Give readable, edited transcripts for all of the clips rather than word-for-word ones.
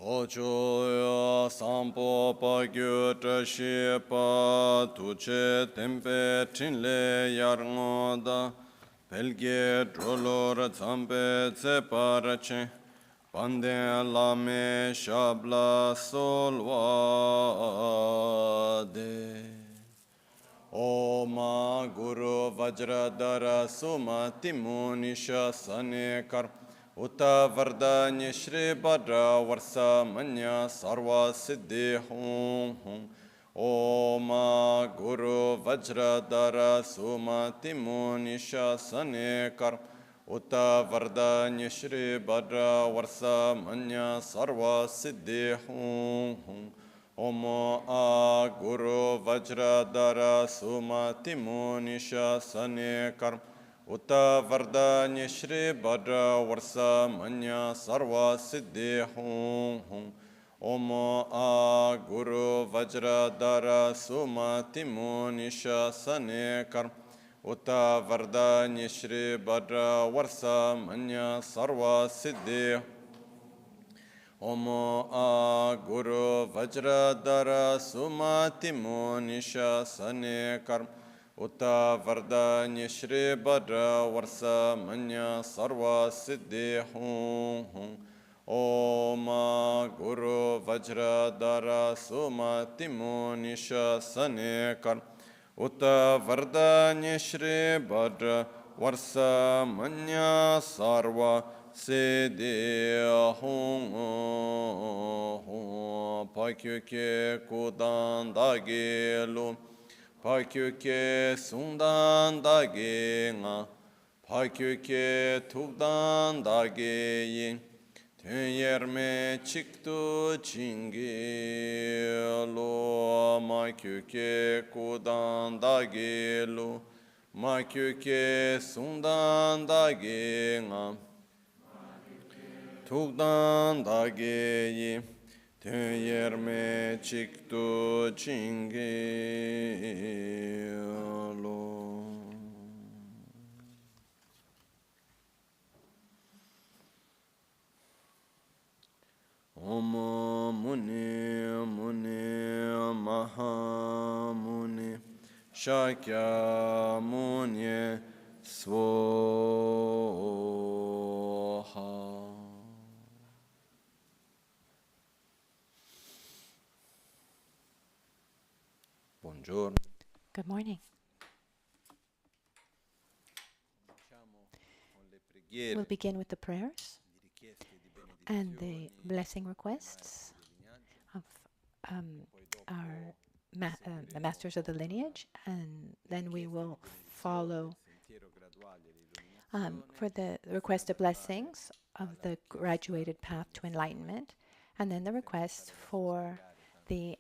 Tocho sampo pa gyu trashi pa tuche tempe tinle yarngoda pelge drolor zampe tseparache pande lame shabla solvade Oma Guru Vajradhara Sumati Munisha Sanekar Uta Vardanya Shri Bhadra Varsa Manya Sarva Siddhi Hum Hum Oma Guru Vajradhara Sumati Munisha Sanekar Uta Vardanya Shri Bhadra Varsa Manya Sarva Siddhi Hum Hum Omo A Guru Vajradhara Sumati Munisha Sanekar Uta Vardanya Shri Bhadra Varsa Manya Sarva Siddhi Hum Hum Omo A Guru Vajradhara Sumati Munisha Sanekar Uta Vardanya Shri Bhadra Varsa Manya Sarva Siddhi Omo A Guru Vajradhara Sumati Munisha Sanekar Uta Vardanya Shri Bhadra Varsa Manya Sarva Siddhi Hum Hum Om A Guru Vajradhara Sumati Munisha Sanekar Uta Vardanya Shri Bhadra Varsa Manya Sarva Siddhi Hum Hum Pakyuke Kudan Dagelu Pakyuke Sundan Dage Nga Pakyuke Tugdan Dage Yin Tünyerme Çiktu Çingelu Makyuke Kudan Dagelu Makyuke Sundan Dage Nga Tugdan Dage Tünyerme Çiktu Çingelu Om Muni Muni Maha Muni Shakyamuni Swaha Buongiorno. Good morning. We'll begin with the prayers and the blessing requests of the masters of the lineage, and then we will follow for the request of blessings of the graduated path to enlightenment, and then the request for the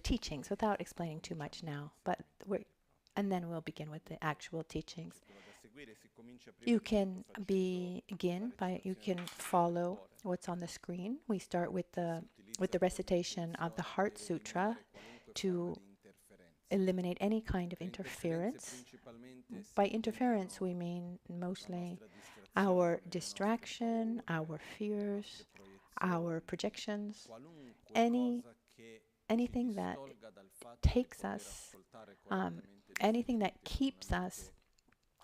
teachings, without explaining too much now, and then we'll begin with the actual teachings. You can you can follow what's on the screen. We start with the recitation of the Heart Sutra to eliminate any kind of interference. By interference, we mean mostly our distraction, our fears, our projections, anything that takes us, anything that keeps us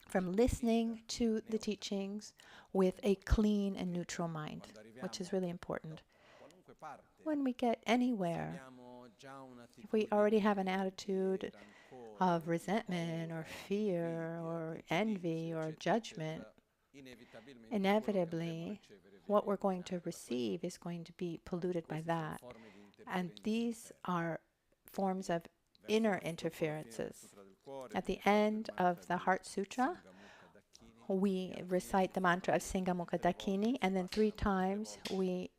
from listening to the teachings with a clean and neutral mind, which is really important. When we get anywhere, if we already have an attitude of resentment or fear or envy or judgment, inevitably what we're going to receive is going to be polluted by that. And these are forms of inner interferences. At the end of the Heart Sutra, we recite the mantra of Singamukha Dakini, and then 3 times we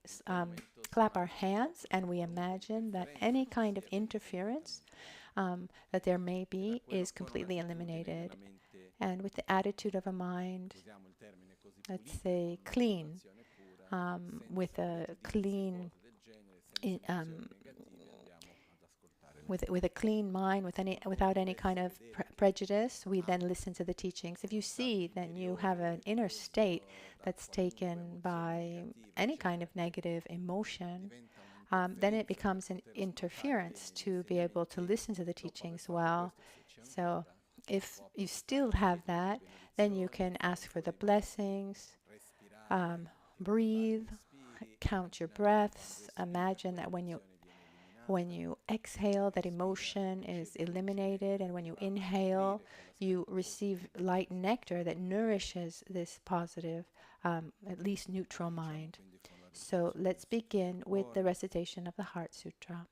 clap our hands and we imagine that any kind of interference that there may be is completely eliminated. And with the attitude of a mind, let's say clean, with a clean with a clean mind, without any kind of prejudice, we then listen to the teachings. If you see, then you have an inner state that's taken by any kind of negative emotion, then it becomes an interference to be able to listen to the teachings well. So if you still have that, then you can ask for the blessings, breathe, count your breaths, imagine that when you exhale, that emotion is eliminated, and when you inhale, you receive light nectar that nourishes this positive, at least neutral mind. So let's begin with the recitation of the Heart Sutra.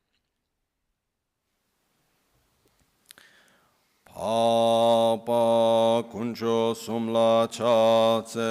Papa kunjo sumla cha tse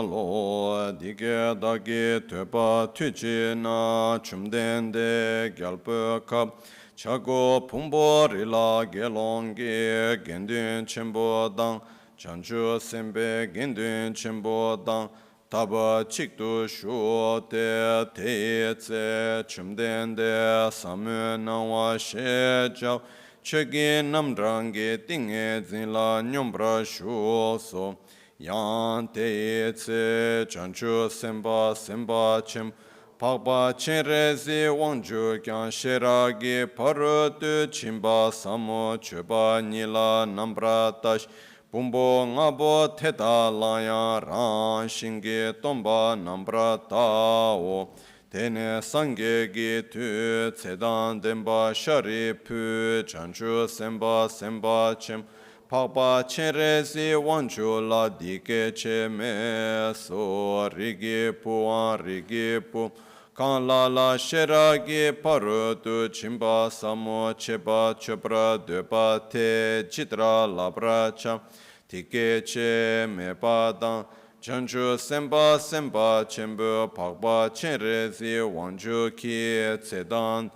lo dige dagi tupa tuji na chumden de gyalpa kap chago pumbo rila gelongi gendun chimbo dang chanchu sembe gendun chimbo dang taba chikdu shu te te tse chumden de samu nangwa she chao Chögi namdrangi tinge zinla nyumbra shu so Yang te tse chanchu semba semba chim Pakpa chenre zi wangju kyang shiragi paru tu chimba samu chuba nila nambra tash Bumbo ngabo teta laya rang shingi tomba nambra tao Tene sangye gi tu tsedan denpa shari pu chanchu semba semba chem Pakpa chenre si wanchu la dike che me so rigi pu an rigi pu Kan la la shera gi paru tu chimba samu cheba chopra depa te chitra labra cham Dike che me pa dang Chanchu semba semba chenpo pakpa chenre zi wangchu ki tsedan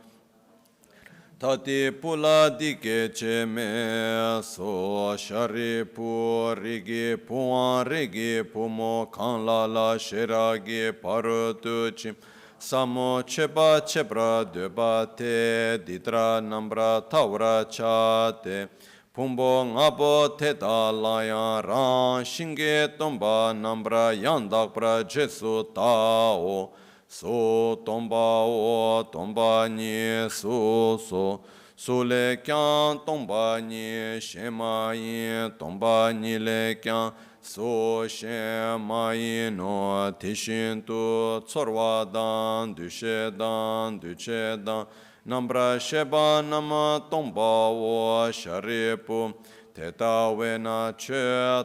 Tati pula dike che me so shari pu rigi puan rigi pumo kan la la shiragi paru tu chim Samo cheba chebra deba te ditra nambra tawra cha te Pumbo ngabo teta laya rang shinge tomba nambra yandakpra jesu tao So tomba o tomba ni su so Sule kyang tomba ni shema yin tomba ni le kyang So shema yin no tishin tu tsorwa dan dushe dan Nambra sheba nama tongpa wo sharipu Teta we na che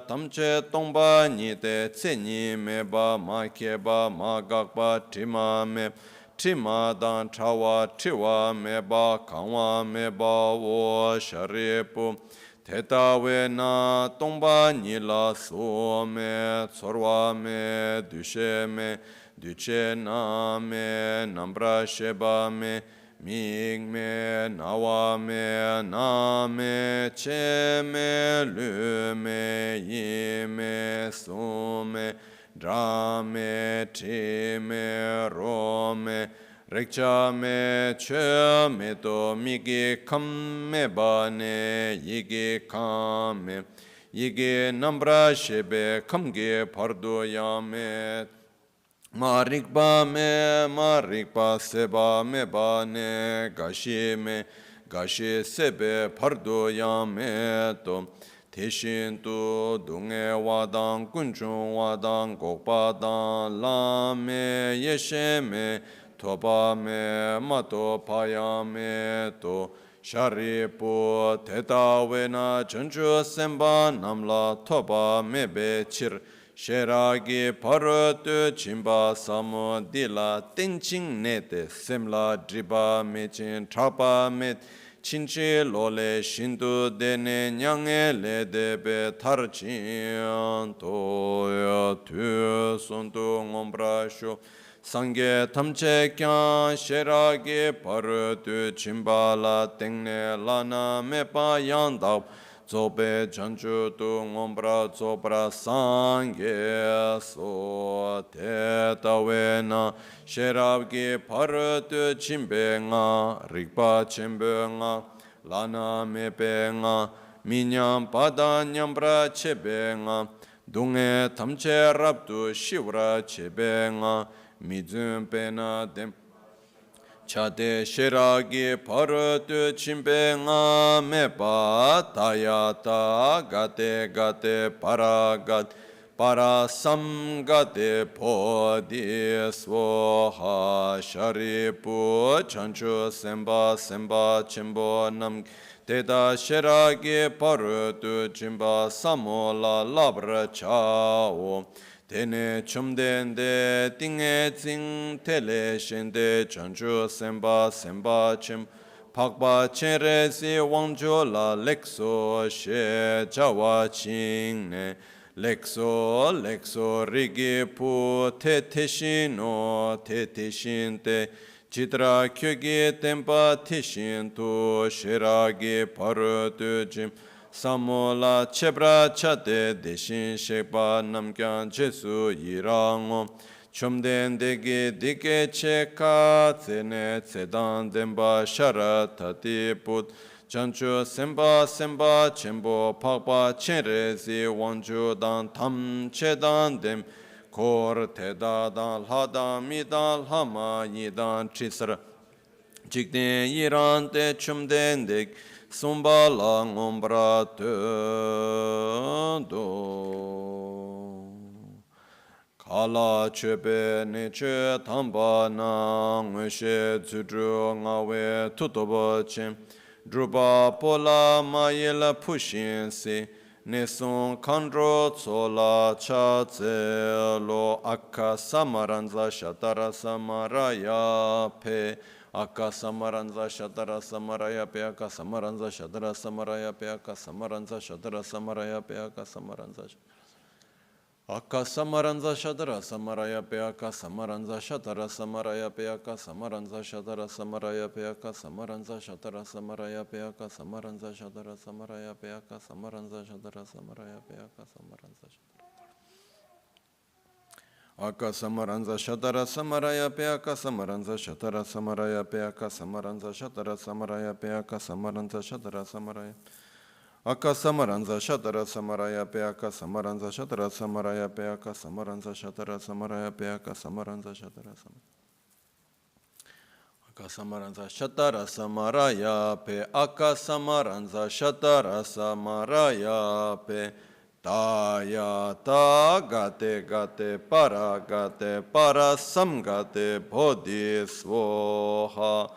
tamche tongpa ni te tse ni me ba ma ke ba ma gak ba tima me Tima dan chawa tiwa me ba kangwa me ba wo sharipu Teta we na tongpa ni la so me tsorwa me duche na me nambra sheba me Ming me, nawa me, na me, che me, lu me, yi me, su me, dra me, tri me, ro me, rekcha me, che me to, mi gi kam me ba ne, yi gi kam me, yi gi nambra shebe, kam gi pardo ya me, Marikpa me, marikpa seba me ba ne, gashi me, gashi sebe pardo ya me to, teshin tu dunge wadang, kunchung wadang, gokpa dang, la me, yeshe me, topa me, mato paya me to, sharipu, teta wena, chanchu semba namla, topa me be chir, Sheragi paratu chimba samu dila tenching nete semla driba mechin trapa met chinchi lole shindu dene nyange le debe tarchin toya tu sundu ngombra shu Sangye tamche kyan sheragi paratu chimba la tengne lana mepa yandab Zobe chanchu tu ngombra zobra sangye so teta wena sherabgi paratu chimbe nga rikpa chimbe nga lana mepe nga minyam pada nyambra chebe nga dunge tamche rabdu shivra chebe nga mizun pena dem chade shiragi parutu chimbe nga mepa tayata gate gate paragat parasamgate podi svoha sharipu chanchu semba semba chimbo nam Teda shiragi parutu chimba samola labra chao Tene chumdende tinge zing tele shende chanchu semba semba chim Pakpa chere si wangjo la lekso she jawa chingne Lekso lekso rigi pu te teshino te teshinte Chitra kyogi tempa tishin tu shiragi parutu jim Samola chebra chate deshin shekpa namkyan jesu yirango Chumden degi dike cheka tsene tsedan demba shara tati put Chanchu semba semba chenpo pakpa chenre zi wangju dan tam chedan dem Kor teda dan lhada mi dan lhama yi dan chisra Jikden yiran te chumden dek sumba la ngombra do Kala chebe ne che tamba na ngweshe tsudru ngawe tutobo chem Drupa pola mayela pushin se Nesung kandro tsola cha tse lo akka samaranza shatara samaraya pe akka samaranza shatara samaraya pe akka samaranza shatara samaraya pe akka samaranza shatara samaraya pe akka samaranza Akka samaranza shatara samaraya pe akka samaranza shatara samaraya pe akka samaranza shatara samaraya pe akka samaranza shatara samaraya pe akka samaranza shatara samaraya pe akka samaranza shatara samaraya pe akka samaranza Akka samaranza shatara samaraya pe akka samaranza shatara samaraya pe akka samaranza shatara samaraya pe akka samaranza shatara samaraya Akka samaranza shatara samaraya pe akka samaranza shatara samaraya pe akka samaranza shatara samaraya pe akka samaranza shatara Akka samaranza shatara samaraya pe akka samaranza shatara samaraya pe Taya ta gate gate para samgate bodhi svoha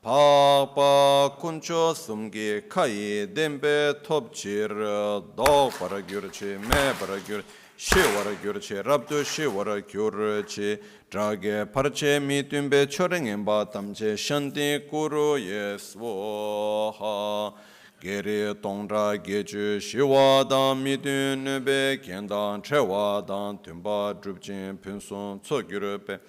Papa kuncho sumgi kai dembe topchir dog para gyurchi me para gyur shivara gyurchi rabdu shivara gyurchi drage parche mitumbe chorengen batamche shanti kuru yesvoha geri tongdra gechu shiwadan midun be kendan chewadan tumba drupchin punsun tsogyurpe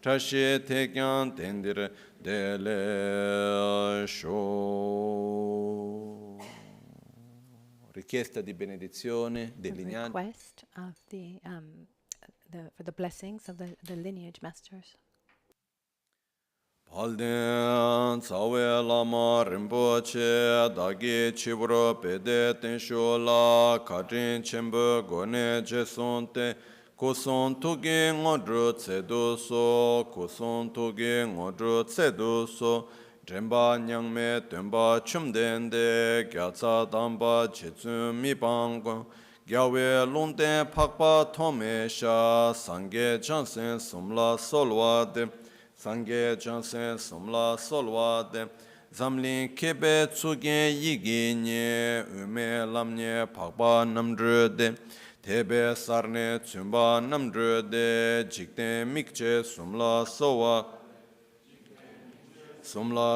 Tashi tekyan tendire delle show. Richiesta di benedizione del lineage. Request of for the blessings of the lineage masters. Palden Tsawe Lama Rinpoche Dagi Chibro Pede Tensho La Kajin Chembo Gone Jesonte Kuson Tugi Ngodru Tsedu So Kuson Tugi Ngodru Tsedu So Dremba Nyangme Tumba Chumdende Gyatsa Damba Chitsu Mibangwa Gyawe Lungten Pakpa Tome Sha Sangye Jansen Sumla Solwade Sangye Jansen Sumla Solwade Zamlin Kebe Tsugen Yigi Nye Ume Lamnye Pakpa Namdrude Tebe Sarne Tsumba Namdrude Jikten Mikche Sumla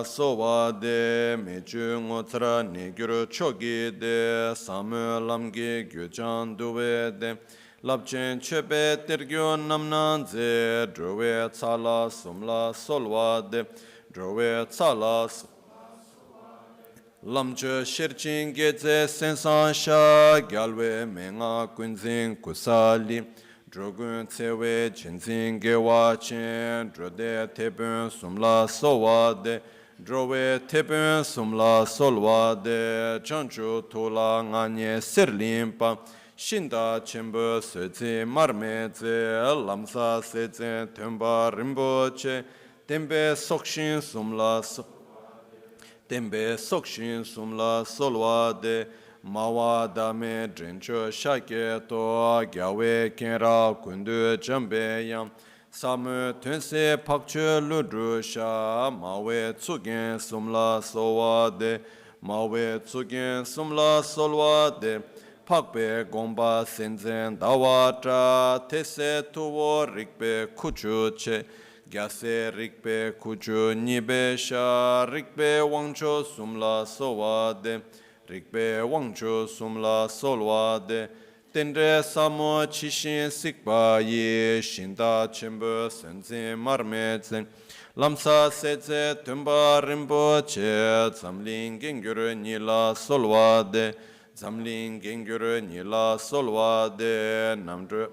Sowa de Mechu Ngotra Negyur Chogi de Samu Lamgi Gyuchan Duwe de Lapchen Chepe Tergyo Namnan Ze Drove Tsala Sumla Solwa de Drove Tsala Lamche Shirchin Geze Sensan Sha Gyalwe Menga Kunzin Kusali Drogun Tsewe Chinzin Gewa Chen Drode Tebun Sumla Sowa de Drove tepen sumla solwa de chanchu tula nganye serlimpa shinda chimbo sezi marmeze lamsa sezi temba rinpoche tembe sokshin sumla solwa de mawa dame drencho shake to gyawe kenra kundu jambe yang Samu tunse pakche ludru sha mawe tsugen sumla sowa de mawe tsugen sumla solwa de pakpe gomba senzen dawa tra tese tuwo rikpe kuchu che gyase rikpe kuchu nibe sha rikpe wangcho sumla sowa de rikpe wangcho sumla solwa de Tendre samo chishin sikpa ye shinda chimbo senzi marmezen lamsa seze tumba rinpoche zamling gengyur nila solwade zamling gengyur nila solwade namdru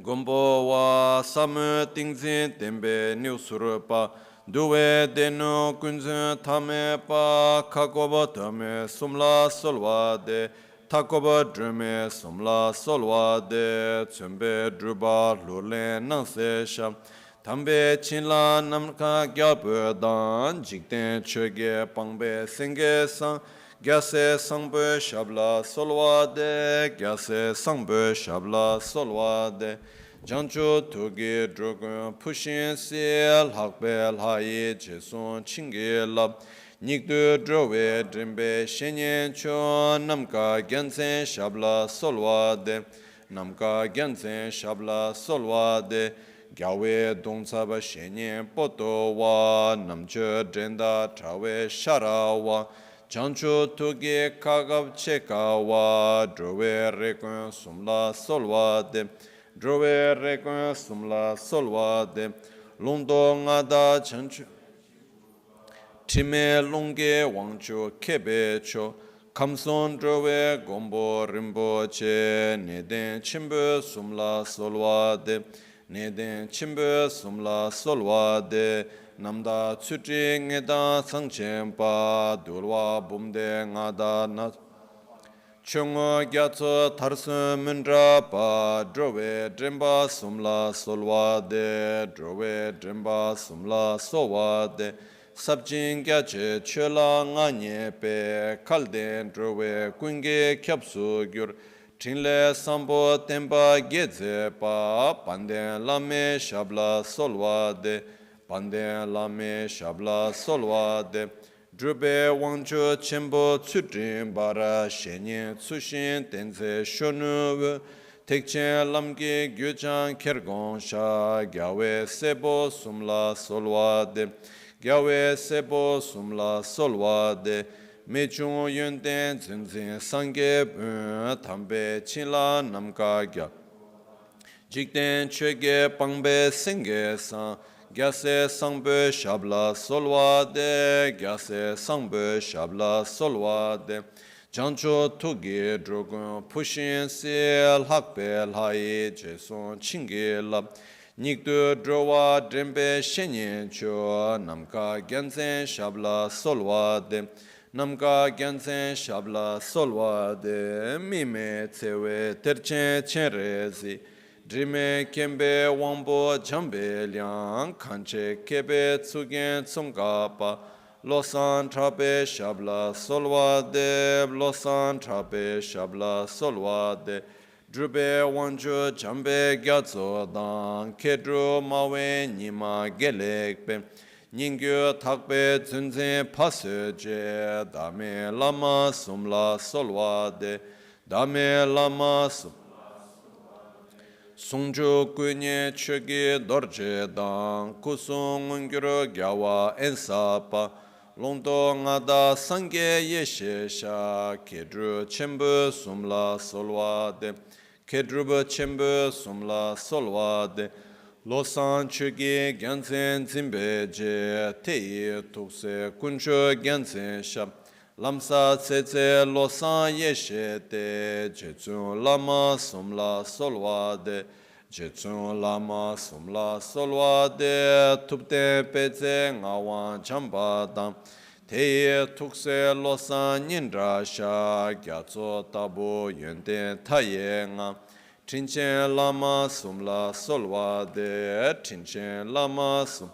gombo wa samu tingzin tembe nyusurpa duwe denu kunzun tame pa kagoba tame sumla solwade Takoba drume somla solwa de tsumbe druba lulen nangse sham tambe chinla namka gyabu dan jikten chöge pangbe senge sang gyase sangbe shabla solwa de gyase sangbe shabla solwa de janchu tugi drugun pushin sil hakbe lhayi jesun chingi lab Nikdu drove drimbe shenyen cho namka gyansen shabla solwa de namka gyansen shabla solwa de gyawe dongtsaba shenyen poto wa namcho drenda trawe shara wa janchu tugi kagab cheka wa drove rekun sumla solwa de drove rekun sumla solwa de lungdo ngada chanchu Time lungge wangcho kebe cho kamson drove gombo rinpoche neden chimbe sumla solwa de neden chimbe sumla solwa de namda tsutri ngeda sangchenpa durwa bumde ngada na chungo gyatso tarsu mundra pa drove drimba sumla solwa de drove drimba sumla solwa de Sabjin gyache chela nganye pe kalden drove kunge kyapsu gyur Chinle sambo temba gedze pa panden lame shabla solwa de panden lame shabla solwa de Drube wangcho chenbo tsudrin bara shenye tsushin tenze shonu Tekchen lamge gyuchan kergon sha gyawe sebo sumla solwa de Gyawe sebo sumla solwa de mechung yunten zinzin sangye bun tambe chinla namka gya. Jikten chege pangbe senge sang gyase sangbe shabla solwa de gyase sangbe shabla solwa de jancho tugi drogun pushin sil hakbe lhayi jeson chingi lab Nikdu drowa drembe shenyen cho namka gyansen shabla solwa de namka gyansen shabla solwa de mime tsewe terchen chenrezi drime kembe wangbo jambe liang kanche kebe tsugen tsungapa losan trape shabla solwa de losan trape shabla solwa de Drube wanju jambe gyatso dan kedru mawe nima gelekpe Ningyu takpe zunzen pasu je dame lama sumla solwa de dame lama sungju kunye chugi dorje dan kusung ungyuru gyawa ensapa Longdo ngada sangye yeshe sha kedru chembu sumla solwa de Kedruba chembe sumla solwa de losan chugi gyansen zimbe je teyi tukse kuncho gyansen shab lamsa tsetse losan yeshe te jetsun lama sumla solwa de Jetsun Lama Sumla Solwa De Tupte Peze Ngawan Chamba Dam Teye Tukse Losan Nindra Sha Gyatso Tabu Yende Taye Nga Chinchen Lama Sumla Solwa De Chinchen Lama Sum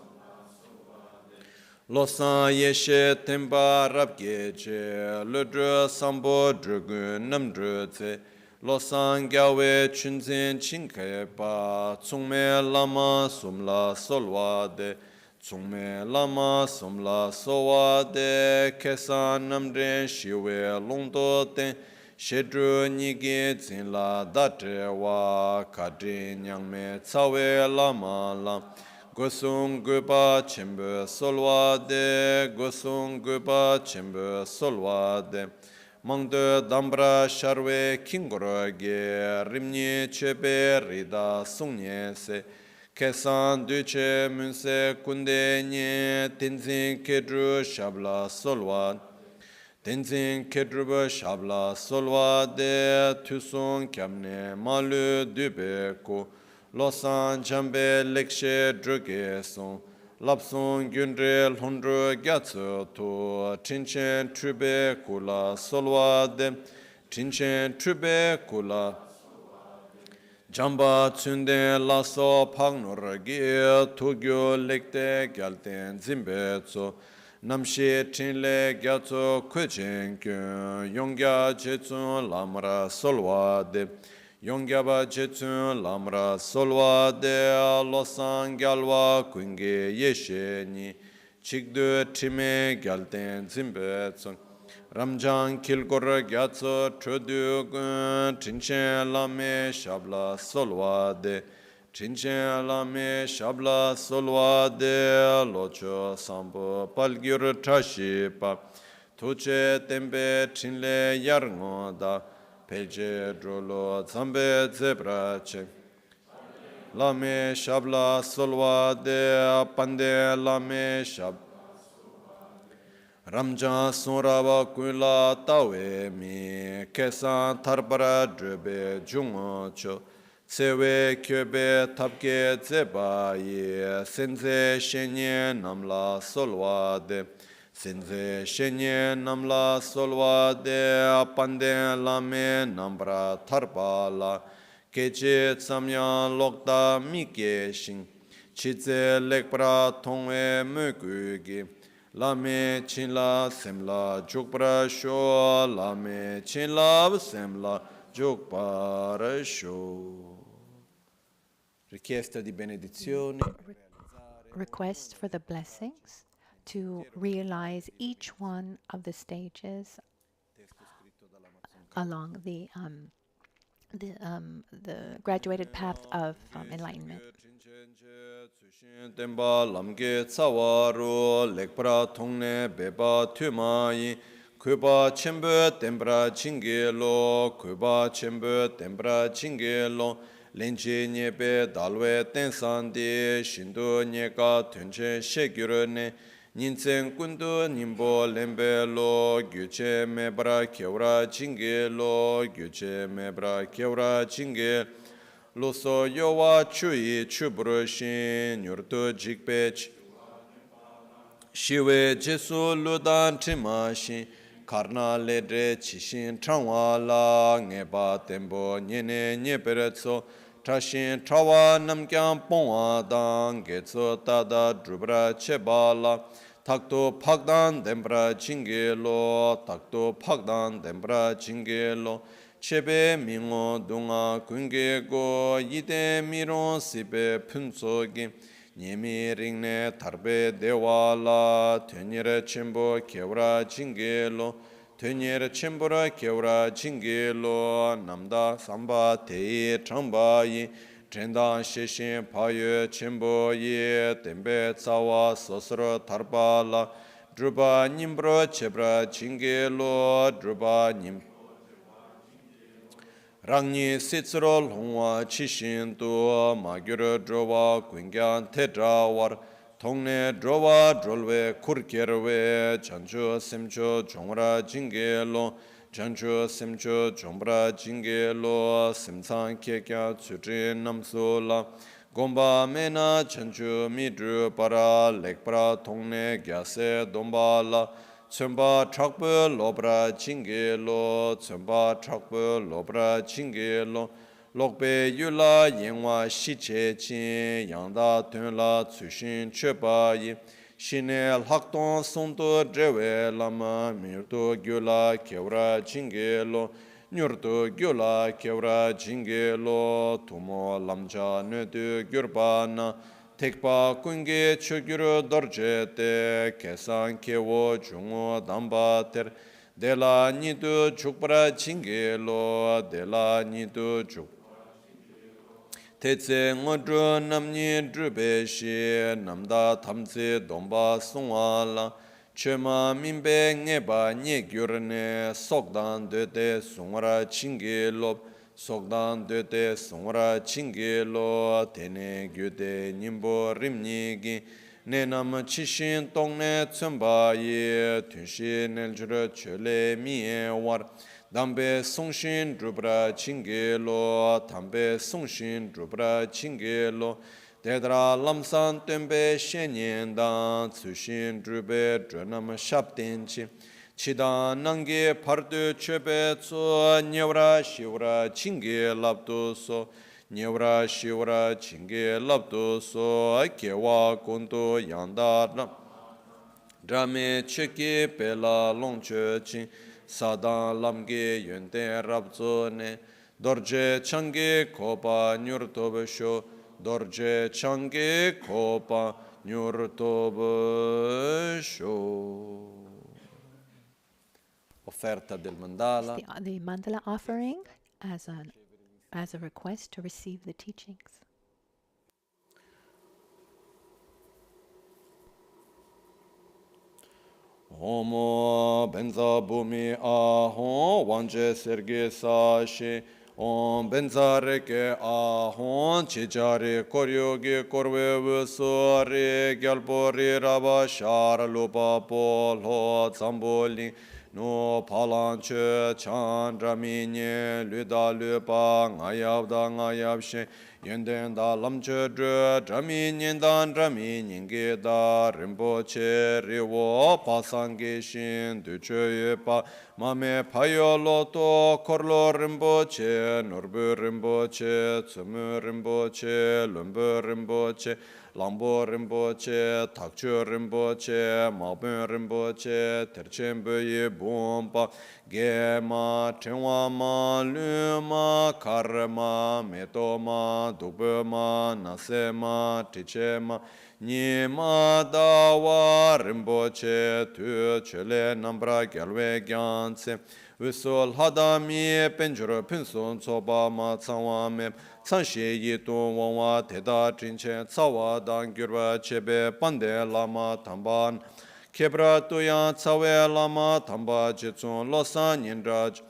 Losan Yeshe Temba Rabge Che Ludra Sambo Drugun Namdru Tse Losan Gyawe Chunzin Chinke Pa Tsungme Lama Sumla Solwa De Tsungme Lama Sumla Sowa De Kesan Namdren Shiwe Longdo Ten Shedru Nige Zinla Datre Wa Kadri Nyangme Tsawe Lama Lam Gosung Gupa Chimbe Solwa De Gosung Gupa Chimbe Solwa De Mangde Dambra Sharwe Kingoroge Rimni Chebe Rida Sungne Se Kesan Duche Munse Kunde Nye Tenzin Kedru Shabla Solwa Tenzin Kedru Shabla Solwa De Tusung Kyamne Malu Dubeko Losan Jambe Lekshe Druge Son Lapson Gyundre Lhundru Gyatso To Chinchen Trube Kula Solwa De Chinchen Trube Kula Jamba Tsunde Laso Pagnur Gi Tugyo Lekte Gyalten Zimbetso Namshi Chinle Gyatso Kuchen Kyun Yongya Jetsun Lamra Solwa De Yongyaba Jetsun Lamra Solwa De Losan Gyalwa Kunge Yeshe Ni Chikdu Time Gyalten Zimbetson Ramjan Kilgor Gyatso Trudu Chinchen Lame Shabla Solwa De Chinchen Lame Shabla Solwa De Locho Sambo Palgyur Trashipa Tuche Tembe Chinle Yarngo Da Peje Drolo Zambe Zebrache Lame Shabla Solwa De Pande Lame Shab Ramja Sunrava Kula Tawe Mi Kesan Tarbara Drebe Jungocho Tsewe Kyebe Tapke Zeba Ye Senze Shenye Namla Solwa De Sinze Shenye Namla Solwa De Pande Lame Nambra Tarbala Keche Tsamya Lokta Mike Shing Chize Lekbra Tongwe Mugugi Lame Chinla Semla Jukbra Sho Lame Chinla Semla Jukbra Sho. Richiesta di benedizione. Request for the blessings to realize each one of the stages along the graduated path of enlightenment. Kuba Chembe Tembra Chingelo, Kuba Chembe Tembra Chingelo, Lenche Nyebe Dalwe Tensandi, Shindo Nyeka Tunche Shegurene, Ninsen Kundu Nimbo Lembelo, Gyuche Mebra Kevra Chingelo, Gyuche Mebra Kevra Chingel, Loso Yowa Chui Chubrushin, Yurtu Jikpech, Shiwe Jesu Ludan Trimashin, Karna Ledre Chishin Tranwala, Ngeba Tembo Nyene Nyeperetso, Trashin Trawa Namkyam Pongwa Dan, Getso Tada Drubra Chebala, Takto Pagdan Dembra Chingelo, Takto Pagdan Dembra Chingelo, Chebe Mingo Dunga Kungego, Yide Miron Sibe Punsogi, Nyemi Ringne Tarbe Dewala, Tenire Chimbo Kevra Chingelo, Tenire Chimbora Kevra Chingelo, Namda Samba Tei Chambayi, Trenda Sheshin Paye Chimbo Ye, Tembe Tsawa Sosro Tarbala, Druba Nimbro Chebra Chingelo, Druba Nim. Rangni Sitsro Longwa Chishin Tu Magyura Drova Quingyan Tedrawar Tongne Drova Drolwe Kurkerwe Chancho Semcho Chongra Jingelo Janchu Simchu Chombra Jingelo Simsan Kekya Tsutri Namsula Gomba Mena Chanchu Midru Para Lekpra Tongne Gyase Dombala Tsumba Chakpa Lobra Jingelo Tsumba Chakpa Lobra Jingelo Lokpe Yula Yengwa Shiche Chin Yangda Tunla Tsushin Chepa Yi Shine Lakton Sonto Drewe Lama Mirto Gyula Kevra Jingelo Nyurto Gyula Kevra Jingelo Tumo Lamcha Nudu Gyurbana Tekpa Kunge Chugyuru Dorjete Kesan Kewo Jungo Dambater Dela Nidu Chukbra Jingelo Dela Nidu Chuk Tetse ngodru namni drube shi namda tamze domba sungwala chema mimbe ngeba nye gyurne sokdan dede sungwara chingi lop sokdan dede sungwara chingi lo tene gyude nimbo rimnigi nenam chishin tongne tsumba ye tunshi neljura chole miye war Dambe Songshin Drupra Chingelo, Tambe Songshin Drupra Chingelo, Dedra Lamsan Tembe Shenyen Dan, Tsushin Drube Drenam Shaptenchi, Chida Nange Pardu Chebe Tso, Nyevra Shivra Chinge Labdoso, Nyevra Shivra Chinge Labdoso, Akewa Kondo Yanda Drame Cheke Pela Longche Chin, Sadan lamge yönte rabzone dorje change kopa nyurtobesho dorje change kopa nyurtobesho. Offerta del mandala. The mandala offering as a request to receive the teachings. Omo benza bumi ahon wanje serge sashi Om benza reke ahon chichari koryogi korwe vusori gyalpori raba shara lupa polho zamboli no palanche chandra minye luda lupa ngayavda ngayavshe Yenden da lamche dre drami nyendan drami nyingi da rinpoche riwo pasangi shin duche yepa mame payo loto korlo rinpoche nurbu rinpoche tsumu rinpoche lumbu rinpoche lambo rinpoche takchu rinpoche mabun rinpoche terchenbu ye bompa Gema, Chenwama, Luma, Karma, Metoma, Dubema, Nasema, Tichema, Nima, Dawa, Rinpoche, Tu, Chele, Nambra, Gyalwe, Gyanse, Usul, Hadami, Penjura, Pinsun, Soba, Ma, Tsawame, Tsanshe, Yitu, Wawa, Teda, Trinche, Tsawa, Dangurwa, Chebe, Pande, Lama, Tamban, Kebra tuyan tsawe lama tamba jitsun losan yindraj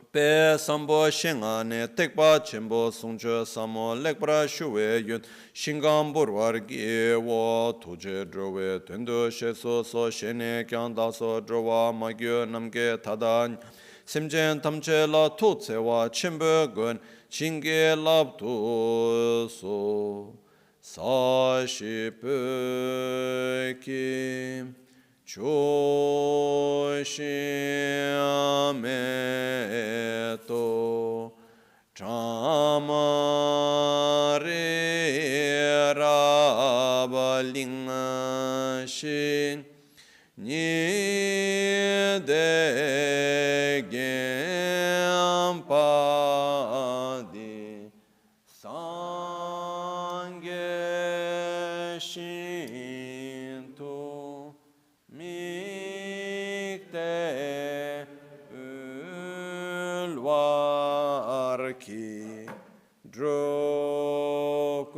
Pe sambo shingane tekpa chimbo sungche samo lekbra shuwe yun Shingam burwar gi wo tuje drowe tundu sheso so shene kyang daso drowa magyo namge tadan Simjen tamche la tutse wa chimbo gun chinge labdu so Sashipeki Choshiameto Chamare Rabalingashin Nidegempadi Shinto mikte ulwarki drokunam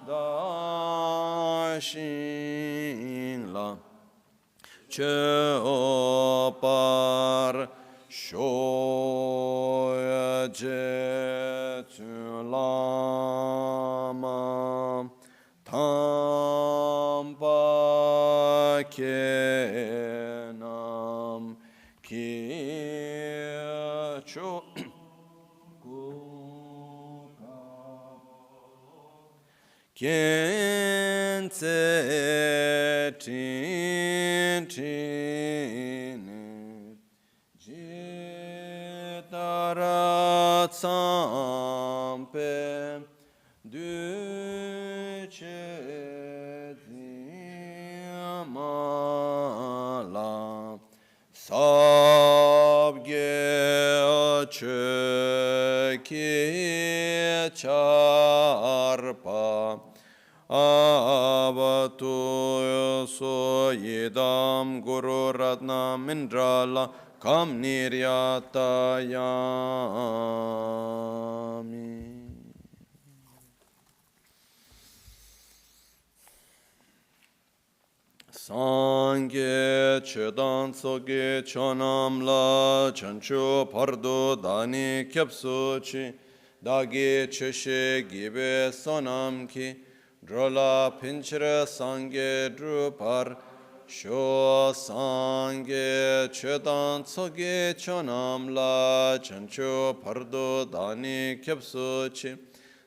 dashinla chopar shoyaje lama tampa kena ki cho kien tse tin tin ji tara tsampe du che mala sabge che ki charpa avatu so yedam guru ratna mindrala kam niryata yami. Sangye chedan soge chonam la chanchu pardo dani kyapsu chi dagi cheshe gibe sonam ki drola pinchre sangye drupar sho sangye chedan soge chonam la chanchu pardo dani kyapsu chi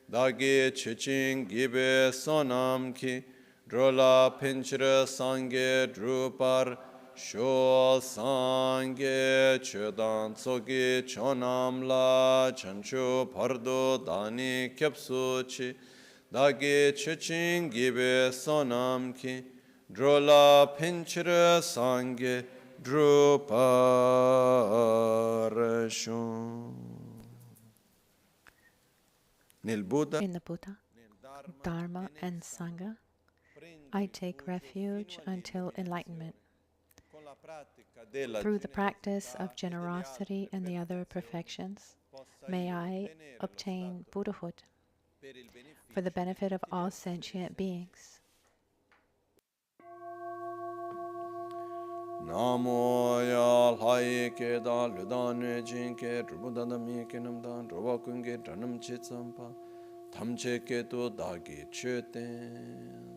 dagi chechin gibe sonam ki drola pinchra sangye drupar sho sangye chedan tsogi chonam la chancho pardo dani kyapsu chi dagi chechin gibe sonam ki drola pinchra sangye drupar sho. Nel Buddha, In the Buddha, Dharma, and Sangha, I take refuge until enlightenment. Through the practice of generosity and the other perfections, may I obtain Buddhahood for the benefit of all sentient beings. Namo ya lai ke da ludan ne jin ke drubuda da mi ke nam dan roba kun ke dranam che tsampa tham che ke to da ge che ten.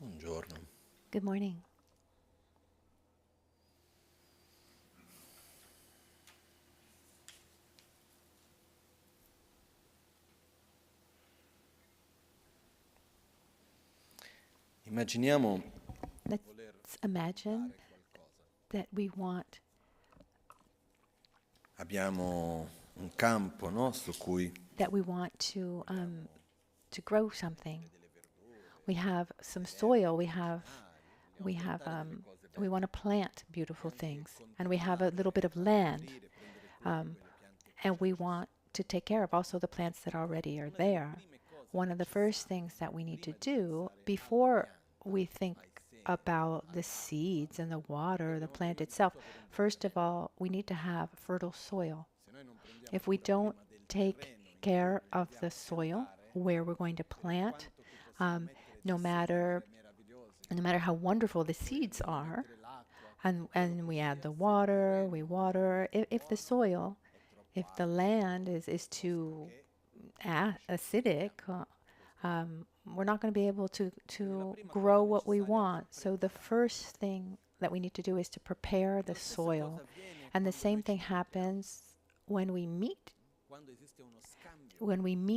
Buongiorno. Good morning. Immaginiamo Let's imagine that we want abbiamo un campo, no, su cui to grow something. We have some soil. We want to plant beautiful things, and we have a little bit of land, and we want to take care of also the plants that already are there. One of the first things that we need to do before we think about the seeds and the water, the plant itself, first of all, we need to have fertile soil. If we don't take care of the soil where we're going to plant, no matter how wonderful the seeds are, and we add the water, we water, if the soil, if the land is too acidic, we're not going to be able to grow what we want. So the first thing that we need to do is to prepare the soil. And the same thing happens when we meet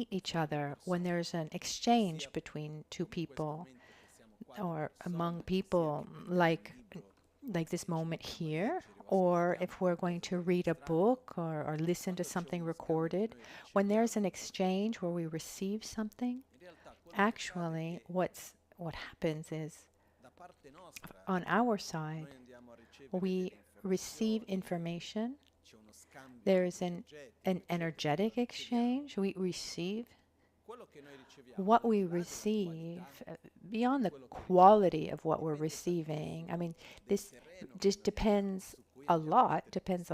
each other, when there's an exchange between two people or among people, like this moment here, or if we're going to read a book or listen to something recorded, when there's an exchange where we receive something, actually what happens is, on our side, we receive information There is an energetic exchange. We receive what we receive, beyond the quality of what we're receiving. I mean, this just depends a lot, depends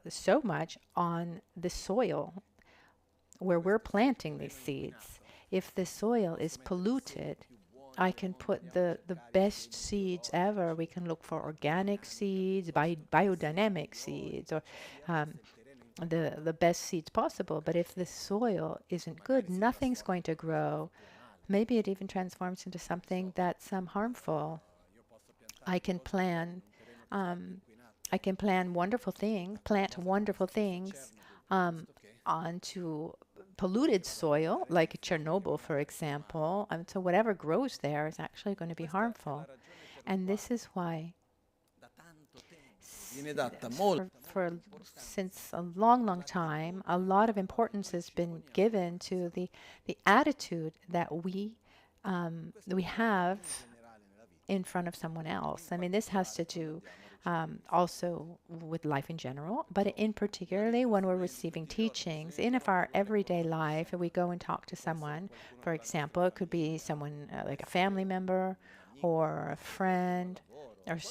so much on the soil where we're planting these seeds. If the soil is polluted, I can put the best seeds ever. We can look for organic seeds, biodynamic seeds, or the best seeds possible. But if the soil isn't good, nothing's going to grow. Maybe it even transforms into something that's harmful. I can plan wonderful things, plant wonderful things onto polluted soil, like Chernobyl, for example. So whatever grows there is actually going to be harmful. And this is why since a long time, a lot of importance has been given to the attitude that we have in front of someone else. I mean, this has to do also with life in general, but in particularly when we're receiving teachings. In our everyday life, if we go and talk to someone, for example, it could be someone like a family member or a friend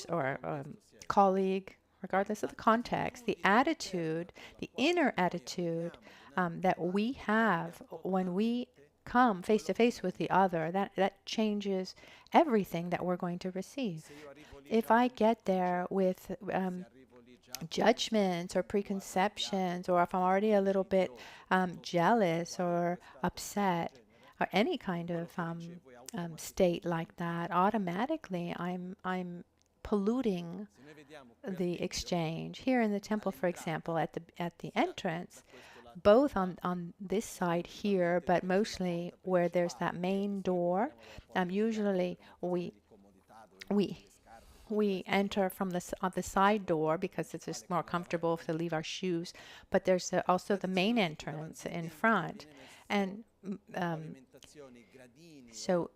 or a colleague, regardless of the context, the attitude, the inner attitude that we have when we come face to face with the other, that changes everything that we're going to receive. If I get there with judgments or preconceptions, or if I'm already a little bit jealous or upset, or any kind of state like that, automatically I'm polluting the exchange. Here in the temple, for example, at the entrance, both on this side here, but mostly where there's that main door, usually we enter from the side door because it's just more comfortable to leave our shoes. But there's also the main entrance in front, and so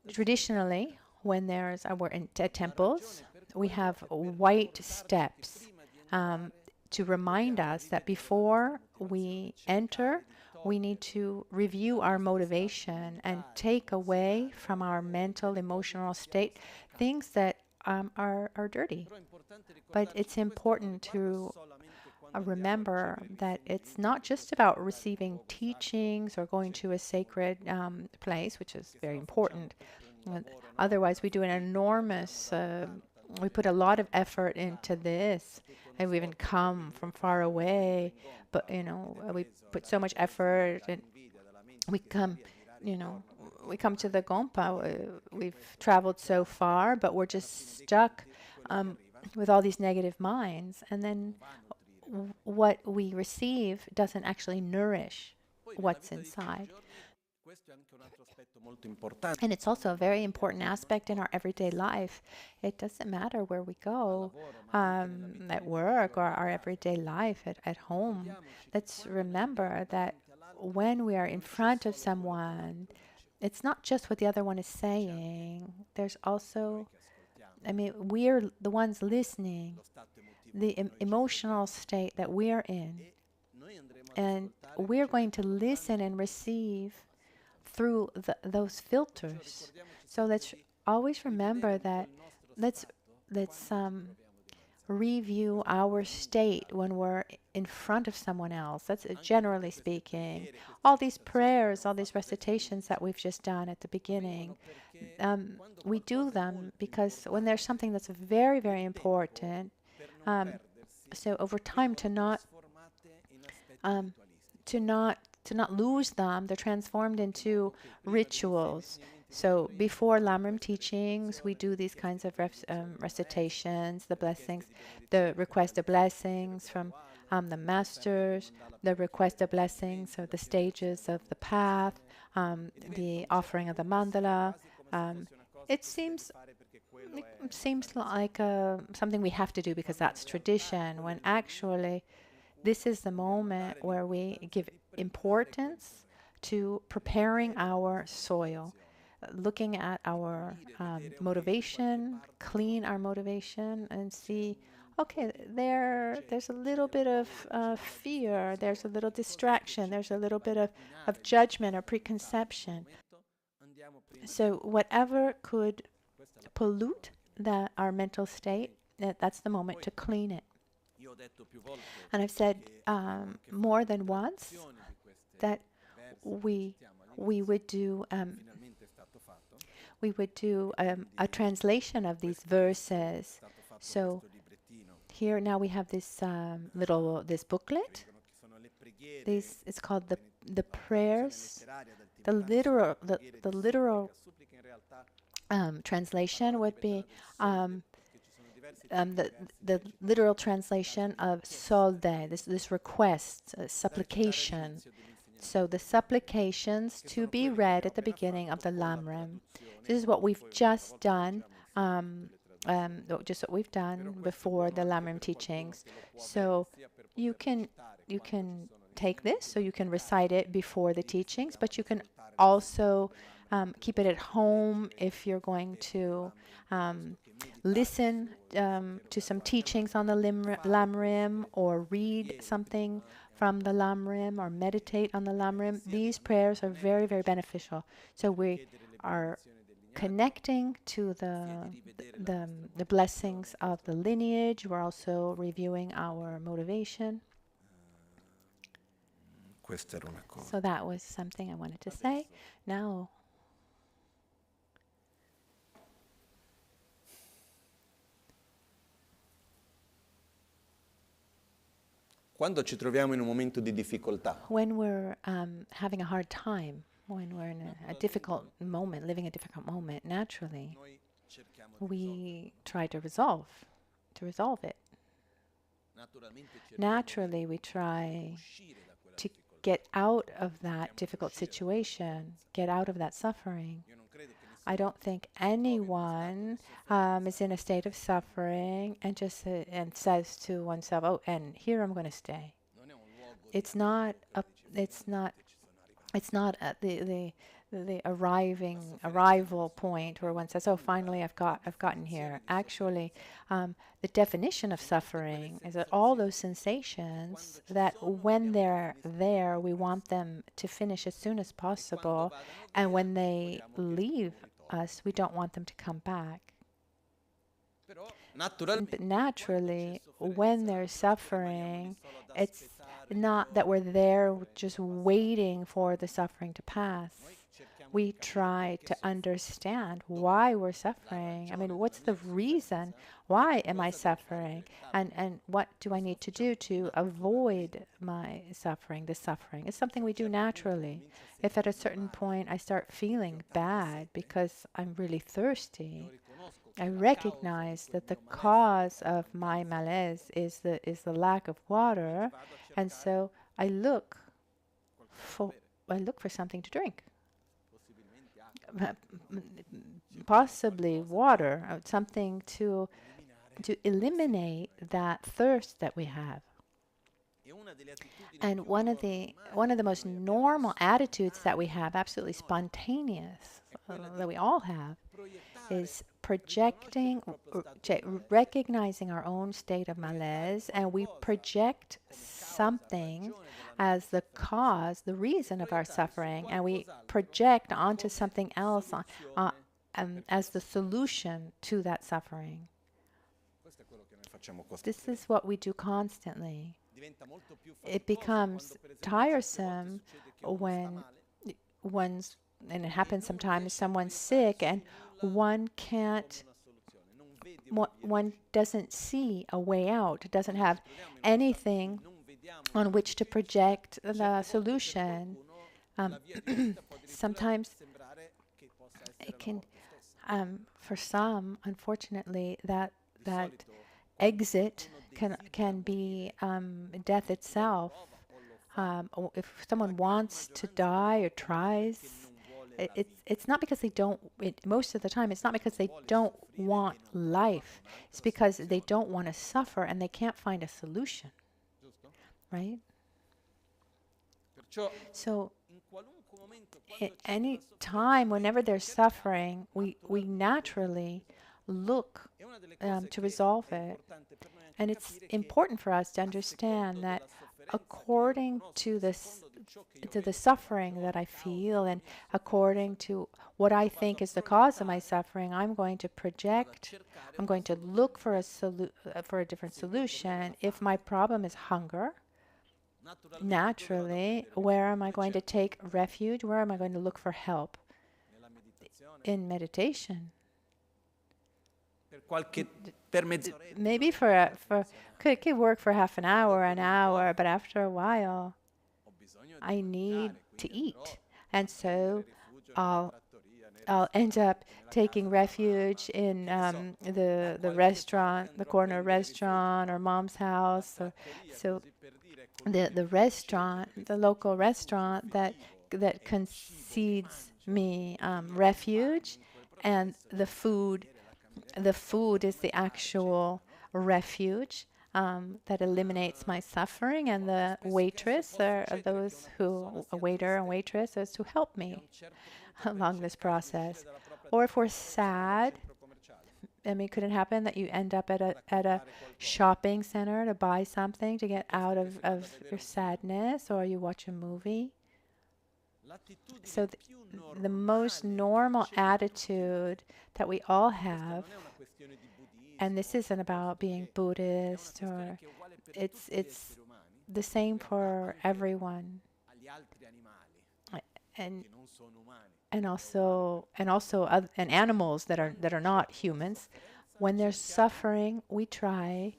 traditionally, when we're in temples, we have white steps to remind us that before we enter, we need to review our motivation and take away from our mental, emotional state things that are dirty. But it's important to remember that it's not just about receiving teachings or going to a sacred place, which is very important. Otherwise, we do an enormous, we put a lot of effort into this, and we even come from far away, but, we put so much effort, and we come to the Gompa. We've traveled so far, but we're just stuck with all these negative minds. And then what we receive doesn't actually nourish what's inside. And it's also a very important aspect in our everyday life. It doesn't matter where we go, at work or our everyday life at home. Let's remember that when we are in front of someone, it's not just what the other one is saying. There's also, we're the ones listening, the emotional state that we're in. And we're going to listen and receive through those filters. So let's always remember that let's review our state when we're in front of someone else. That's generally speaking. All these prayers, all these recitations that we've just done at the beginning, we do them because when there's something that's very, very important, so over time to not lose them, they're transformed into rituals. So before Lamrim teachings, we do these kinds of recitations, the blessings, the request of blessings from the masters, the request of blessings of the stages of the path, the offering of the mandala. It seems like something we have to do because that's tradition, when actually this is the moment where we give importance to preparing our soil, looking at our motivation, clean our motivation, and see, okay, there's a little bit of fear, there's a little distraction, there's a little bit of judgment or preconception. So whatever could pollute our mental state, that's the moment to clean it. And I've said more than once that we would do a translation of these verses. So here now we have this this booklet. It's called the prayers. The literal translation would be the literal translation of solde, this request, supplication. So the supplications to be read at the beginning of the Lamrim. This is what we've just done, just what we've done before the Lamrim teachings. So you can take this, so you can recite it before the teachings, but you can also keep it at home if you're going to listen to some teachings on the Lamrim, or read something from the Lamrim, or meditate on the Lamrim. These prayers are very, very beneficial. So we are connecting to the blessings of the lineage. We're also reviewing our motivation. So that was something I wanted to say. Now, quando ci troviamo in un momento di difficoltà, when we're having a hard time, when we're in a difficult moment, living a difficult moment, naturally, we try to resolve it. Naturally, we try to get out of that difficult situation, get out of that suffering. I don't think anyone is in a state of suffering and just and says to oneself, "Oh, and here I'm going to stay." It's not the arrival point where one says, "Oh, finally I've gotten here." Actually, the definition of suffering is that all those sensations that when they're there, we want them to finish as soon as possible, and when they leave us, we don't want them to come back. But naturally, when there's suffering, it's not that we're there just waiting for the suffering to pass. We try to understand why we're suffering. I mean, what's the reason? Why am I suffering? And what do I need to do to avoid my suffering, the suffering? It's something we do naturally. If at a certain point I start feeling bad because I'm really thirsty, I recognize that the cause of my malaise is the lack of water, and so I look for something to drink. Possibly water, something to eliminate that thirst that we have. And one of the most normal attitudes that we have, absolutely spontaneous, that we all have, is projecting, recognizing our own state of malaise, and we project something as the cause, the reason of our suffering, and we project onto something else as the solution to that suffering. This is what we do constantly. It becomes tiresome when and it happens sometimes, someone's sick and one doesn't see a way out, doesn't have anything on which to project the solution. Sometimes it can, for some, unfortunately, that exit can be death itself. If someone wants to die or tries, it's not because they don't. Most of the time, it's not because they don't want life. It's because they don't want to suffer and they can't find a solution. Right? So, at any time, whenever there's suffering, we naturally look to resolve it. And it's important for us to understand that according to the suffering that I feel, and according to what I think is the cause of my suffering, I'm going to project. I'm going to look for a different solution. If my problem is hunger, naturally, where am I going to take refuge? Where am I going to look for help? In meditation. Maybe could work for half an hour, but after a while, I need to eat, and so I'll end up taking refuge in the restaurant, the corner restaurant, or mom's house. So the restaurant, the local restaurant that concedes me refuge, and the food is the actual refuge that eliminates my suffering, and the waitress are those who, a waiter and waitress, is to help me along this process. Or if we're sad, I mean, could it happen that you end up at a shopping center to buy something to get out of your sadness, or you watch a movie? So the most normal attitude that we all have, and this isn't about being Buddhist, or it's the same for everyone, and also animals that are not humans. When there's suffering, we try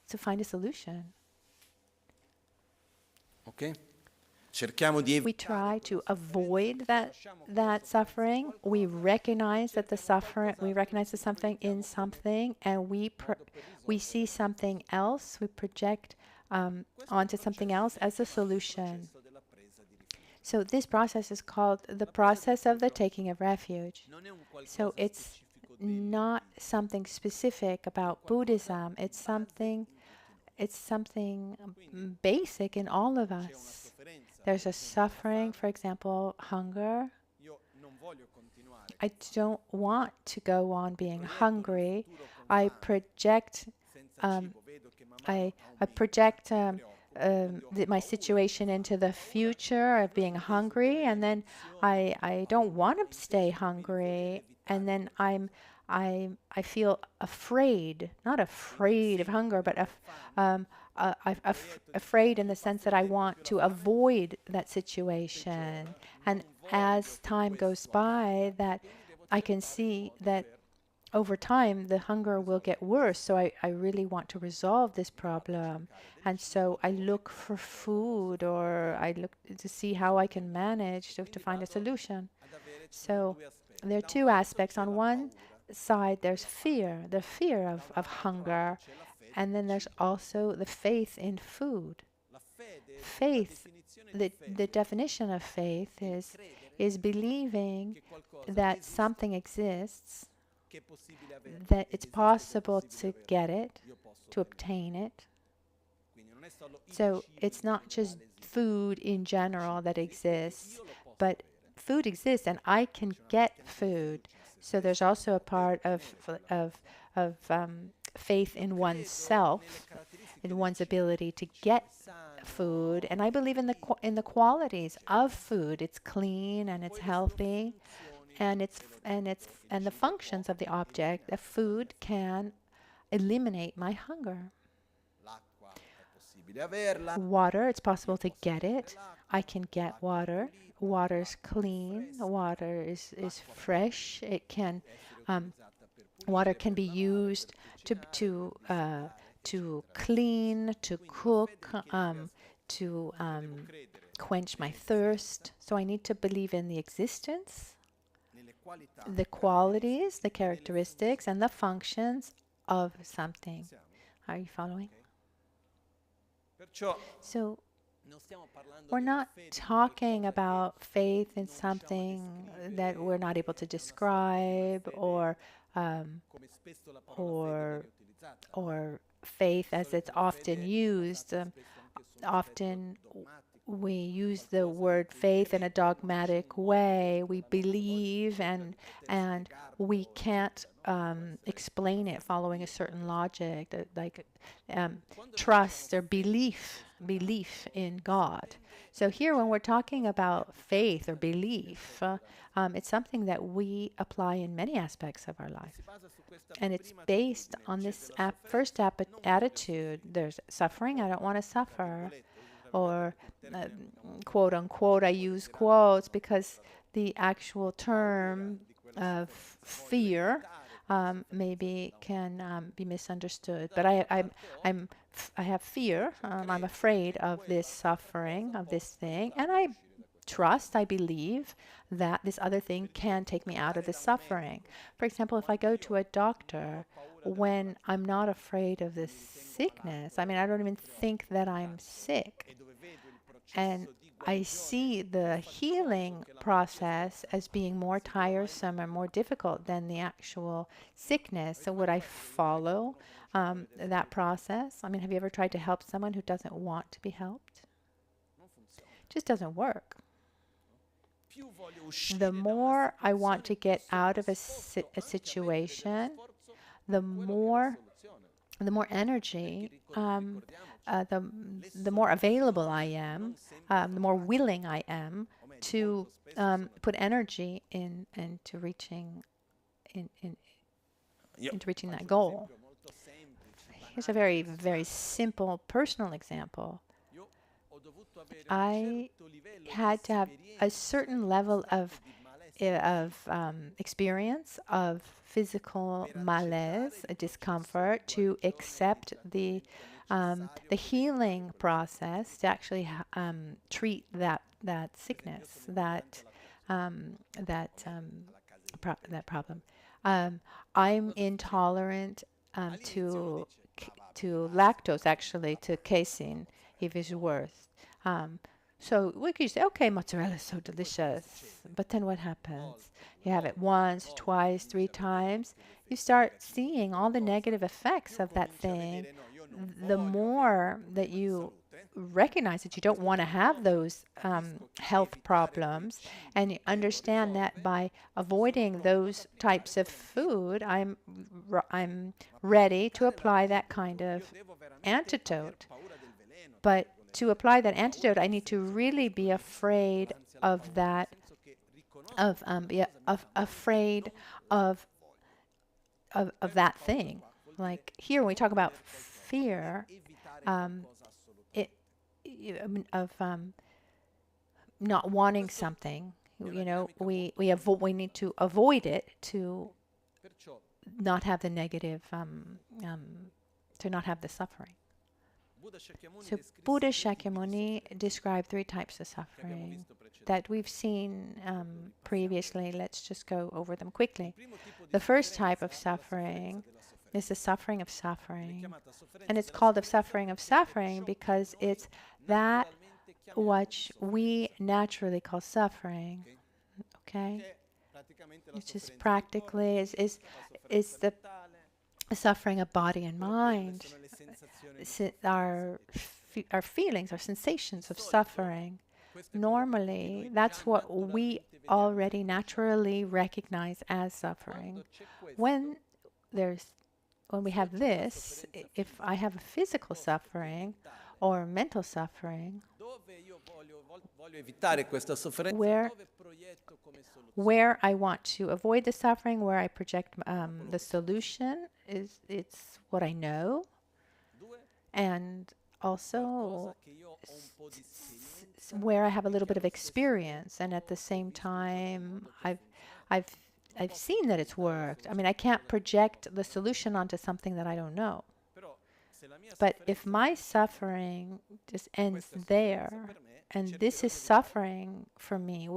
to find a solution. Okay. We try to avoid that suffering. We recognize that the something in something, and we see something else. We project onto something else as a solution. So this process is called the process of the taking of refuge. So it's not something specific about Buddhism. It's something basic in all of us. There's a suffering, for example, hunger. I don't want to go on being hungry. I project my situation into the future of being hungry, and then I don't want to stay hungry, and then I feel afraid, not afraid of hunger, but afraid in the sense that I want to avoid that situation. And as time goes by, that I can see that over time the hunger will get worse. So I really want to resolve this problem. And so I look for food, or I look to see how I can manage to find a solution. So there are two aspects. On one side, there's fear, the fear of hunger. And then there's also the faith in food. Faith, the definition of faith is believing that something exists, that it's possible to get it, to obtain it. So it's not just food in general that exists, but food exists and I can get food. So there's also a part of faith in oneself, in one's ability to get food, and I believe in the qualities of food. It's clean and it's healthy, and the functions of the object. The food can eliminate my hunger. Water, it's possible to get it. I can get water. Water's clean. Water is fresh. It can. Water can be used to clean, to cook, to quench my thirst. So I need to believe in the existence, the qualities, the characteristics, and the functions of something. Are you following? So we're not talking about faith in something that we're not able to describe, or faith as it's often used. Often we use the word faith in a dogmatic way. We believe, and we can't explain it following a certain logic, like trust or belief in God. So here, when we're talking about faith or belief, it's something that we apply in many aspects of our life. And it's based on this first attitude. There's suffering, I don't want to suffer. Or quote unquote, I use quotes because the actual term of fear maybe can be misunderstood. But I have fear. I'm afraid of this suffering, of this thing, and I believe that this other thing can take me out of the suffering. For example, if I go to a doctor when I'm not afraid of this sickness, I mean, I don't even think that I'm sick. And I see the healing process as being more tiresome or more difficult than the actual sickness. So would I follow that process? I mean, have you ever tried to help someone who doesn't want to be helped? It just doesn't work. The more I want to get out of a situation, the more energy, the more available I am, the more willing I am to put energy into reaching that goal. Here's a very, very simple personal example. I had to have a certain level of experience of physical malaise, a discomfort, to accept the healing process, to actually treat that sickness, that problem. I'm intolerant to lactose, actually, to casein, if it's worth. So we could say, okay, mozzarella is so delicious, but then what happens? You have it once, twice, 3 times. You start seeing all the negative effects of that thing. The more that you recognize that you don't want to have those health problems, and you understand that by avoiding those types of food, I'm ready to apply that kind of antidote. But to apply that antidote, I need to really be afraid of that, afraid of that thing. Like here, when we talk about fear, not wanting something, we need to avoid it to not have the negative, to not have the suffering. So Buddha Shakyamuni described 3 types of suffering that we've seen previously. Let's just go over them quickly. The first type of suffering is the suffering of suffering. And it's called the suffering of suffering because it's that which we naturally call suffering. Okay? Which is practically is the suffering of body and mind. Our feelings, our sensations of suffering. Normally, that's what we already naturally recognize as suffering. When we have this, if I have a physical suffering or mental suffering, where I want to avoid the suffering, where I project the solution, it's what I know. And also where I have a little bit of experience, and at the same time I've seen that it's worked. I mean, I can't project the solution onto something that I don't know. But if my suffering just ends there, and this is suffering for me,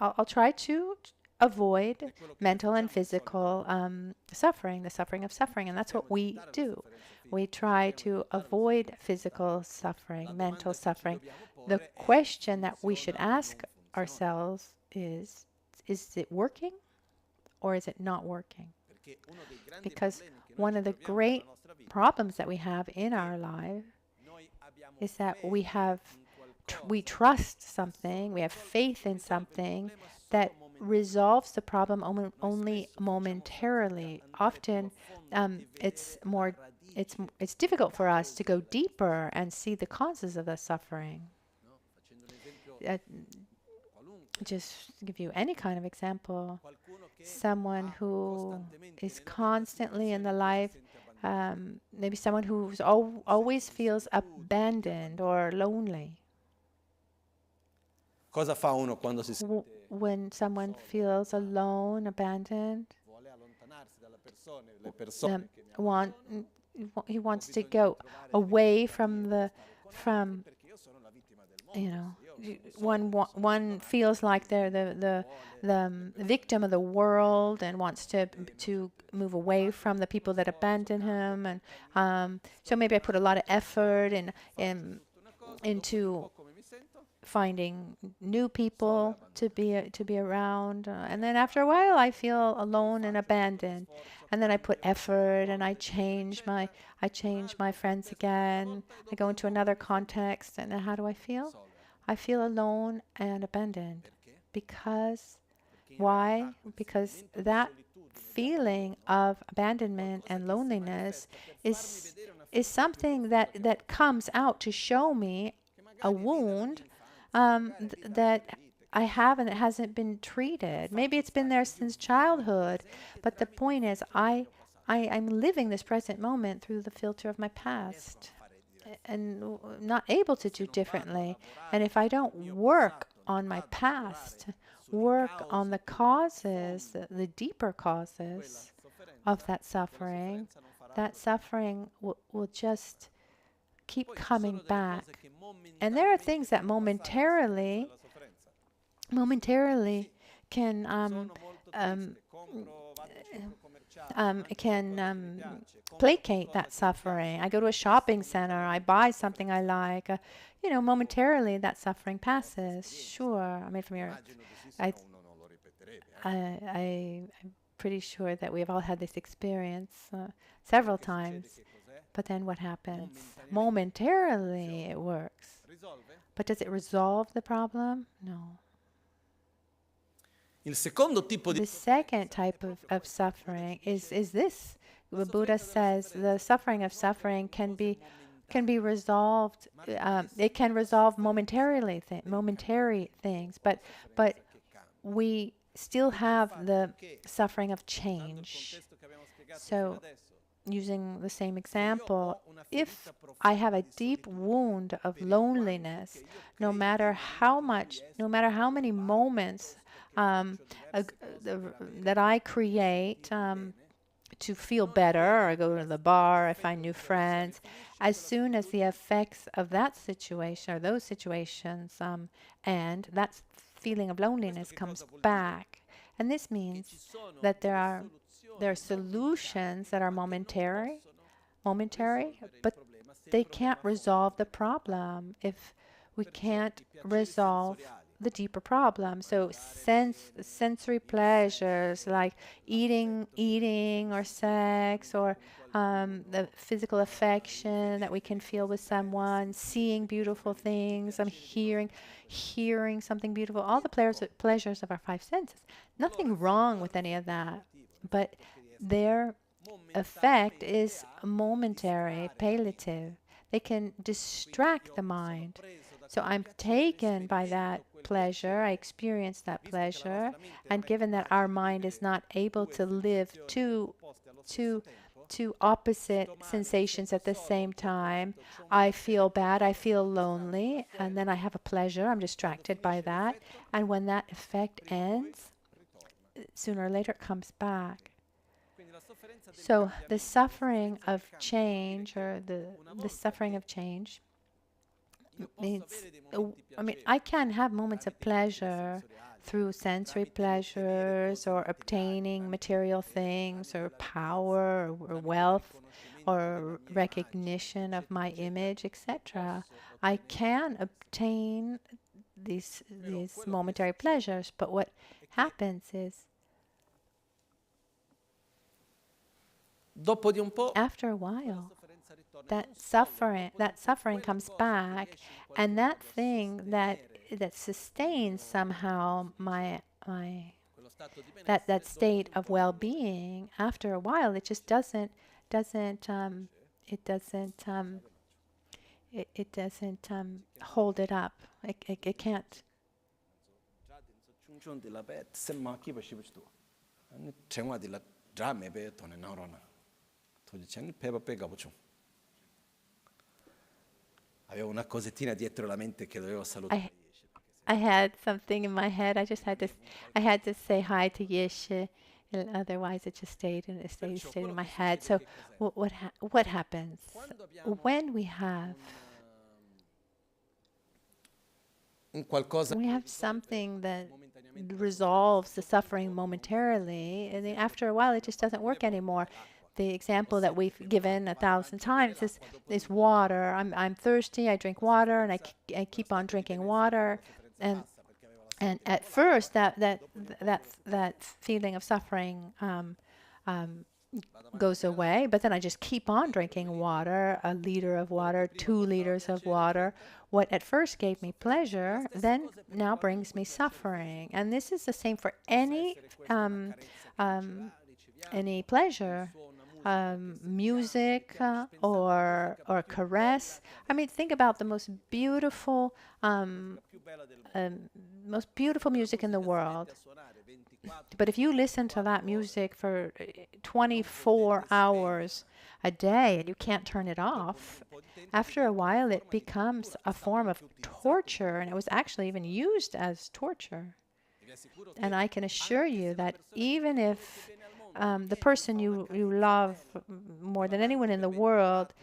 I'll try to avoid mental and physical suffering, the suffering of suffering, and that's what we do. We try to avoid physical suffering, mental suffering. The question that we should ask ourselves is it working or is it not working? Because one of the great problems that we have in our life is that we trust something, we have faith in something that resolves the problem only momentarily. Often, it's difficult for us to go deeper and see the causes of the suffering. Just to give you any kind of example, someone who is constantly in the life, maybe someone who always feels abandoned or lonely. Cosa fa uno quando si sente When someone feels alone, abandoned, he wants to go away from one feels like they're the victim of the world and wants to move away from the people that abandon him, and so maybe I put a lot of effort into finding new people to be around, and then after a while I feel alone and abandoned, and then I put effort and I change my friends again. I go into another context, and then how do I feel? I feel alone and abandoned. Because why? Because that feeling of abandonment and loneliness is something that comes out to show me a wound that I have and it hasn't been treated. Maybe it's been there since childhood, but the point is I'm living this present moment through the filter of my past and not able to do differently. And if I don't work on my past, work on the causes, the deeper causes of that suffering will just keep coming back. And there are things that momentarily can placate that suffering. I go to a shopping center, I buy something I like, momentarily that suffering passes. Sure, I mean, I'm pretty sure that we've all had this experience several times. But then what happens? Momentarily it works. But does it resolve the problem? No. The second type of suffering is this. The Buddha says the suffering of suffering can be resolved. It can resolve momentary things, but we still have the suffering of change. So, using the same example, if I have a deep wound of loneliness, no matter how many moments that I create to feel better, or I go to the bar, I find new friends, as soon as the effects of that situation or those situations end, that feeling of loneliness comes back. And this means that there are solutions that are momentary, but they can't resolve the problem if we can't resolve the deeper problem. So sensory pleasures like eating or sex, or the physical affection that we can feel with someone, seeing beautiful things, hearing something beautiful, all the pleasures of our five senses. Nothing wrong with any of that, but their effect is momentary, palliative. They can distract the mind. So I'm taken by that pleasure, I experience that pleasure, and given that our mind is not able to live two opposite sensations at the same time, I feel bad, I feel lonely, and then I have a pleasure, I'm distracted by that, and when that effect ends, sooner or later it comes back. So the suffering of change, or the suffering of change, means, I can have moments of pleasure through sensory pleasures, or obtaining material things, or power, or wealth, or recognition of my image, etc. I can obtain these momentary pleasures, but what happens is, after a while, that suffering comes back, and that thing that sustains somehow my that state of well-being, after a while, it just doesn't hold it up. It can't. Avevo una cosettina dietro la mente che dovevo salutare. I had something in my head. I had to say hi to Yeshe, and otherwise it just stayed in my head. So what happens when we have something that resolves the suffering momentarily, and then after a while it just doesn't work anymore. The example that we've given 1,000 times is water. I'm thirsty. I drink water, and I keep on drinking water, and at first that feeling of suffering goes away. But then I just keep on drinking water, 1 liter of water, 2 liters of water. What at first gave me pleasure, then now brings me suffering. And this is the same for any pleasure. Music or caress. I mean, think about the most beautiful music in the world. But if you listen to that music for 24 hours a day and you can't turn it off, after a while it becomes a form of torture, and it was actually even used as torture. And I can assure you that even if the person you love more than anyone in the world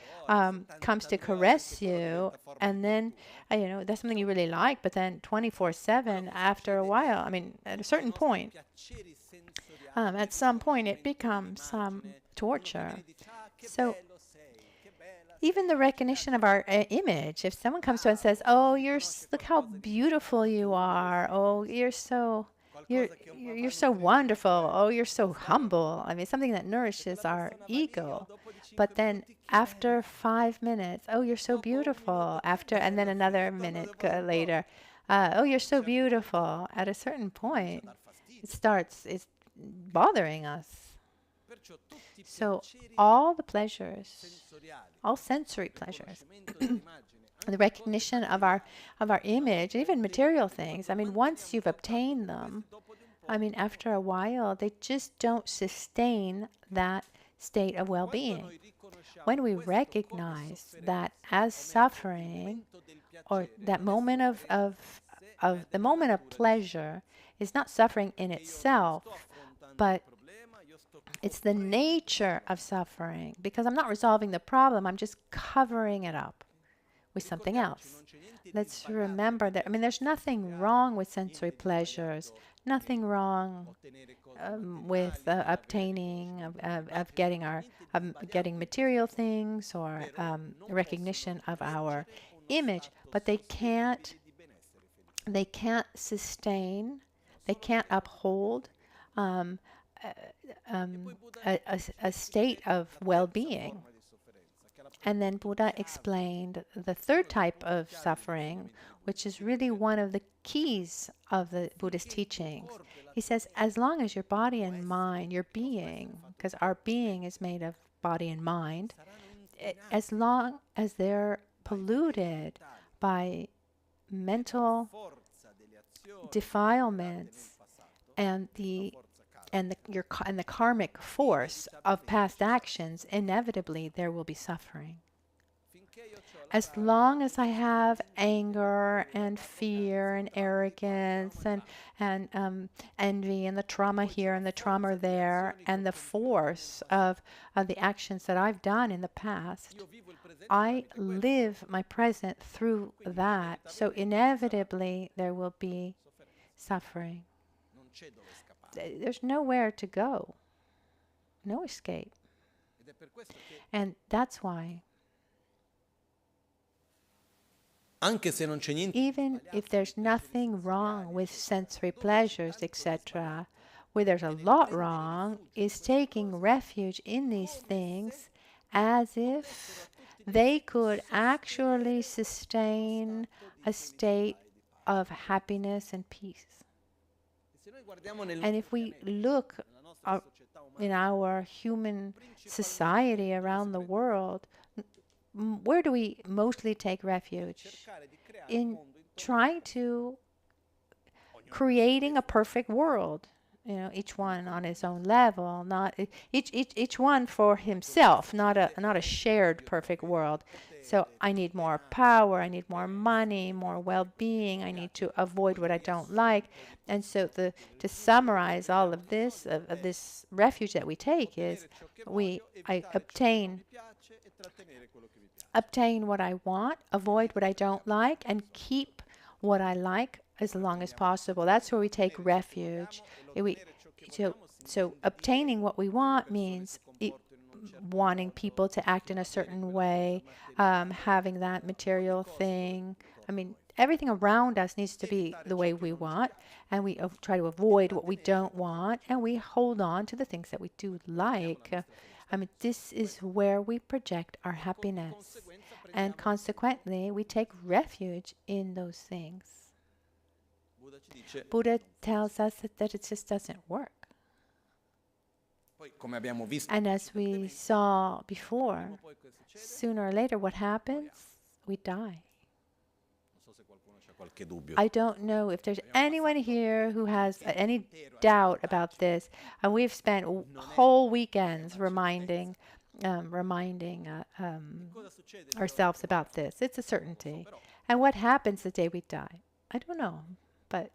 comes to caress you, and then that's something you really like, but then 24/7, after a while, I mean, at a certain point, at some point it becomes torture. So even the recognition of our image, if someone comes to us and says, "Oh, look how beautiful you are. Oh, you're so wonderful. Oh, you're so humble." I mean, something that nourishes our ego. But then after 5 minutes, "Oh, you're so beautiful." And then another minute later, "Oh, you're so beautiful." At a certain point, it's bothering us. So all the pleasures, all sensory pleasures, the recognition of our image, even material things. I mean, once you've obtained them, I mean, after a while, they just don't sustain that state of well-being. When we recognize that as suffering, or that moment of the moment of pleasure is not suffering in itself, but it's the nature of suffering, because I'm not resolving the problem, I'm just covering it up with something else. Let's remember that, I mean, there's nothing wrong with sensory pleasures, nothing wrong with obtaining, of getting material things, or recognition of our image, but they can't sustain, they can't uphold a state of well-being. And then Buddha explained the third type of suffering, which is really one of the keys of the Buddhist teachings. He says, as long as your body and mind, your being, because our being is made of body and mind, as long as they're polluted by mental defilements and the karmic force of past actions, inevitably there will be suffering. As long as I have anger and fear and arrogance and envy and the trauma here and the trauma there and the force of the actions that I've done in the past, I live my present through that. So inevitably there will be suffering. There's nowhere to go, no escape. And that's why, even if there's nothing wrong with sensory pleasures, etc., where there's a lot wrong is taking refuge in these things as if they could actually sustain a state of happiness and peace. And if we look in our human society around the world, where do we mostly take refuge? In trying to creating a perfect world, each one on his own level, not each one for himself, not a shared perfect world. So I need more power, I need more money, more well-being, I need to avoid what I don't like. And so to summarize all of this refuge that we take is I obtain what I want, avoid what I don't like, and keep what I like as long as possible. That's where we take refuge. So obtaining what we want means wanting people to act in a certain way, having that material thing. I mean, everything around us needs to be the way we want, and we try to avoid what we don't want, and we hold on to the things that we do like. I mean, this is where we project our happiness, and consequently, we take refuge in those things. Buddha tells us that it just doesn't work. And as we saw before, sooner or later, what happens? We die. I don't know if there's anyone here who has any doubt about this. And we've spent whole weekends reminding ourselves about this. It's a certainty. And what happens the day we die? I don't know. But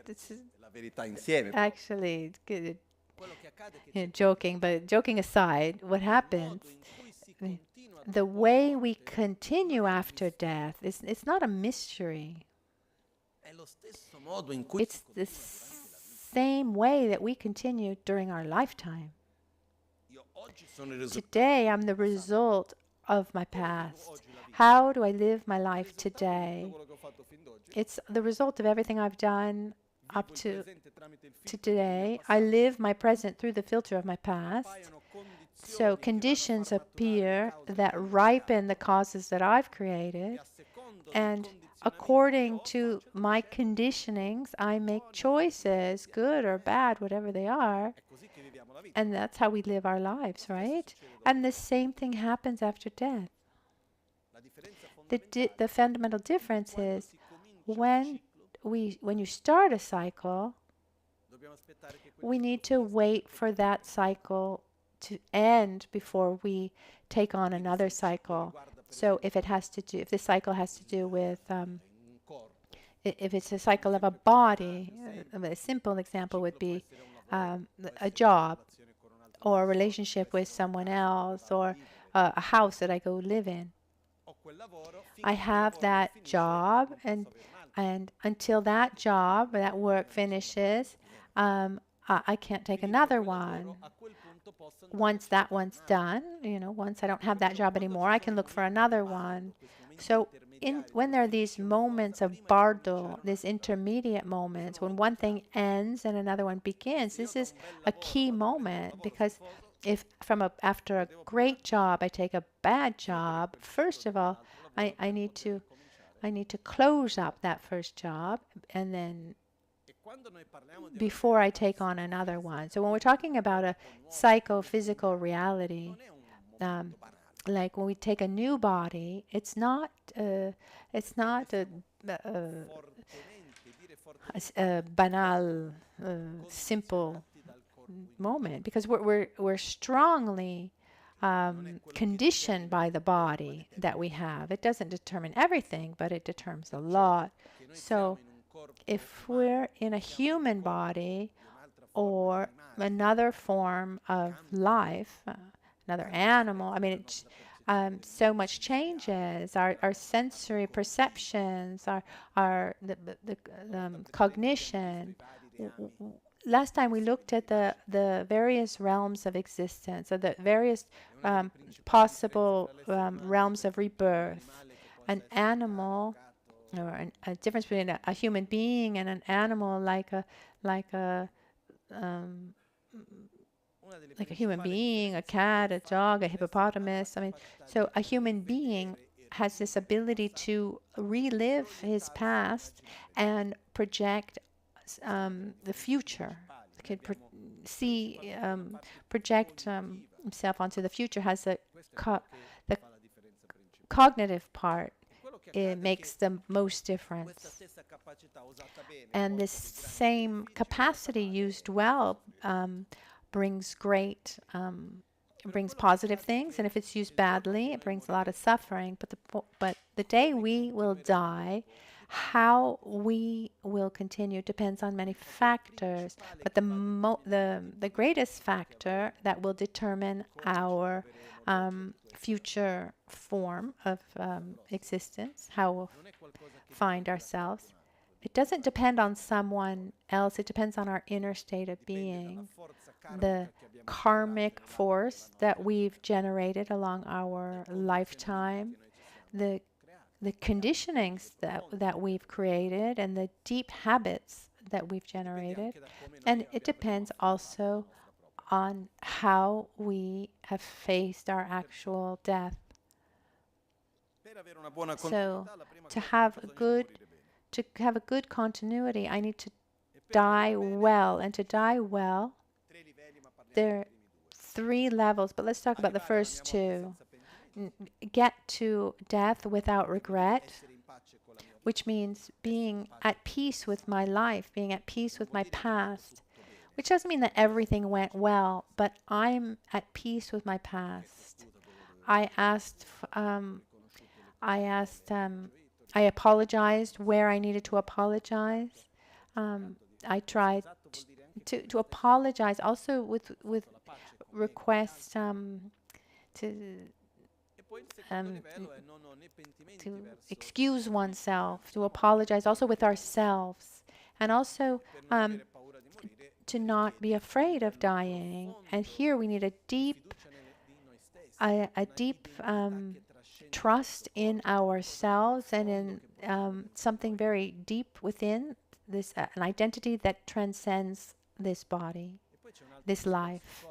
this is actually joking. But joking aside, what happens? The way we continue after death it's not a mystery. It's the same way that we continue during our lifetime. Today, I'm the result of my past. How do I live my life today? It's the result of everything I've done up to today. I live my present through the filter of my past. So conditions appear that ripen the causes that I've created. And according to my conditionings, I make choices, good or bad, whatever they are. And that's how we live our lives, right? And the same thing happens after death. The fundamental difference is when you start a cycle, we need to wait for that cycle to end before we take on another cycle. So if the cycle has to do with, if it's a cycle of a body, a simple example would be a job, or a relationship with someone else, or a house that I go live in. I have that job, and until that work finishes, I can't take another one. Once that one's done, once I don't have that job anymore, I can look for another one. So when there are these moments of bardo, these intermediate moments, when one thing ends and another one begins, this is a key moment, because if after a great job I take a bad job, first of all, I need to close up that first job, and then before I take on another one. So when we're talking about a psychophysical reality, like when we take a new body, it's not a banal, simple moment, because we're strongly conditioned by the body that we have. It doesn't determine everything, but it determines a lot. So if we're in a human body or another form of life, another animal, I mean, so much changes. Our sensory perceptions, our cognition. Last time we looked at the various realms of existence, or the various possible realms of rebirth. An animal, or a difference between a human being and an animal, like a human being, a cat, a dog, a hippopotamus. I mean, so a human being has this ability to relive his past and project the future, can project himself onto the future, has the cognitive part. It makes the most difference. And this same capacity used well brings positive things, and if it's used badly, it brings a lot of suffering. But the day we will die, how we will continue depends on many factors. But the greatest factor that will determine our future form of existence, how we'll find ourselves, it doesn't depend on someone else. It depends on our inner state of being, the karmic force that we've generated along our lifetime, the conditionings that we've created, and the deep habits that we've generated. And it depends also on how we have faced our actual death. So to have a good continuity, I need to die well. And to die well, there are 3 levels, but let's talk about the first 2. Get to death without regret, which means being at peace with my life, being at peace with my past, which doesn't mean that everything went well, but I'm at peace with my past. I apologized where I needed to apologize. I tried to apologize also with requests to excuse oneself, to apologize also with ourselves, and also to not be afraid of dying. And here we need a deep trust in ourselves and in something very deep within this, an identity that transcends this body, this life.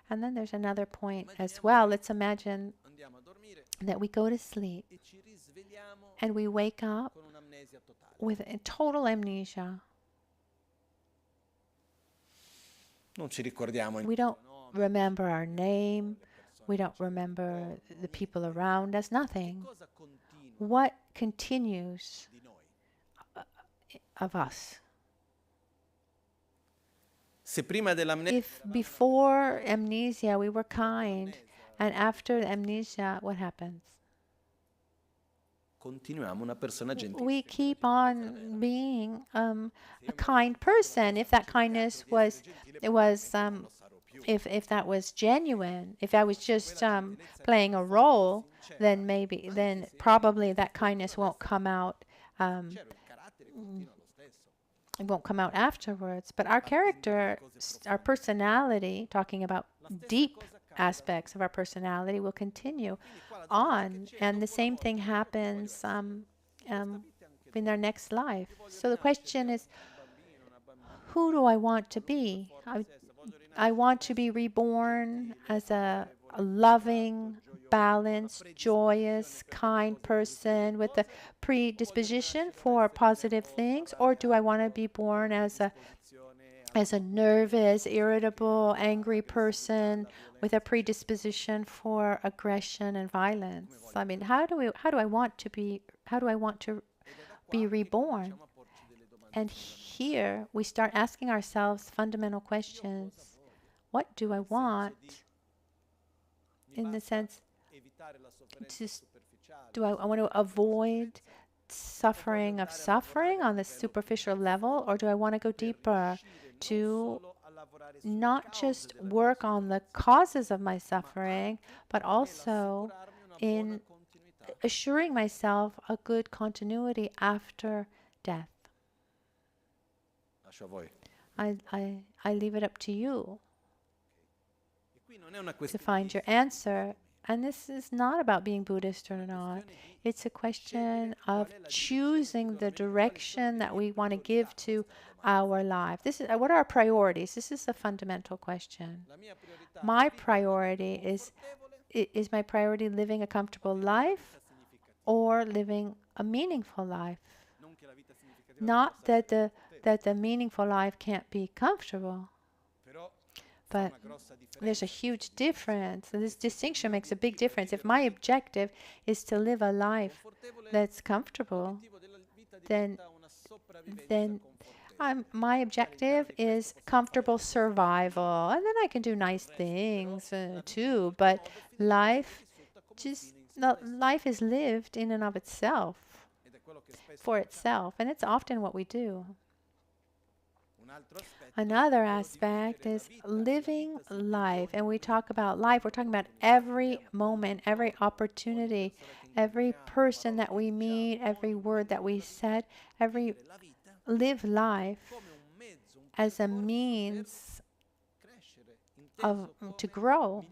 And then there's another point as well. Let's imagine that we go to sleep and we wake up with a total amnesia. We don't remember our name. We don't remember the people around us. Nothing. What continues of us? If before amnesia we were kind, and after amnesia, what happens? We keep on being a kind person. If that kindness was if that was genuine, if I was just playing a role, then probably that kindness won't come out. It won't come out afterwards. But our character, our personality, talking about deep aspects of our personality, will continue on, and the same thing happens in their next life. So the question is, who do I want to be? I want to be reborn as a loving, balanced, joyous, kind person with a predisposition for positive things, or do I want to be born as a nervous, irritable, angry person with a predisposition for aggression and violence? I mean, how do I want to be reborn? And here we start asking ourselves fundamental questions. What do I want? In the sense, I want to avoid suffering on the superficial level, or do I want to go deeper to not just work on the causes of my suffering, but also in assuring myself a good continuity after death? I leave it up to you to find your answer. And this is not about being Buddhist or not. It's a question of choosing the direction that we want to give to our life. This is what are our priorities? This is a fundamental question. My priority is my priority living a comfortable life or living a meaningful life? Not that the that the meaningful life can't be comfortable. But there's a huge difference. This distinction makes a big difference. If my objective is to live a life that's comfortable, then my objective is comfortable survival. And then I can do nice things too. But life is lived in and of itself, for itself. And it's often what we do. Another aspect is living life. And we talk about life, we're talking about every moment, every opportunity, every person that we meet, every word that we said, live life as a means of to grow,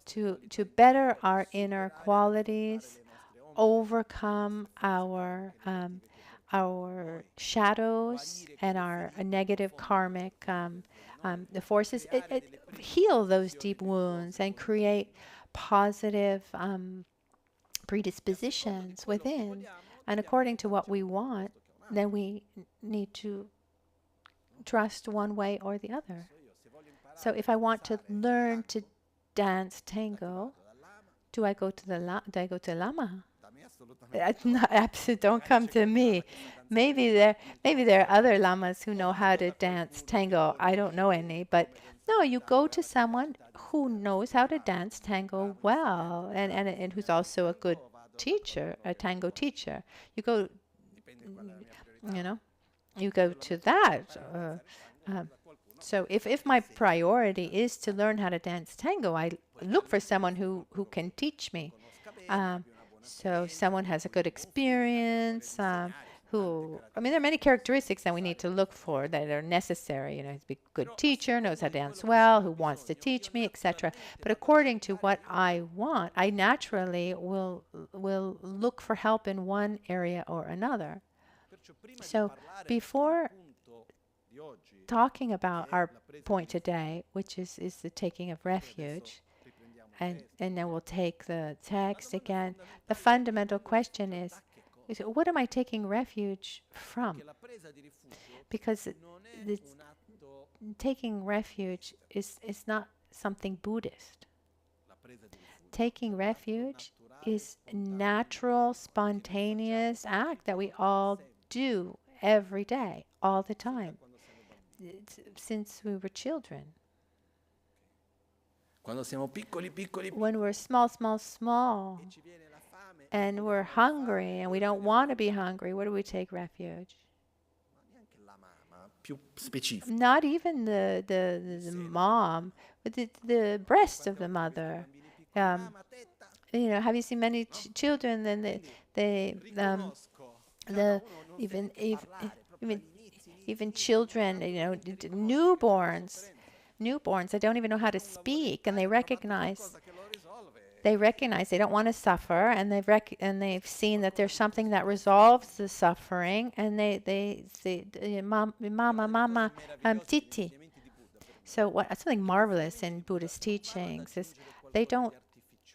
to better our inner qualities, overcome our shadows and our negative karmic the forces, heal those deep wounds and create positive predispositions within. And according to what we want, then we need to trust one way or the other. So if I want to learn to dance tango, do I go to the Lama? Don't come to me. Maybe there are other lamas who know how to dance tango. I don't know any, but no, you go to someone who knows how to dance tango well, and who's also a good teacher, a tango teacher. You go to that. So if my priority is to learn how to dance tango, I look for someone who can teach me. So someone has a good experience, there are many characteristics that we need to look for that are necessary. To be a good teacher, knows how to dance well, who wants to teach me, etc. But according to what I want, I naturally will look for help in one area or another. So before talking about our point today, which is the taking of refuge, and then we'll take the text again. The fundamental question is what am I taking refuge from? Because taking refuge is not something Buddhist. Taking refuge is a natural, spontaneous act that we all do every day, all the time, since we were children. When we're small, and we're hungry, and we don't want to be hungry, where do we take refuge? Not even the mom, but the breast of the mother. Have you seen many children? Then even children, newborns. They don't even know how to speak, and they recognize they don't want to suffer, and they've seen that there's something that resolves the suffering, and they say, mama, titi. So something marvelous in Buddhist teachings is they don't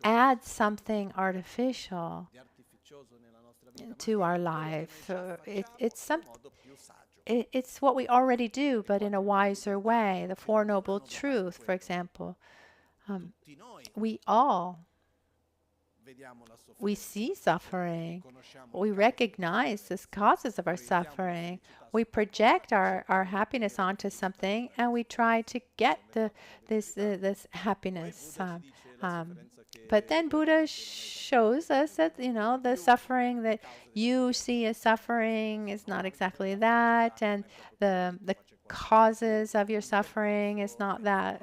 add something artificial to our life. It's what we already do, but in a wiser way. The Four Noble Truths, for example. We see suffering. We recognize the causes of our suffering. We project our happiness onto something, and we try to get this happiness. But then Buddha shows us that, the suffering that you see as suffering is not exactly that, and the causes of your suffering is not that,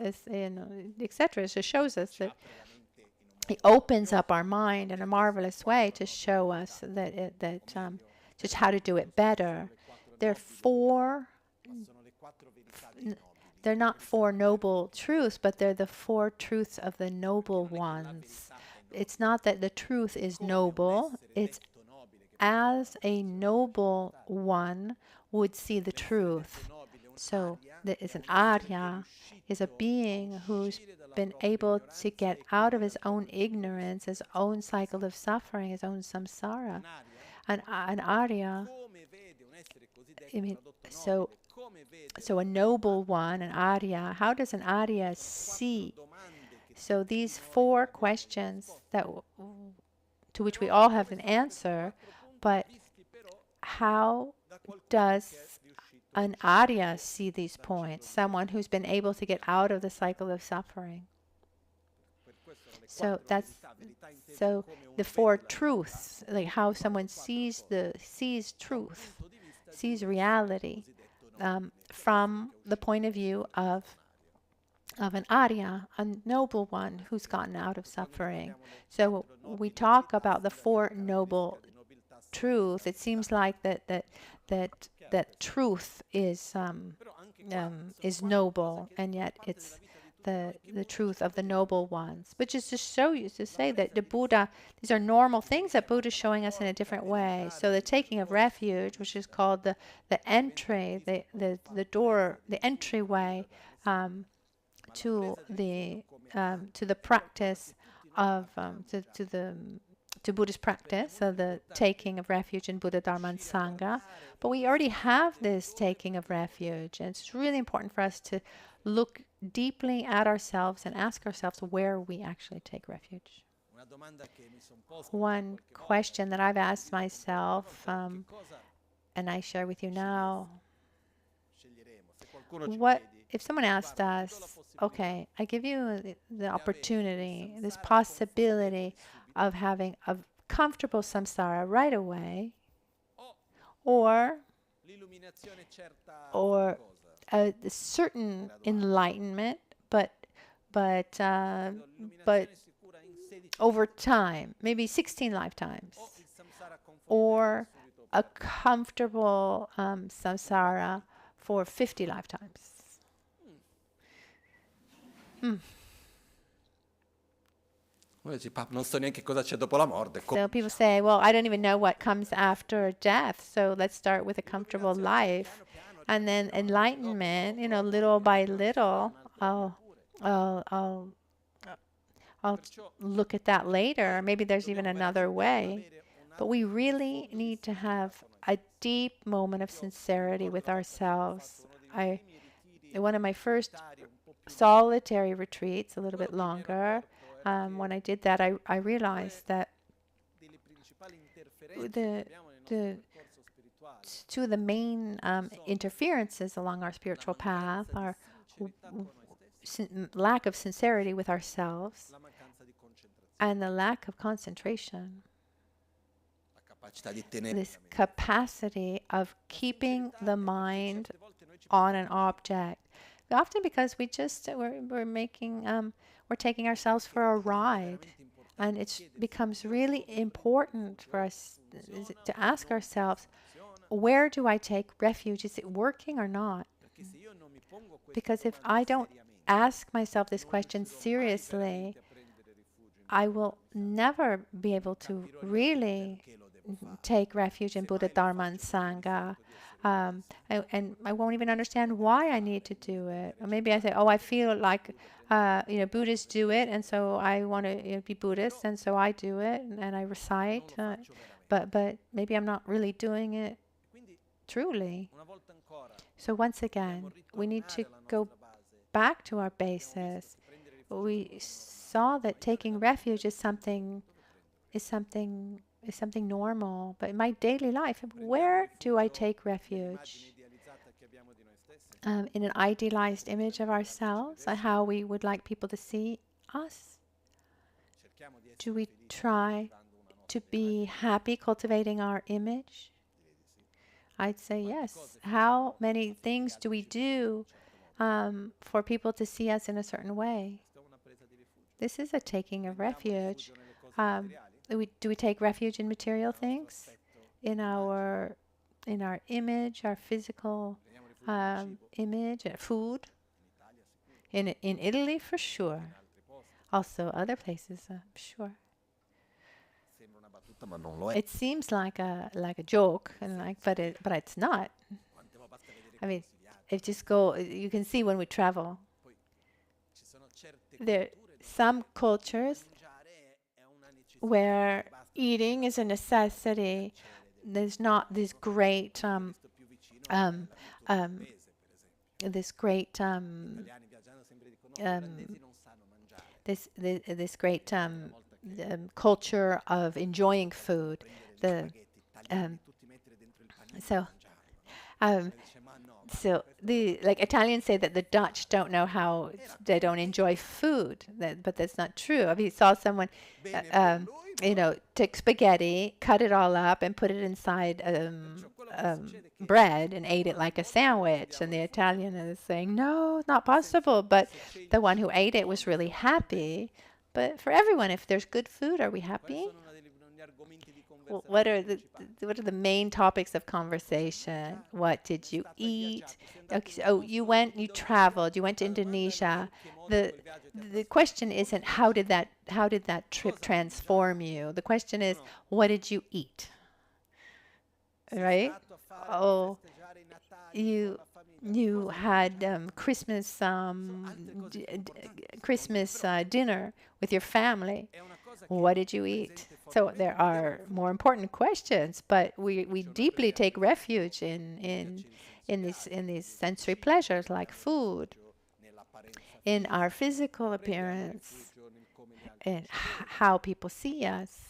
etc. So it shows us that he opens up our mind in a marvelous way to show us just how to do it better. They're not four noble truths, but they're the four truths of the noble ones. It's not that the truth is noble, it's as a noble one would see the truth. So there is an Arya, is a being who's been able to get out of his own ignorance, his own cycle of suffering, his own samsara. An Arya I mean, so a noble one, an Arya, how does an Arya see? So these four questions to which we all have an answer, but how does an Arya see these points? Someone who's been able to get out of the cycle of suffering. So the four truths, like how someone sees truth, sees reality from the point of view of an Arya, a noble one who's gotten out of suffering. So we talk about the Four Noble Truths. It seems like that truth is noble, and yet it's the truth of the noble ones. But just to show you, to say that the Buddha, these are normal things that Buddha is showing us in a different way. So the taking of refuge, which is called the entry, the door, the entryway to the practice of to Buddhist practice, so the taking of refuge in Buddha, Dharma, and Sangha. But we already have this taking of refuge, and it's really important for us to look deeply at ourselves and ask ourselves where we actually take refuge. One question that I've asked myself, and I share with you now, what if someone asked us, okay, I give you the opportunity, this possibility of having a comfortable samsara right away, or a certain enlightenment, but over time, maybe 16 lifetimes, or a comfortable samsara for 50 lifetimes. Non so neanche cosa c'è dopo la morte. So people say, well, I don't even know what comes after death, so let's start with a comfortable life. And then enlightenment, little by little, I'll look at that later. Maybe there's even another way. But we really need to have a deep moment of sincerity with ourselves. One of my first solitary retreats, a little bit longer, when I did that, I realized that two of the main interferences along our spiritual path are lack of sincerity with ourselves and the lack of concentration. This capacity of keeping the mind on an object. Often because we're taking ourselves for a ride, and it becomes really important for us to ask ourselves, where do I take refuge? Is it working or not? Because if I don't ask myself this question seriously, I will never be able to really take refuge in Buddha, Dharma, and Sangha. And I won't even understand why I need to do it. Or maybe I say, I feel like Buddhists do it, and so I want to be Buddhist, and so I do it, and I recite. But maybe I'm not really doing it truly. So once again, we need to go back to our basis. We saw that taking refuge is something normal, but in my daily life, where do I take refuge? In an idealized image of ourselves, how we would like people to see us? Do we try to be happy cultivating our image? I'd say yes. How many things do we do for people to see us in a certain way? This is a taking of refuge. Do we take refuge in material things, in our image, our physical image, food? In Italy, for sure. Also, other places, sure. It seems like a joke, and but it's not. I mean, you can see when we travel. There some cultures where eating is a necessity. There's not this great um, um, this great this great culture of enjoying food. The so um, so the like Italians say that the Dutch don't know how they don't enjoy food, but that's not true. I mean, he saw someone, take spaghetti, cut it all up, and put it inside bread and ate it like a sandwich. And the Italian is saying, no, not possible. But the one who ate it was really happy. But for everyone, if there's good food, are we happy? What are the main topics of conversation? What did you eat? Okay, so you traveled, you went to Indonesia. The question isn't how did that trip transform you? The question is, what did you eat? Right? Oh, you had Christmas dinner with your family. What did you eat? So there are more important questions, but we deeply take refuge in these sensory pleasures like food, in our physical appearance, in how people see us,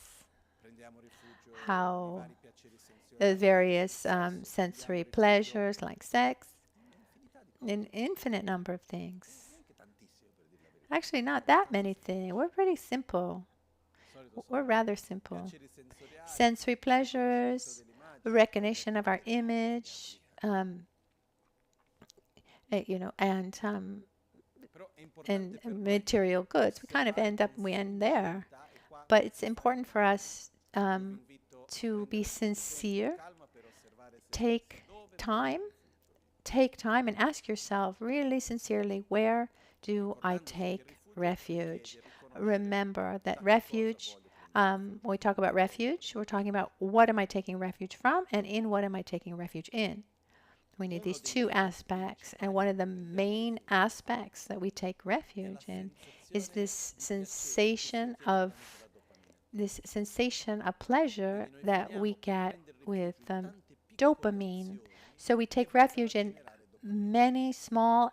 how the various sensory pleasures like sex, an infinite number of things. Actually, not that many things. We're pretty simple. We're rather simple. Sensory pleasures, recognition of our image, and material goods. We end there. But it's important for us to be sincere. Take time and ask yourself really sincerely, where do I take refuge? Remember that refuge, when we talk about refuge, we're talking about what am I taking refuge from and in what am I taking refuge in. We need these two aspects. And one of the main aspects that we take refuge in is this sensation of pleasure that we get with dopamine. So we take refuge in many small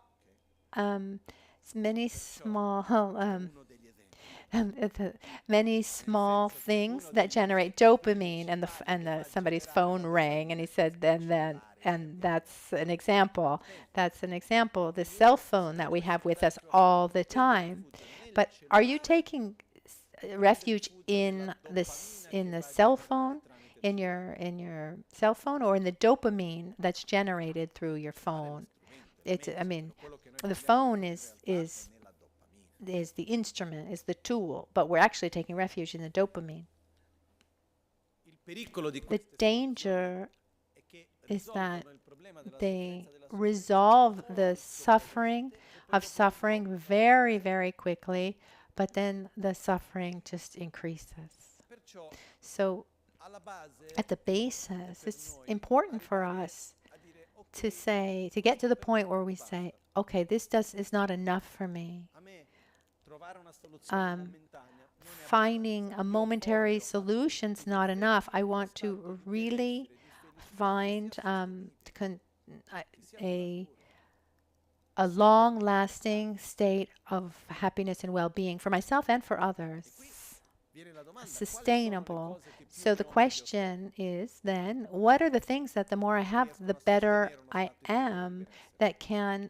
things that generate dopamine, and somebody's phone rang, and he said, and that's an example. The cell phone that we have with us all the time. But are you taking refuge in the cell phone, in your cell phone, or in the dopamine that's generated through your phone? The phone is the instrument, is the tool, but we're actually taking refuge in the dopamine. The danger is that they resolve the suffering very, very quickly, but then the suffering just increases. So at the basis, it's important for us to get to the point where we say, okay, this is not enough for me. Finding a momentary solution's not enough. I want to really find a long-lasting state of happiness and well-being for myself and for others. Sustainable. So the question is then, what are the things that the more I have, the better I am, that can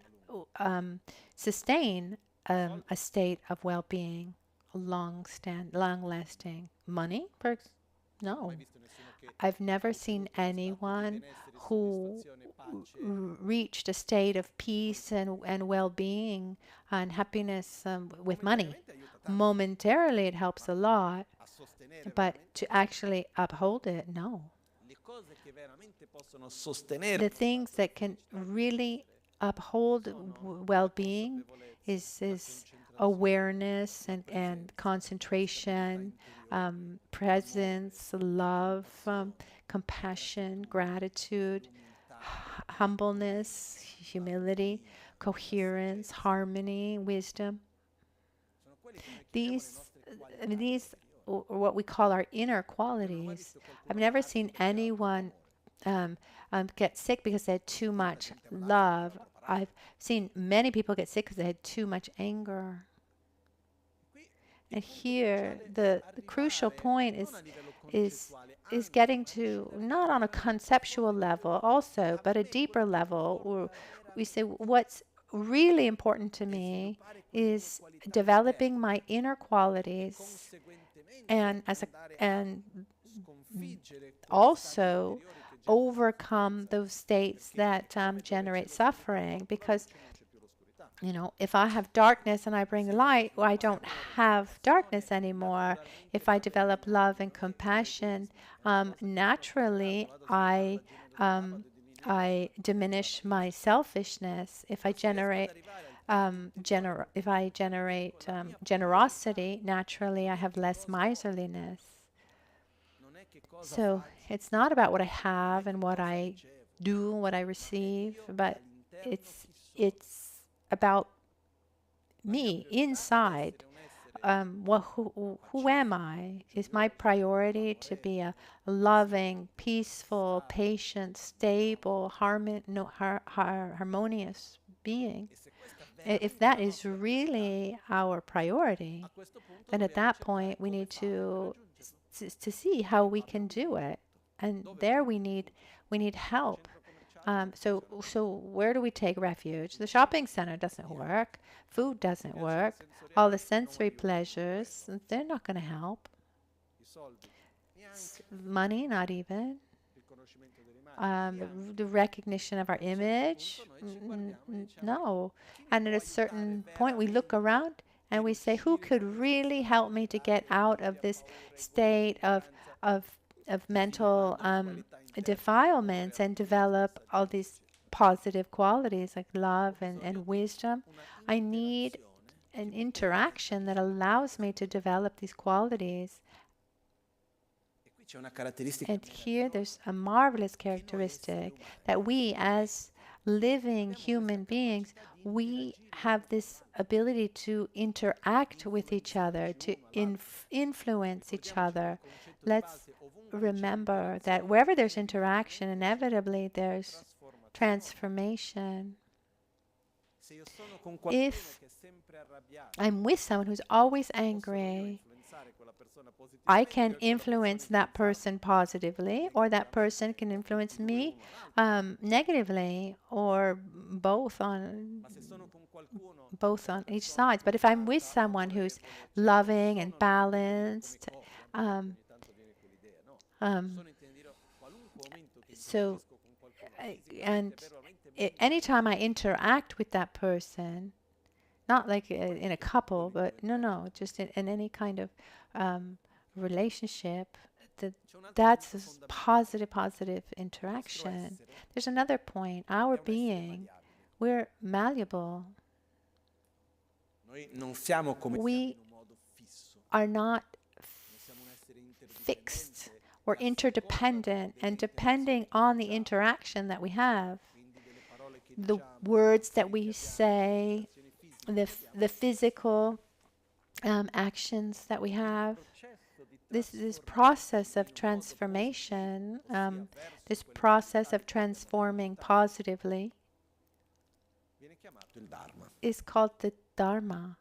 sustain a state of well-being, long-lasting? Money? No. I've never seen anyone who reached a state of peace and well-being and happiness with money. Momentarily, it helps a lot, but to actually uphold it, no. The things that can really uphold well-being is awareness and concentration, presence, love, compassion, gratitude, humbleness, humility, coherence, harmony, wisdom. These are what we call our inner qualities. I've never seen anyone get sick because they had too much love. I've seen many people get sick because they had too much anger. And here, the crucial point is getting to, not on a conceptual level also, but a deeper level, where we say what's really important to me is developing my inner qualities, and also overcome those states that generate suffering. Because if I have darkness and I bring light, well, I don't have darkness anymore. If I develop love and compassion, naturally I diminish my selfishness. If I generate generosity, naturally I have less miserliness. So it's not about what I have and what I do, what I receive, but it's about me inside. Who am I? Is my priority to be a loving, peaceful, patient, stable, harmonious being? If that is really our priority, then at that point we need to see how we can do it, and there we need help. So where do we take refuge? The shopping center doesn't work. Food doesn't work. All the sensory pleasures, they're not going to help. Money, not even. The recognition of our image, no. And at a certain point, we look around and we say, who could really help me to get out of this state of mental defilements and develop all these positive qualities like love and wisdom? I need an interaction that allows me to develop these qualities. And here there's a marvelous characteristic that we as living human beings, we have this ability to interact with each other, to influence each other. Let's remember that wherever there's interaction, inevitably there's transformation. If I'm with someone who's always angry, I can influence that person positively, or that person can influence me negatively, or both on each side. But if I'm with someone who's loving and balanced, anytime I interact with that person, not like in a couple, but no, just in any kind of relationship, that's a positive interaction. There's another point. Our being, we're malleable. We are not fixed. We're interdependent, and depending on the interaction that we have, the words that we say, the physical actions that we have, this process of transformation, this process of transforming positively, is called the Dharma.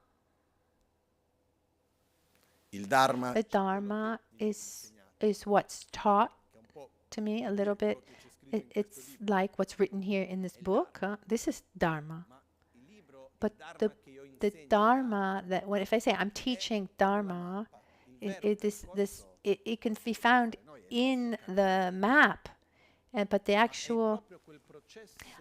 The Dharma is what's taught to me a little bit. It's like what's written here in this book. This is Dharma. But the Dharma, if I say I'm teaching Dharma, it can be found in the map. But the actual,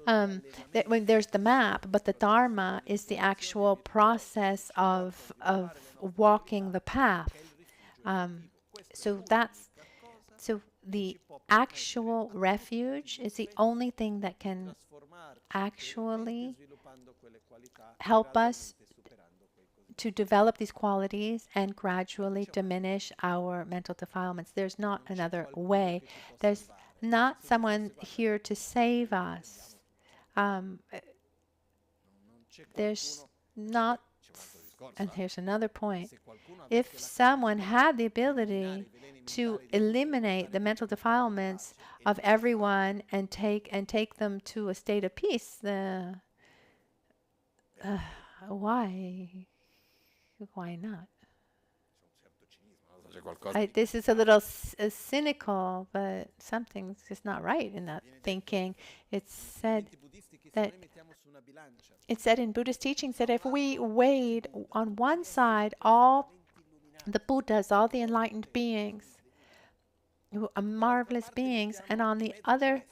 when there's the map, but the Dharma is the actual process of walking the path. So the actual refuge is the only thing that can actually help us to develop these qualities and gradually diminish our mental defilements. There's not another way. There's not someone here to save us. There's not And here's another point. If someone had the ability to eliminate the mental defilements of everyone and take them to a state of peace, why not? This is a little cynical, but something's just not right in that thinking. It's said in Buddhist teachings that if we weighed on one side all the Buddhas, all the enlightened beings, who are marvelous beings, and on the other,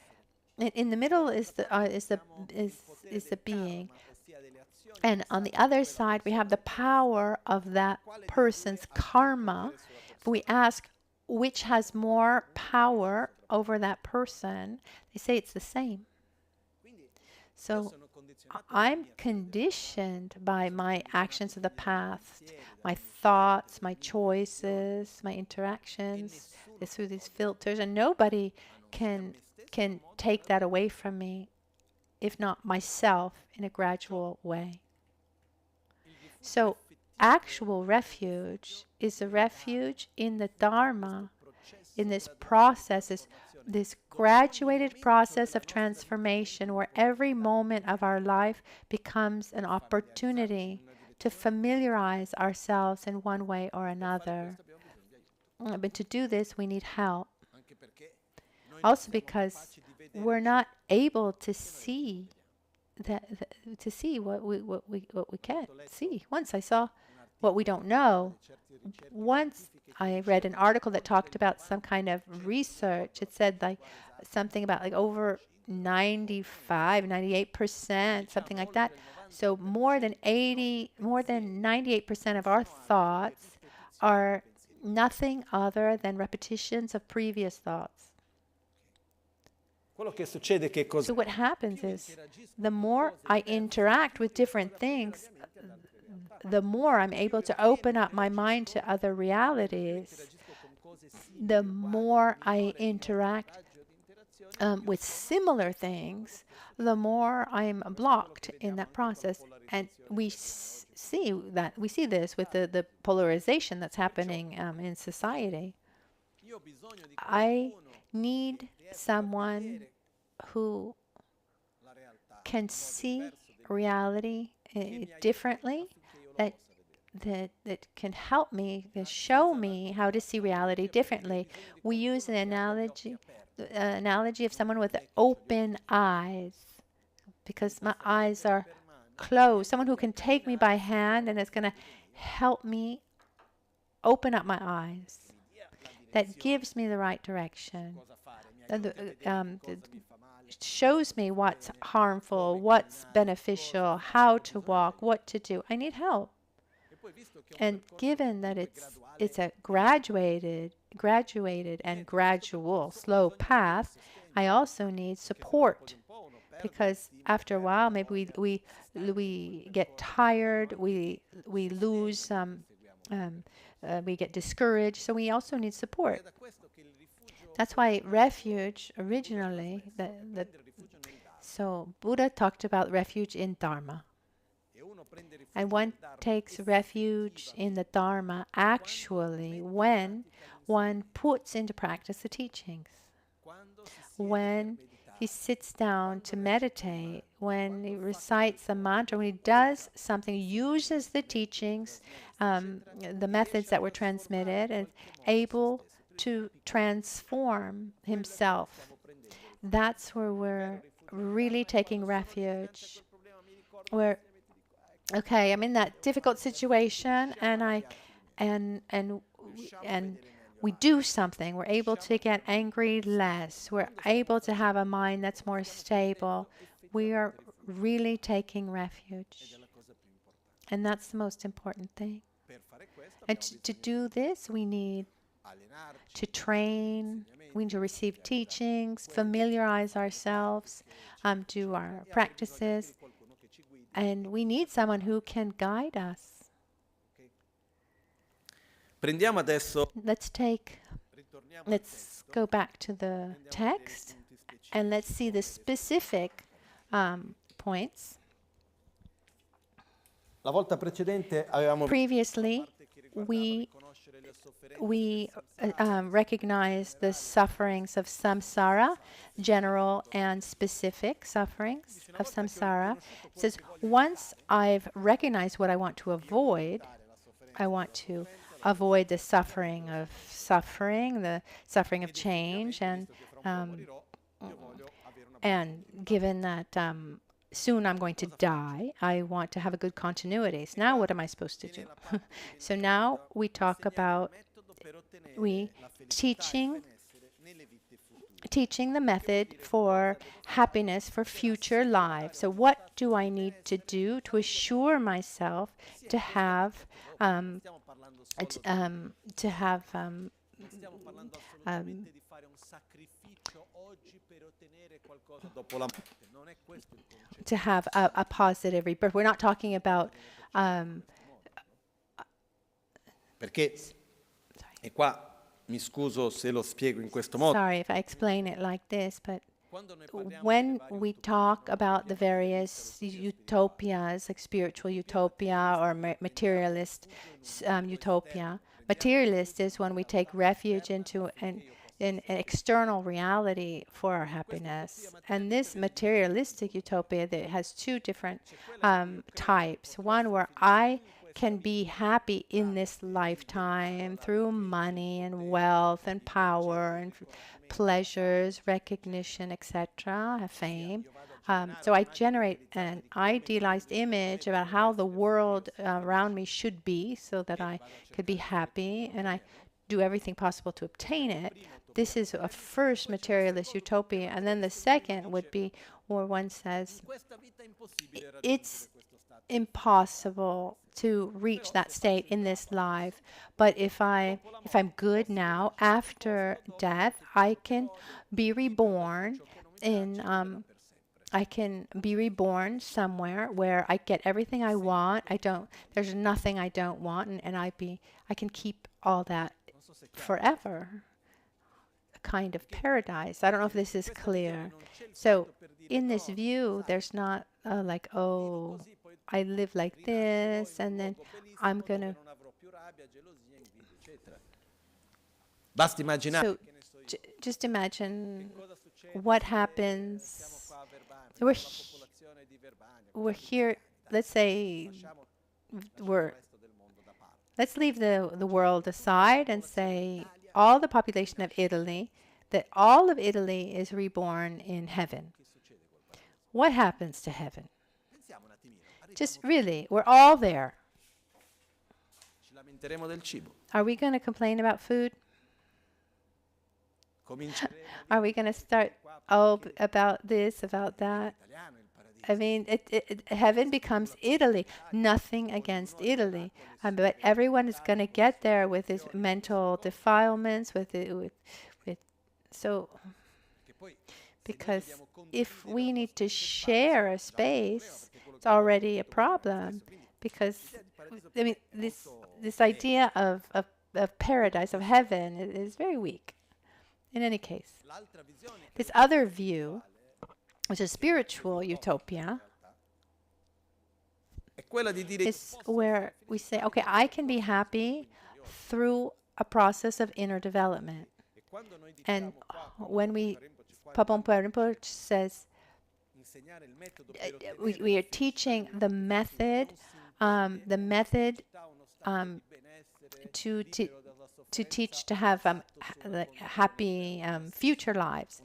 in the middle is the being, and on the other side we have the power of that person's karma. If we ask which has more power over that person, they say it's the same. So I'm conditioned by my actions of the past, my thoughts, my choices, my interactions, through these filters, and nobody can take that away from me, if not myself, in a gradual way. So actual refuge is a refuge in the Dharma, in this process, this graduated process of transformation where every moment of our life becomes an opportunity to familiarize ourselves in one way or another. But to do this, we need help. Also because we're not able to see what we can't see. Once I saw what we don't know. Once I read an article that talked about some kind of research. It said like something about like over 95, 98%, something like that. So more than 98% of our thoughts are nothing other than repetitions of previous thoughts. So what happens is, the more I interact with different things, the more I'm able to open up my mind to other realities. The more I interact with similar things, the more I'm blocked in that process. And we see this with the polarization that's happening in society. I need someone who can see reality differently, that can help me, show me how to see reality differently. We use an analogy of someone with open eyes, because my eyes are closed. Someone who can take me by hand and is going to help me open up my eyes. That gives me the right direction. It shows me what's harmful, what's beneficial, how to walk, what to do. I need help. And given that it's a graduated and gradual, slow path, I also need support. Because after a while, maybe we get tired, we lose, we get discouraged. So we also need support. That's why refuge originally, so Buddha talked about refuge in Dharma. And one takes refuge in the Dharma actually when one puts into practice the teachings. When he sits down to meditate, when he recites the mantra, when he does something, uses the teachings, the methods that were transmitted, and able to transform himself. That's where we're really taking refuge. Okay, I'm in that difficult situation, and we do something. We're able to get angry less. We're able to have a mind that's more stable. We are really taking refuge. And that's the most important thing. And to do this, we need to train, we need to receive teachings, familiarize ourselves, do our practices, and we need someone who can guide us. Let's go back to the text, and let's see the specific points. La volta precedente avevamo Previously, we recognized the sufferings of samsara, general and specific sufferings of samsara. It says, once I've recognized what I want to avoid, I want to avoid the suffering of change, and given that soon I'm going to die, I want to have a good continuity. So now what am I supposed to do? So now we talk about teaching the method for happiness for future lives. So what do I need to do to assure myself to have a positive rebirth? We're not talking about perché e qua mi scuso se lo spiego in questo modo. Sorry if I explain it like this, but when we talk about the various utopias, like spiritual utopia or materialist utopia, materialist is when we take refuge into an external reality for our happiness. And this materialistic utopia that has two different types. One where I can be happy in this lifetime through money and wealth and power and pleasures, recognition, etc., fame. So I generate an idealized image about how the world around me should be so that I could be happy, and I do everything possible to obtain it. This is a first materialist utopia. And then the second would be where one says, it's impossible to reach that state in this life, but if I'm good now, after death, I can be reborn somewhere where I get everything I want. There's nothing I don't want, and I can keep all that forever. A kind of paradise. I don't know if this is clear. So in this view, there's not like, oh, I live like this, and then I'm going to... So just imagine what happens. We're here, let's say, let's leave the world aside and say all the population of Italy, that all of Italy is reborn in heaven. What happens to heaven? Just really, we're all there. Are we going to complain about food? Are we going to start, about this, about that? I mean, heaven becomes Italy. Nothing against Italy. But everyone is going to get there with his mental defilements, because if we need to share a space, it's already a problem. Because, I mean, this idea of paradise, of heaven, is very weak. In any case, this other view, which is spiritual utopia, is where we say, okay, I can be happy through a process of inner development. And when Pabongka Rinpoche says, we are teaching the method to teach to have happy future lives,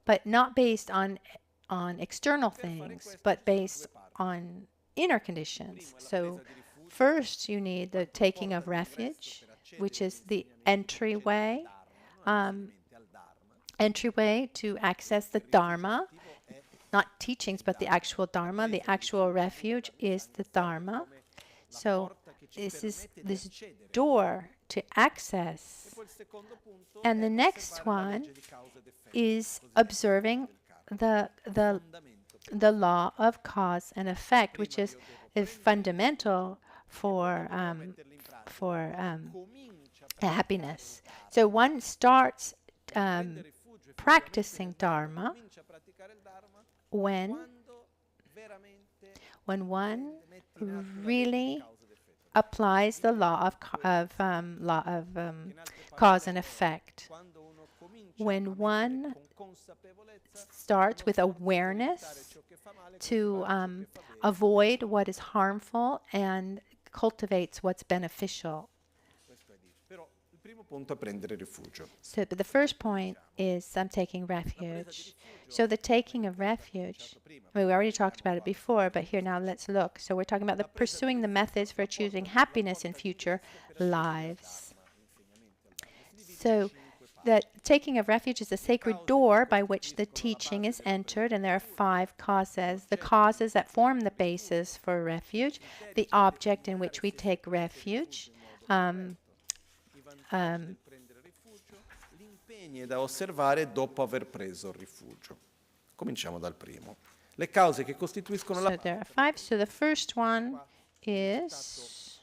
but not based on external things, but based on inner conditions. So first you need the taking of refuge, which is the entryway to access the Dharma. Not teachings, but the actual Dharma. The actual refuge is the Dharma. So this is this door to access. And the next one is observing the law of cause and effect, which is fundamental for happiness. So one starts when one really applies the law of cause and effect. When one starts with awareness to avoid what is harmful and cultivates what's beneficial. So, but the first point is taking refuge. So the taking of refuge, we already talked about it before, but here now let's look. So we're talking about pursuing the methods for achieving happiness in future lives. So the taking of refuge is a sacred door by which the teaching is entered, and there are 5 causes. The causes that form the basis for refuge, the object in which we take refuge, L'impegno da osservare dopo aver preso il rifugio. Cominciamo dal primo. Le cause che costituiscono la so there are 5. So the first one is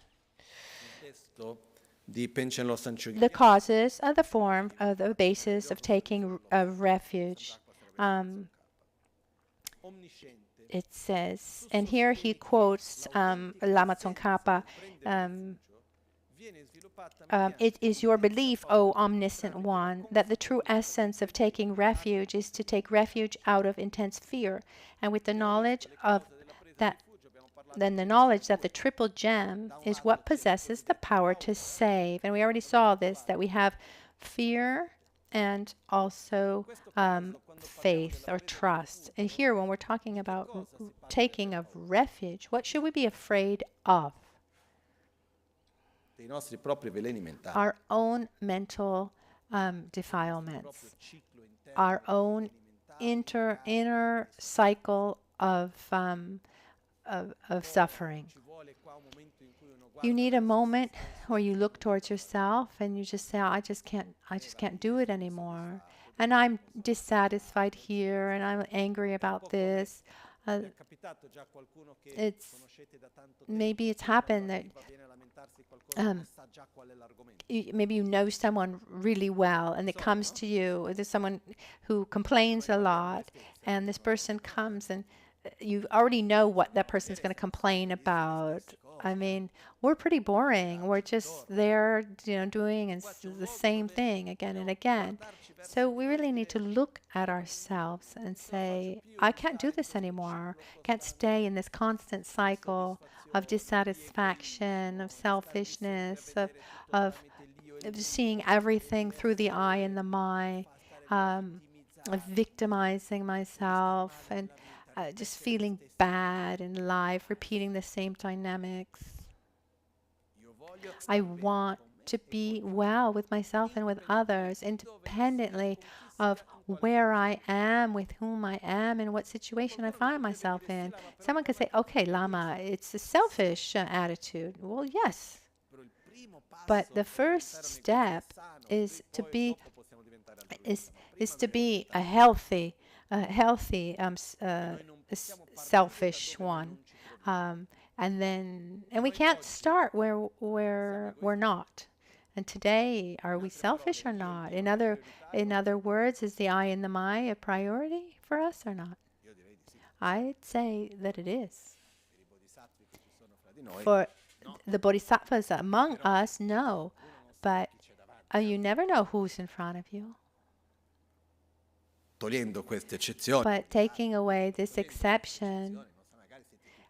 di Panchen Losang Chogyam. the causes of the form of the basis of taking refuge. It says, and here he quotes Lama Tsongkhapa, it is your belief, O omniscient one, that the true essence of taking refuge is to take refuge out of intense fear. And with the knowledge of that, then the knowledge that the triple gem is what possesses the power to save. And we already saw this, that we have fear and also faith or trust. And here, when we're talking about taking of refuge, what should we be afraid of? Our own mental defilements, our own inner cycle of suffering. You need a moment where you look towards yourself and you just say, I just can't do it anymore. And I'm dissatisfied here, and I'm angry about this. Maybe it's happened that maybe you know someone really well, and it comes to you. There's someone who complains a lot, and this person comes, and you already know what that person's going to complain about. I mean, we're pretty boring. We're just there, doing the same thing again and again. So we really need to look at ourselves and say, I can't do this anymore. Can't stay in this constant cycle of dissatisfaction, of selfishness, of seeing everything through the I and the my, of victimizing myself, and just feeling bad in life, repeating the same dynamics. I want to be well with myself and with others, independently of where I am, with whom I am, and what situation I find myself in. Someone could say, okay, Lama, it's a selfish attitude. Well, yes. But the first step is to be a healthy selfish one. And we can't start where we're not. And today, are we selfish or not? In other words, is the I and the my a priority for us or not? I'd say that it is. For the bodhisattvas among us, no. But you never know who's in front of you. But taking away this exception,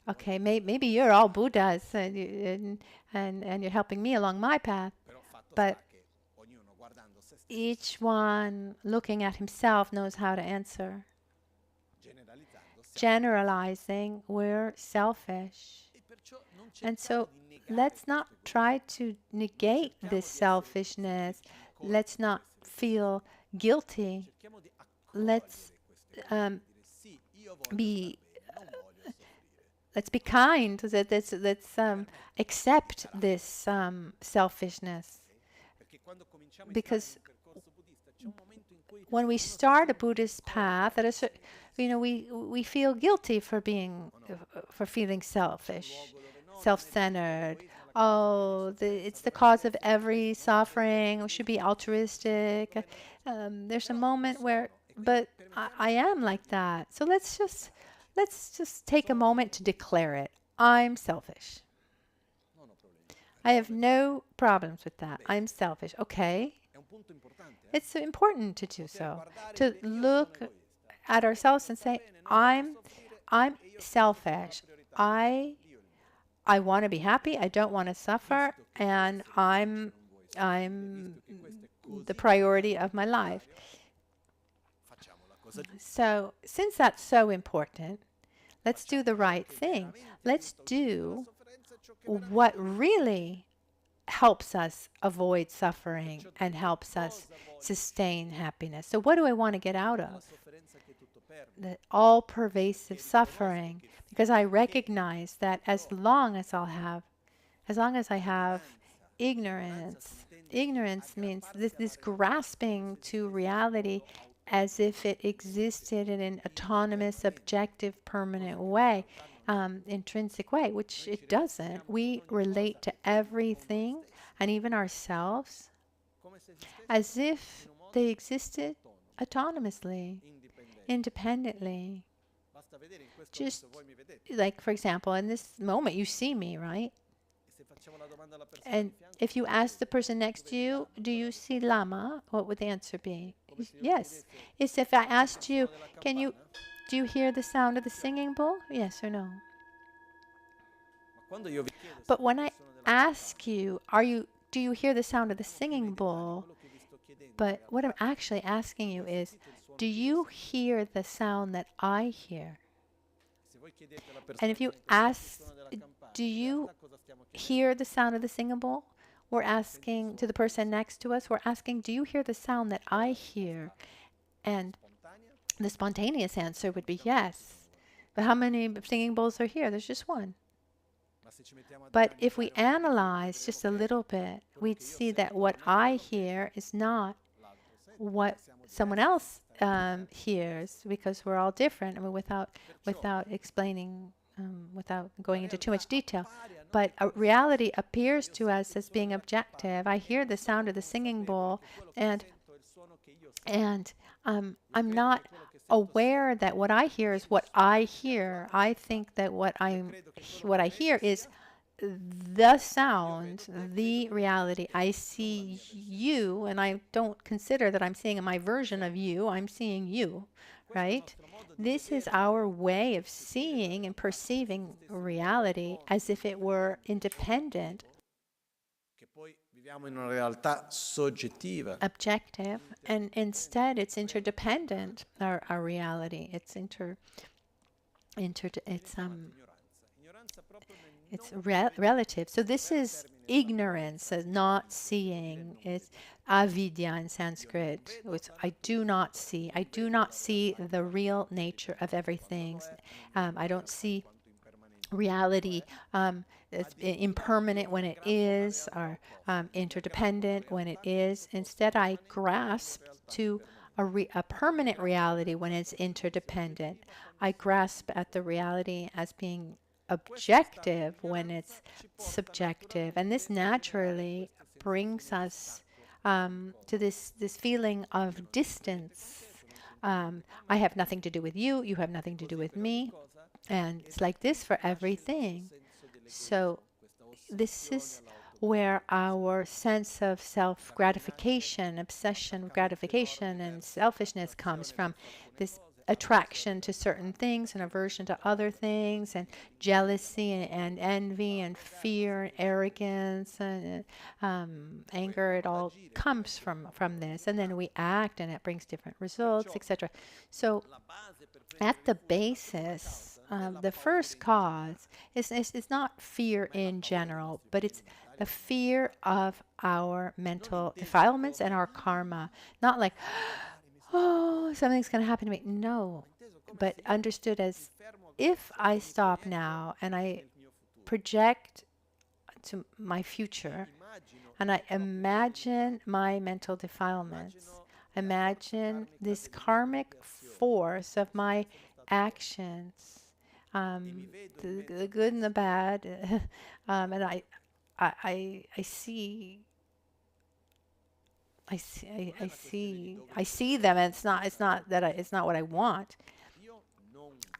okay, maybe you're all Buddhas and you're helping me along my path, but each one looking at himself knows how to answer. Generalizing, we're selfish. And so let's not try to negate this selfishness. Let's not feel guilty. Let's be kind. Let's accept this selfishness. Because when we start a Buddhist path, we feel guilty for feeling selfish, self-centered. Oh, it's the cause of every suffering. We should be altruistic. There's a moment where, but I am like that. So let's just let's just take a moment to declare it. I'm selfish. I have no problems with that. I'm selfish. Okay. It's important to do so. To look at ourselves and say, I'm selfish. I want to be happy. I don't want to suffer, and I'm the priority of my life. So, since that's so important, let's do the right thing. Let's do what really helps us avoid suffering and helps us sustain happiness. So what do I want to get out of? The all-pervasive suffering, because I recognize that as long as I have ignorance means this grasping to reality as if it existed in an autonomous, objective, permanent way, intrinsic way, which it doesn't. We relate to everything and even ourselves as if they existed autonomously, independently. Just like, for example, in this moment, you see me, right? And if you ask the person next to you, do you see Lama? What would the answer be? Yes. It's if I asked you, do you hear the sound of the singing bowl? Yes or no? But when I ask you, do you hear the sound of the singing bowl? But what I'm actually asking you is, do you hear the sound that I hear? And if you ask, do you hear the sound of the singing bowl? We're asking to the person next to us, we're asking, do you hear the sound that I hear? And the spontaneous answer would be yes. But how many singing bowls are here? There's just one. But if we analyze just a little bit, we'd see that what I hear is not what someone else hears, because we're all different. I mean, without explaining, without going into too much detail. But reality appears to us as being objective. I hear the sound of the singing bowl, and I'm not aware that what I hear is what I hear. I think that what I hear is the sound, the reality. I see you, and I don't consider that I'm seeing my version of you. I'm seeing you, right? This is our way of seeing and perceiving reality as if it were independent, objective, and instead it's interdependent. Our reality, it's relative. So this is ignorance, not seeing. It's Avidya in Sanskrit. It's I do not see. I do not see the real nature of everything. I don't see reality it's impermanent when it is, or interdependent when it is. Instead, I grasp to a permanent reality when it's interdependent. I grasp at the reality as being objective when it's subjective. And this naturally brings us to this feeling of distance. I have nothing to do with you. You have nothing to do with me. And it's like this for everything. So this is where our sense of self-gratification, obsession with gratification, and selfishness comes from. This attraction to certain things and aversion to other things, and jealousy and envy and fear and arrogance and anger. It all comes from this, and then we act, and it brings different results, etc. So at the basis, the first cause is not fear in general, but it's the fear of our mental defilements and our karma. Not like, oh, something's going to happen to me. No, but understood as, if I stop now and I project to my future and I imagine my mental defilements, imagine this karmic force of my actions, the good and the bad, and I see them, and it's not what I want.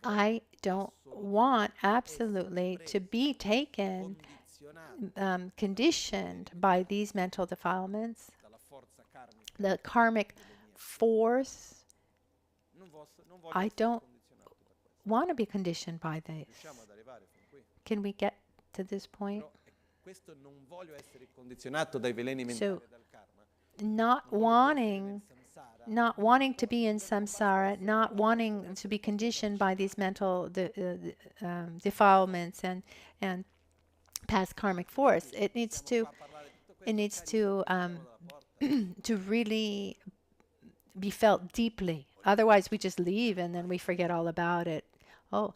I don't want absolutely to be taken, conditioned by these mental defilements, the karmic force. I don't want to be conditioned by this. Can we get to this point? So, not wanting to be in samsara, not wanting to be conditioned by these mental defilements and past karmic force. It needs to to really be felt deeply. Otherwise, we just leave and then we forget all about it. Oh.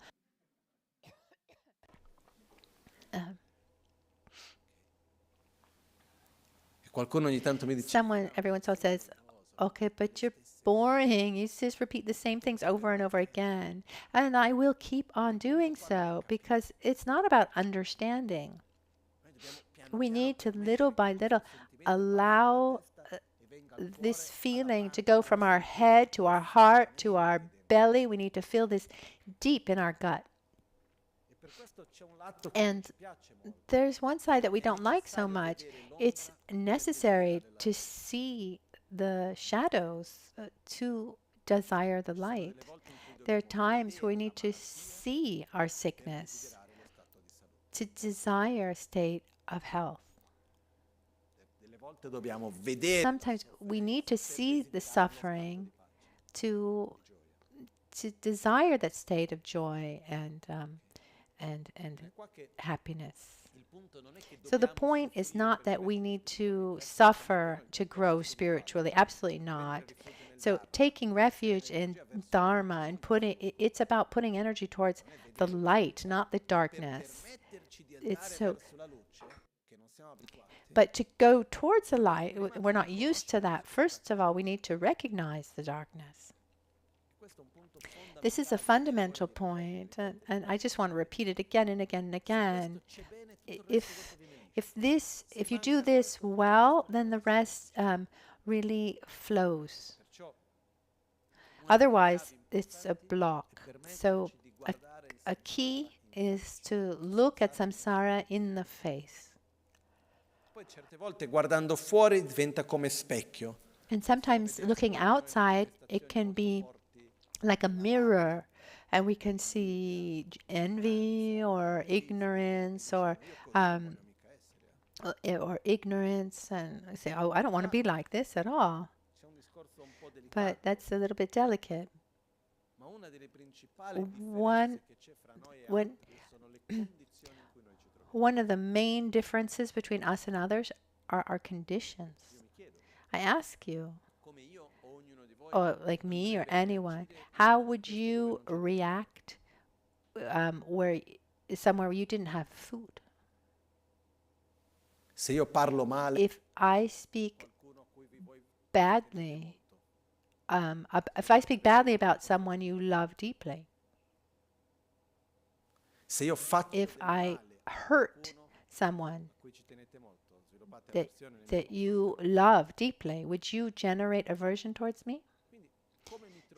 Someone every once in a while says, okay, but you're boring. You just repeat the same things over and over again. And I will keep on doing so because it's not about understanding. We need to, little by little, allow this feeling to go from our head to our heart to our belly. We need to feel this deep in our gut. And there's one side that we don't like so much. It's necessary to see the shadows to desire the light. There are times where we need to see our sickness to desire a state of health. Sometimes we need to see the suffering to desire that state of joy and happiness. So the point is not that we need to suffer to grow spiritually. Absolutely not. So taking refuge in Dharma and it's about putting energy towards the light, not the darkness. But to go towards the light, we're not used to that. First of all, we need to recognize the darkness. This is a fundamental point, and I just want to repeat it again and again and again. If you do this well, then the rest really flows. Otherwise, it's a block. So a key is to look at samsara in the face. And sometimes looking outside, it can be like a mirror, and we can see envy or ignorance or ignorance, and I say, oh, I don't want to be like this at all. But that's a little bit delicate. One of the main differences between us and others are our conditions. I ask you, or like me or anyone, how would you react somewhere where you didn't have food? If I speak badly, about someone you love deeply, if I hurt someone that you love deeply, would you generate aversion towards me?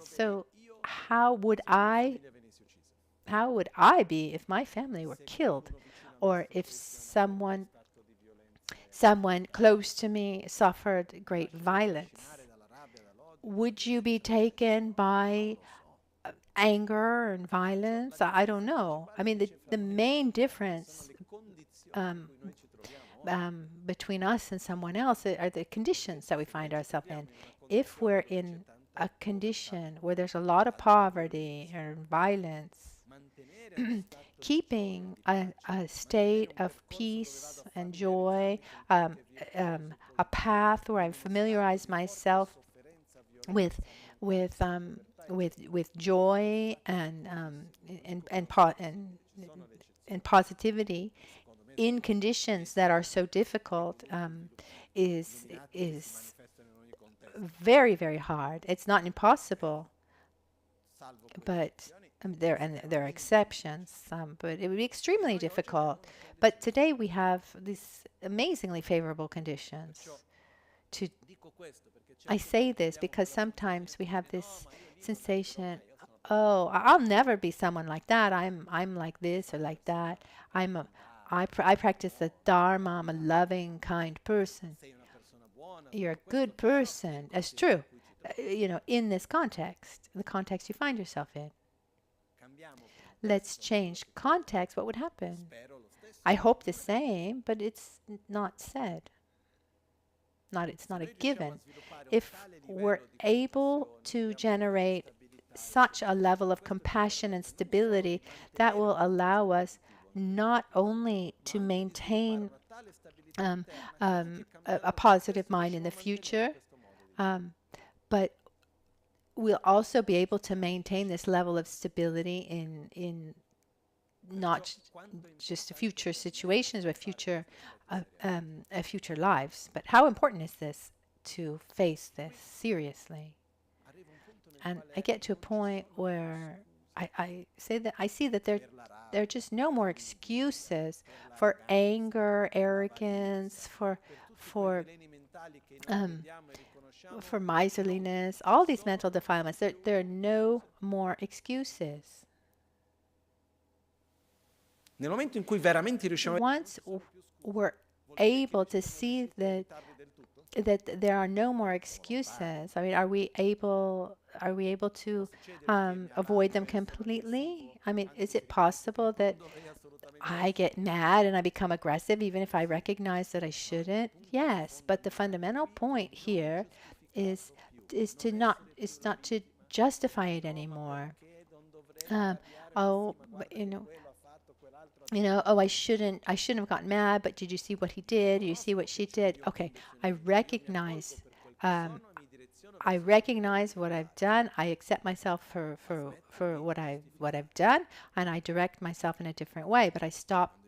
So how would I be if my family were killed, or if someone close to me suffered great violence? Would you be taken by anger and violence? I don't know. I mean, the main difference between us and someone else are the conditions that we find ourselves in. If we're in a condition where there's a lot of poverty and violence, keeping a state of peace and joy, a path where I familiarize myself with joy and positivity in conditions that are so difficult is very, very hard. It's not impossible, but there are exceptions. But it would be extremely difficult. But today we have these amazingly favorable conditions. I say this because sometimes we have this sensation, oh, I'll never be someone like that. I'm like this or like that. I practice the Dharma. I'm a loving, kind person. You're a good person. That's true. In this context, the context you find yourself in. Let's change context. What would happen? I hope the same, but it's not said. It's not a given. If we're able to generate such a level of compassion and stability, that will allow us not only to maintain a positive mind in the future, but we'll also be able to maintain this level of stability in not just future situations, but future lives. But how important is this to face this seriously? And I get to a point where I see that there are just no more excuses for anger, arrogance, for miserliness, all these mental defilements. There are no more excuses. Nel momento in cui veramente riusciamo Once we're able to see that there are no more excuses, I mean, are we able to avoid them completely? I mean, is it possible that I get mad and I become aggressive even if I recognize that I shouldn't? Yes, but the fundamental point here is not to justify it anymore. I shouldn't have gotten mad, but did you see what he did? Did you see what she did? Okay, I recognize what I've done. I accept myself for what I've done, and I direct myself in a different way. But I stop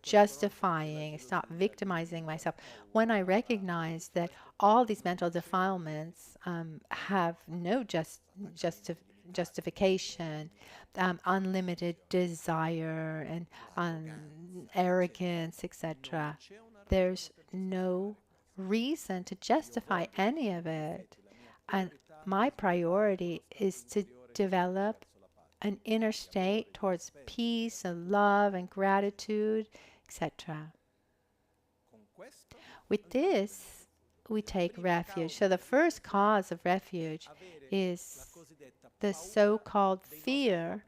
justifying, stop victimizing myself. When I recognize that all these mental defilements have no justification, unlimited desire and arrogance, etc. There's no reason to justify any of it. And my priority is to develop an inner state towards peace and love and gratitude, etc. With this, we take refuge. So the first cause of refuge is the so-called fear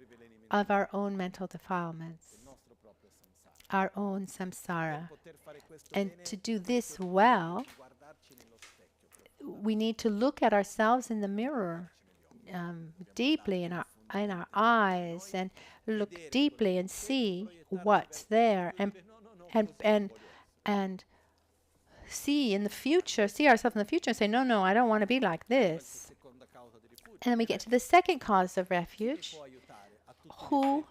of our own mental defilements, our own samsara. And to do this well, we need to look at ourselves in the mirror deeply in our eyes, and look deeply and see what's there, and see in the future, see ourselves in the future and say, no, I don't want to be like this. And then we get to the second cause of refuge. Who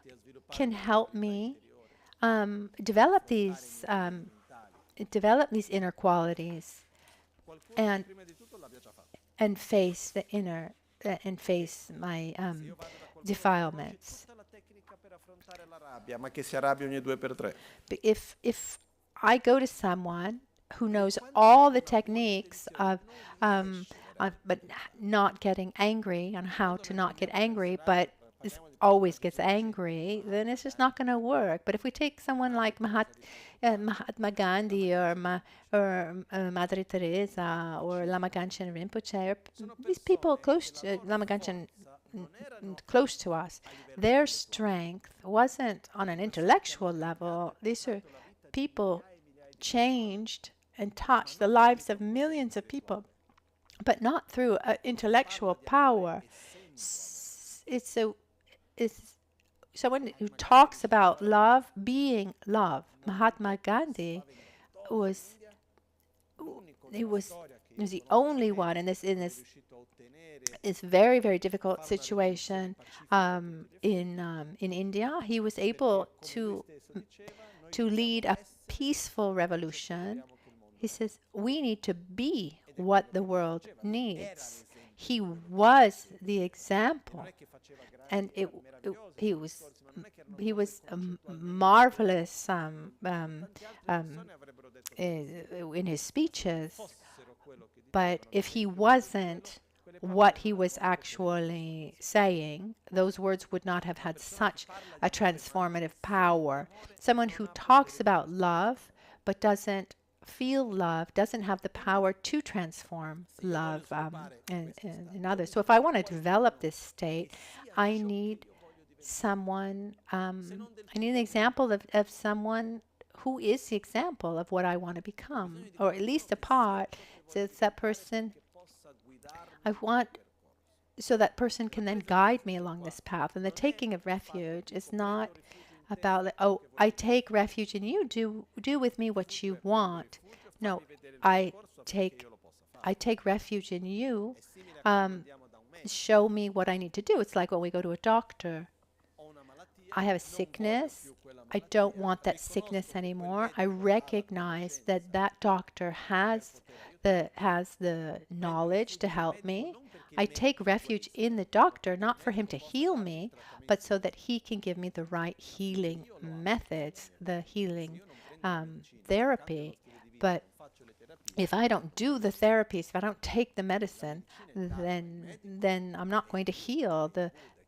can help me develop these inner qualities and face the inner and face my defilements? But if I go to someone who knows all the techniques of but not getting angry, on how to not get angry, but always gets angry, then it's just not going to work. But if we take someone like Mahatma Gandhi or Madre Teresa or Lama Ganchen Rinpoche, or these people close to Lama Ganchen, close to us, their strength wasn't on an intellectual level. These are people changed and touched the lives of millions of people, but not through intellectual power. It's someone who talks about love being love. Mahatma Gandhi was the only one in this very, very difficult situation in India. He was able to lead a peaceful revolution. He says, we need to be what the world needs. He was the example, and he was a marvelous in his speeches. But if he wasn't what he was actually saying, those words would not have had such a transformative power. Someone who talks about love but doesn't feel love, doesn't have the power to transform love in others. So if I want to develop this state, I need someone, I need an example of someone who is the example of what I want to become, or at least a part. So it's that person I want, so that person can then guide me along this path. And the taking of refuge is not about, oh, I take refuge in you, do with me what you want. No, I take refuge in you, show me what I need to do. It's like when we go to a doctor. I have a sickness. I don't want that sickness anymore. I recognize that that doctor has the knowledge to help me. I take refuge in the doctor, not for him to heal me, but so that he can give me the right healing methods, the healing therapy. But if I don't do the therapies, if I don't take the medicine, then I'm not going to heal.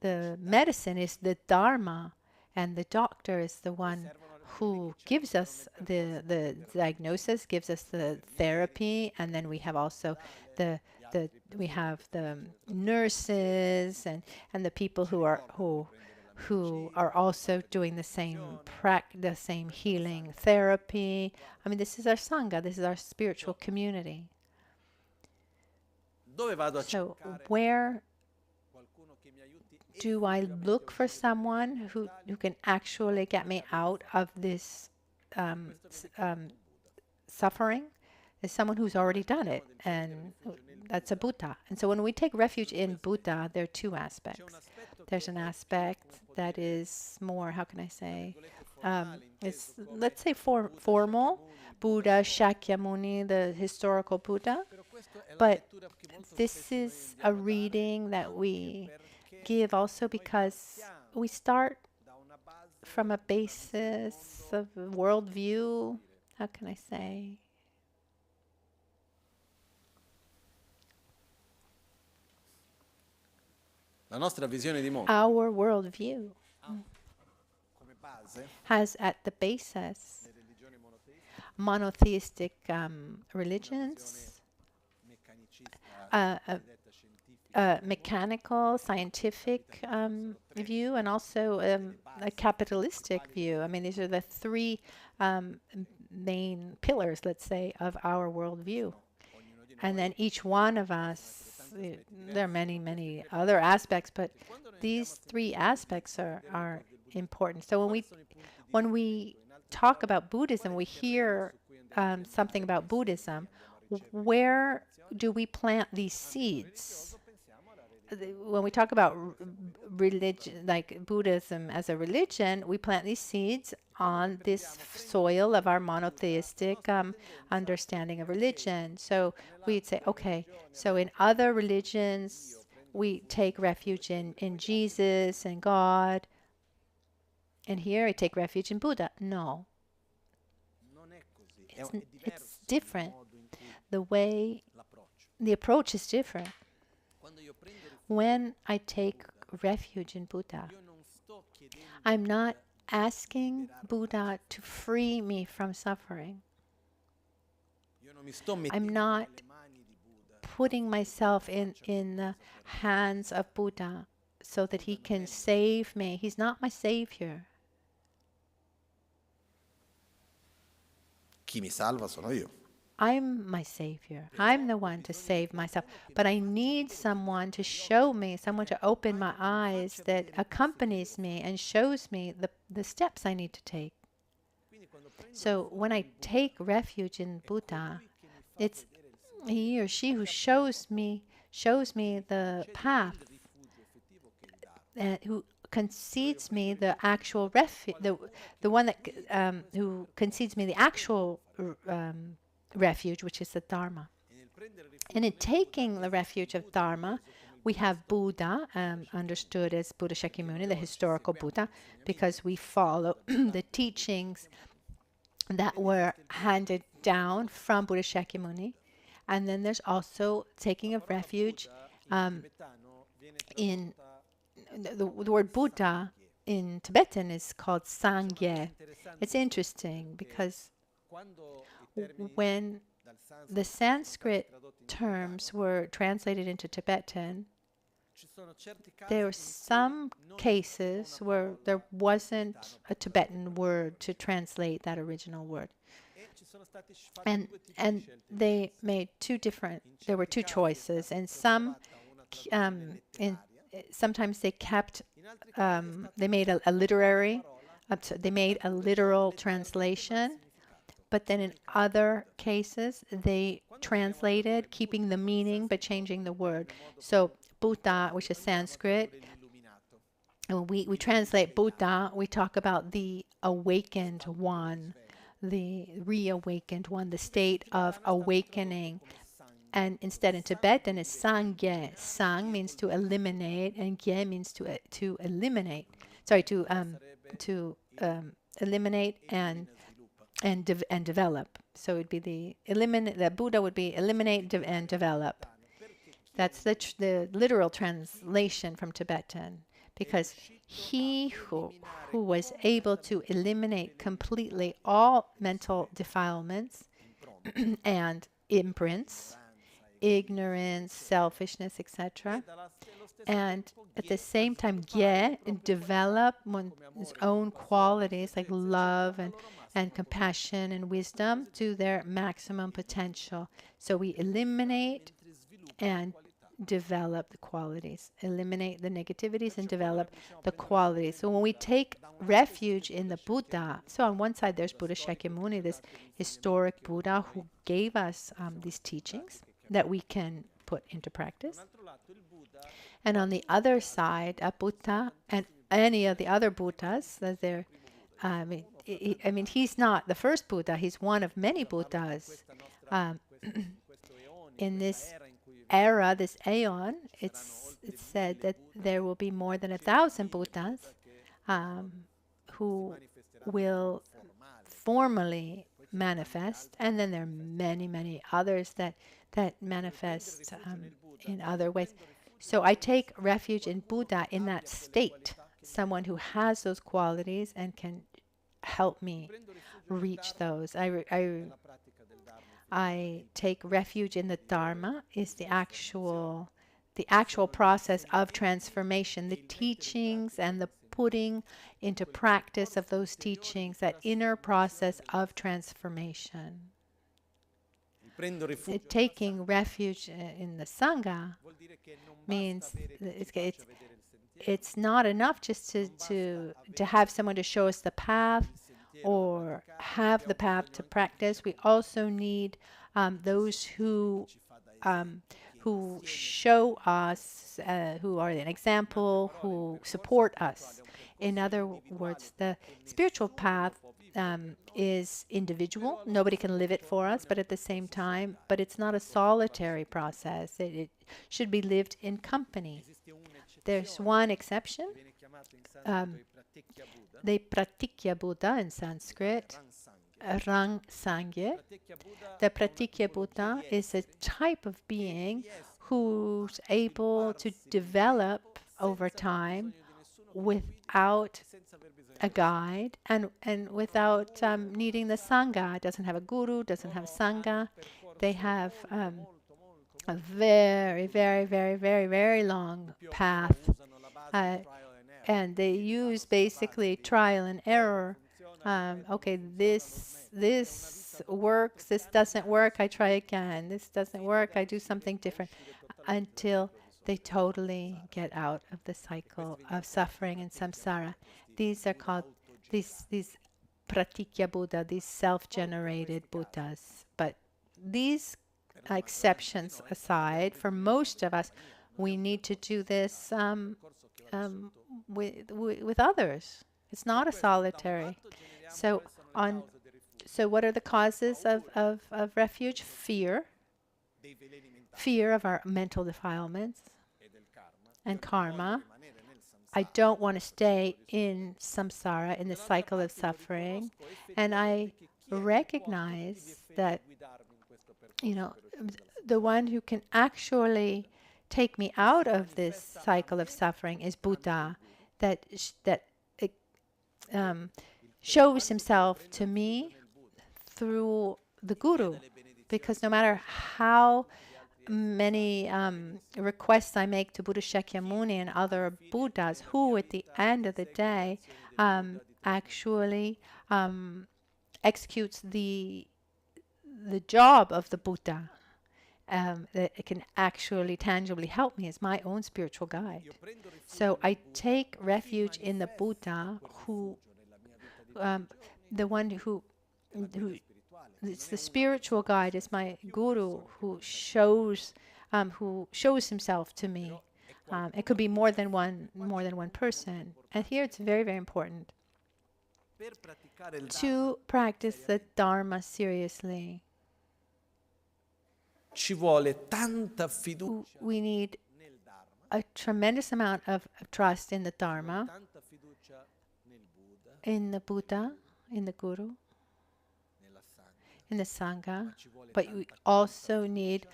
The medicine is the Dharma, and the doctor is the one who gives us the diagnosis, gives us the therapy, and then we have also the nurses and the people who are also doing the same healing therapy. I mean, this is our Sangha, this is our spiritual community. So where do I look for someone who can actually get me out of this suffering? Is someone who's already done it, and that's a Buddha. And so when we take refuge in Buddha, there are two aspects. There's an aspect that is more, how can I say, it's, let's say, formal, Buddha, Shakyamuni, the historical Buddha. But this is a reading that we give also because we start from a basis of worldview, how can I say? Our worldview has at the basis monotheistic religions, mechanical, scientific view, and also a capitalistic view. I mean, these are the three main pillars, let's say, of our worldview. And then each one of us, there are many, many other aspects, but these three aspects are important. So when we talk about Buddhism, we hear something about Buddhism. Where do we plant these seeds? When we talk about religion, like Buddhism as a religion, we plant these seeds on this soil of our monotheistic understanding of religion. So we'd say, okay, so in other religions, we take refuge in Jesus and God. And here I take refuge in Buddha. No. It's different. The approach is different. When I take refuge in Buddha, I'm not asking Buddha to free me from suffering. I'm not putting myself in the hands of Buddha so that he can save me. He's not my savior. Chi mi salva sono io. I'm my savior. I'm the one to save myself. But I need someone to show me, someone to open my eyes that accompanies me and shows me the steps I need to take. So when I take refuge in Buddha, it's he or she who shows me the path, and who concedes me the actual refuge, the one that who concedes me the actual refuge, which is the Dharma. And in taking the refuge of Dharma, we have Buddha, understood as Buddha Shakyamuni, the historical Buddha, because we follow the teachings that were handed down from Buddha Shakyamuni. And then there's also taking of refuge in the word Buddha in Tibetan is called Sangha. It's interesting because when the Sanskrit terms were translated into Tibetan, there were some cases where there wasn't a Tibetan word to translate that original word. And they made there were two choices, and sometimes they kept, they made a literal translation, but then in other cases they translated, keeping the meaning but changing the word. So Buddha, which is Sanskrit, and when we translate Buddha, we talk about the awakened one, the reawakened one, the state of awakening. And instead in Tibetan it's Sangye. Sang means to eliminate, and Gye means to eliminate. Sorry, to eliminate and develop. So it'd be the Buddha would be eliminate and develop. That's the literal translation from Tibetan, because he who was able to eliminate completely all mental defilements and imprints, ignorance, selfishness, etc., and at the same time develop one's own qualities like love and compassion and wisdom to their maximum potential. So we eliminate and develop the qualities, eliminate the negativities and develop the qualities. So when we take refuge in the Buddha, so on one side there's Buddha Shakyamuni, this historic Buddha who gave us these teachings that we can put into practice. And on the other side, a Buddha and any of the other Buddhas, he's not the first Buddha, he's one of many Buddhas. In this era, this aeon, it's said that there will be more than 1,000 Buddhas who will formally manifest, and then there are many, many others that manifest in other ways. So I take refuge in Buddha in that state, someone who has those qualities and can help me reach those. I take refuge in the Dharma, is the actual process of transformation, the teachings and the putting into practice of those teachings, that inner process of transformation. Taking refuge in the Sangha means it's not enough just to have someone to show us the path or have the path to practice. We also need those who show us, who are an example, who support us. In other words, the spiritual path is individual. Nobody can live it for us, but at the same time, but it's not a solitary process. It should be lived in company. There's one exception. The Pratikya Buddha in Sanskrit, Rang Sangye. The Pratikya Buddha is a type of being who's able to develop over time without a guide and without needing the Sangha. It doesn't have a guru, doesn't have Sangha. They have a very, very, very, very, very long path. And they use basically trial and error. Okay, this works, this doesn't work, I try again. This doesn't work, I do something different, until they totally get out of the cycle of suffering and samsara. These are called these pratikya Buddha, these self-generated Buddhas. But these exceptions aside, for most of us, we need to do this with others. It's not a solitary. So what are the causes of refuge? Fear of our mental defilements and karma. I don't want to stay in samsara, in the cycle of suffering. And I recognize that, the one who can actually take me out of this cycle of suffering is Buddha, that shows himself to me through the Guru, because no matter how many requests I make to Buddha Shakyamuni and other Buddhas, who at the end of the day actually executes the job of the Buddha, that it can actually tangibly help me as my own spiritual guide. So I take refuge in the Buddha, who the one who it's the spiritual guide, is my guru, who shows himself to me. It could be more than one person. And here it's very, very important to practice the Dharma seriously. We need a tremendous amount of trust in the Dharma, in the Buddha, in the Guru, in the Sangha, but we also need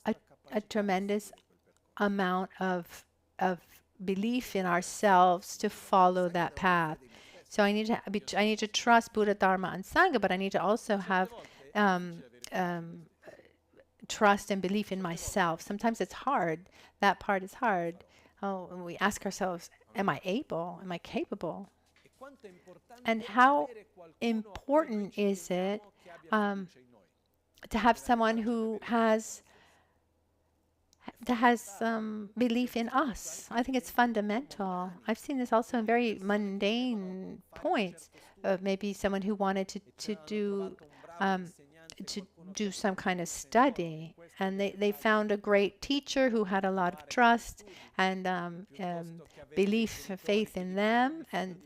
a tremendous amount of belief in ourselves to follow that path. So I need to trust Buddha, Dharma, and Sangha, but I need to also have trust and belief in myself. Sometimes it's hard. That part is hard. And we ask ourselves, am I able? Am I capable? And how important is it to have someone who has belief in us? I think it's fundamental. I've seen this also in very mundane points. Maybe someone who wanted to do some kind of study, and they found a great teacher who had a lot of trust and belief, faith in them, and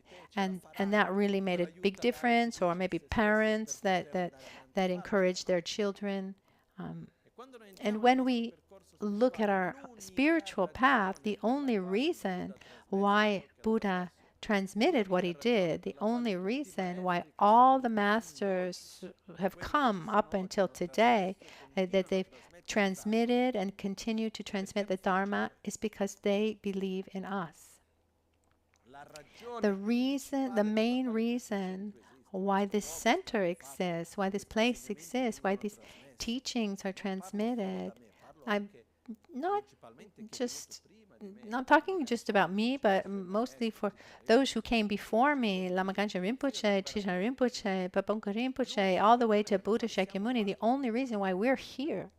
that really made a big difference. Or maybe parents that encourage their children. And when we look at our spiritual path, the only reason why Buddha transmitted what he did, the only reason why all the masters have come up until today, that they've transmitted and continue to transmit the Dharma, is because they believe in us. The main reason why this center exists, why this place exists, why these teachings are transmitted, I'm not talking just about me, but mostly for those who came before me, Lama Ganchen Rinpoche, Chichen Rinpoche, Pabongka Rinpoche, all the way to Buddha Shakyamuni. The only reason why we're here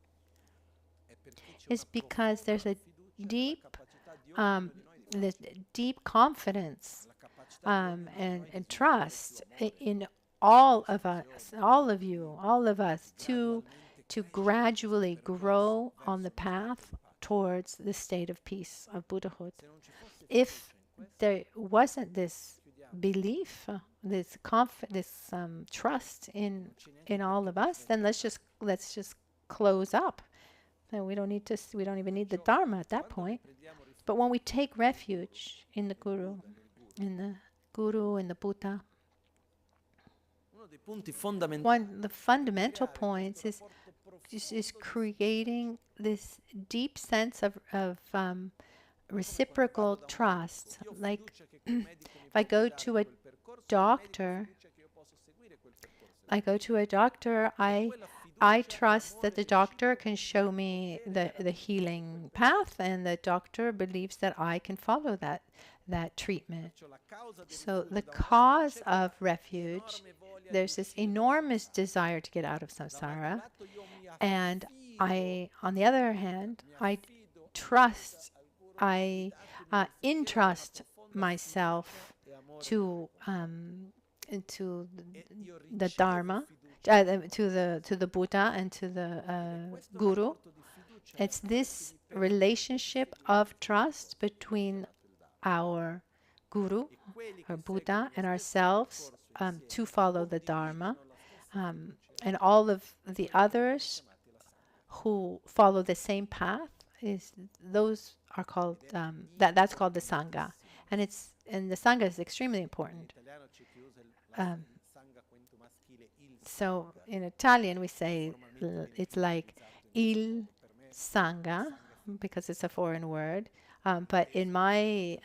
is because there's a deep confidence and trust in all of us, all of you, all of us, to gradually grow on the path towards the state of peace, of Buddhahood. If there wasn't this belief, this trust in all of us, then let's just close up. And we don't even need the Dharma at that point. But when we take refuge in the Guru, in the Buddha, one of the fundamental points is creating this deep sense of reciprocal trust. Like if I go to a doctor, I trust that the doctor can show me the healing path, and the doctor believes that I can follow that treatment. So the cause of refuge, there's this enormous desire to get out of samsara, and on the other hand, I entrust myself to the Dharma, to the Buddha, and to the Guru. It's this relationship of trust between our Guru, our Buddha, and ourselves to follow the Dharma, and all of the others who follow the same path, those are called that's called the Sangha, and the Sangha is extremely important. So in Italian we say it's like il Sangha, because it's a foreign word. But in my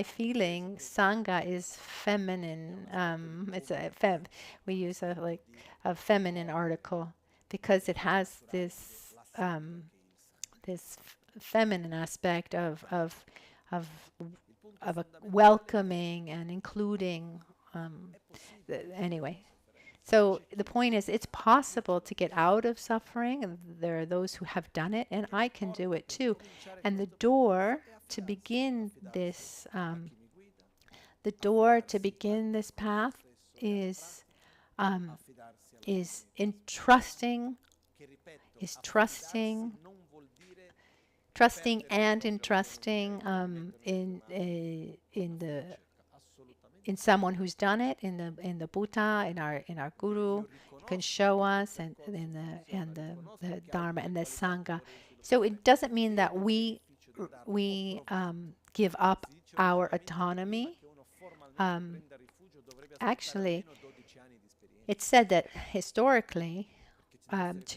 feeling, Sangha is feminine. It's a we use a feminine article because it has this feminine aspect of a welcoming and including. Anyway. So the point is, it's possible to get out of suffering, and there are those who have done it, and I can do it too. And the door to begin this, path is trusting and entrusting in someone who's done it, in the Buddha, in our Guru, can show us, and in the Dharma and the Sangha. So it doesn't mean that we give up our autonomy. Actually, it's said that historically,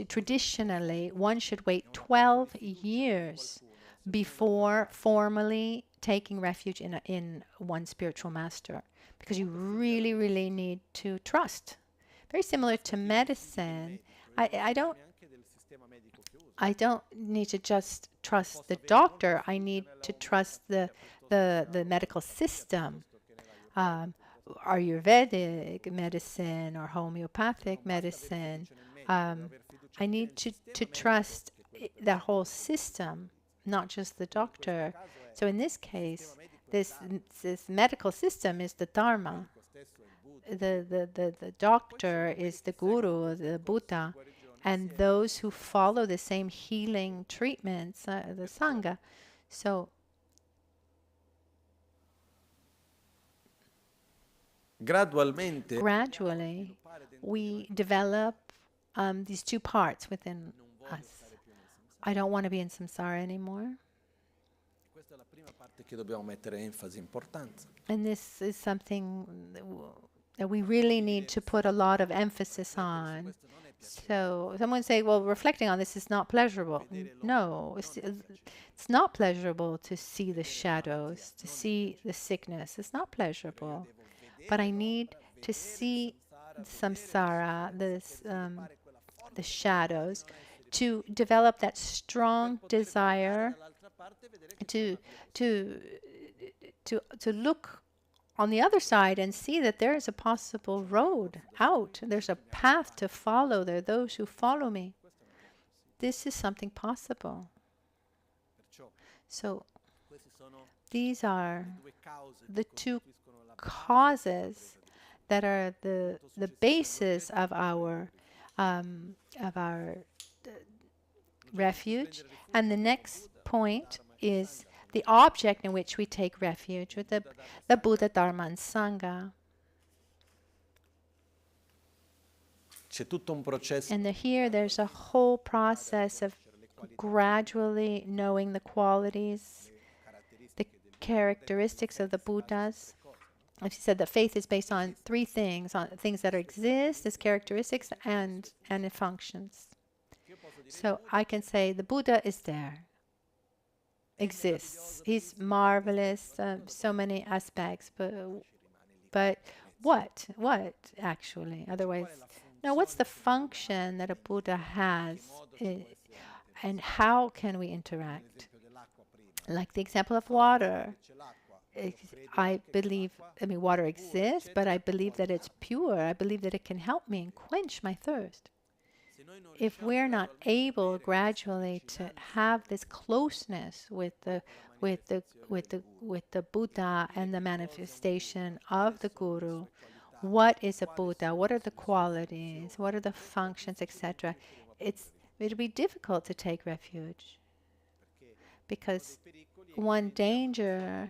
traditionally, one should wait 12 years before formally taking refuge in one spiritual master, because you really, really need to trust. Very similar to medicine. I don't need to just trust the doctor. I need to trust the medical system. Ayurvedic medicine or homeopathic medicine. I need to trust the whole system, not just the doctor. So in this case, this medical system is the Dharma. The doctor is the Guru, the Buddha, and those who follow the same healing treatments, the Sangha. So gradually, we develop these two parts within us. I don't want to be in samsara anymore. And this is something that we really need to put a lot of emphasis on. So someone say, well, reflecting on this is not pleasurable. No, it's not pleasurable to see the shadows, to see the sickness. It's not pleasurable. But I need to see samsara, the shadows, to develop that strong desire to look on the other side and see that there is a possible road out. There's a path to follow. There are those who follow me. This is something possible. So these are the two causes that are the basis of our refuge. And the next point is the object in which we take refuge, with the Buddha, Dharma, and Sangha. And here there's a whole process of gradually knowing the qualities, the characteristics of the Buddhas. As he said, that faith is based on three things: on things that exist as characteristics and it functions. So I can say the Buddha is there, exists. He's marvelous, so many aspects. But what actually? Otherwise, no. What's the function that a Buddha has, and how can we interact? Like the example of water. I believe, water exists, but I believe that it's pure. I believe that it can help me and quench my thirst. If we're not able gradually to have this closeness with the Buddha and the manifestation of the Guru, what is a Buddha? What are the qualities? What are the functions, etc.? It'll be difficult to take refuge, because one danger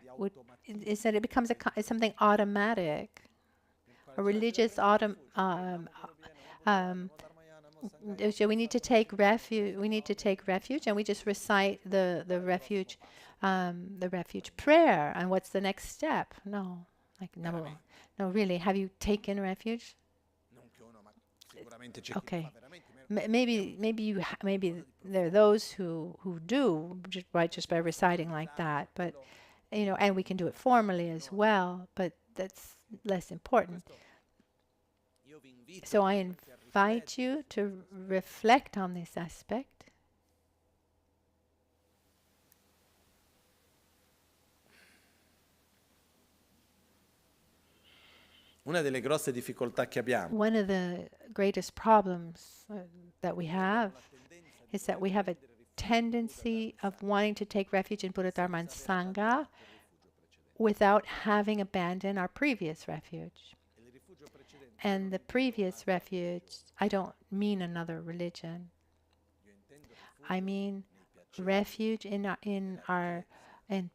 is that it becomes something automatic, a religious so we need to take refuge. We need to take refuge, and we just recite the refuge prayer. And what's the next step? No, really. Have you taken refuge? Okay. maybe there are those who do just by reciting like that, but and we can do it formally as well, but that's less important. So I invite you to reflect on this aspect. Una delle grosse difficoltà che abbiamo One of the greatest problems that we have is that we have a tendency of wanting to take refuge in Buddha, Dharma, and Sangha without having abandoned our previous refuge. And the previous refuge, I don't mean another religion. I mean refuge in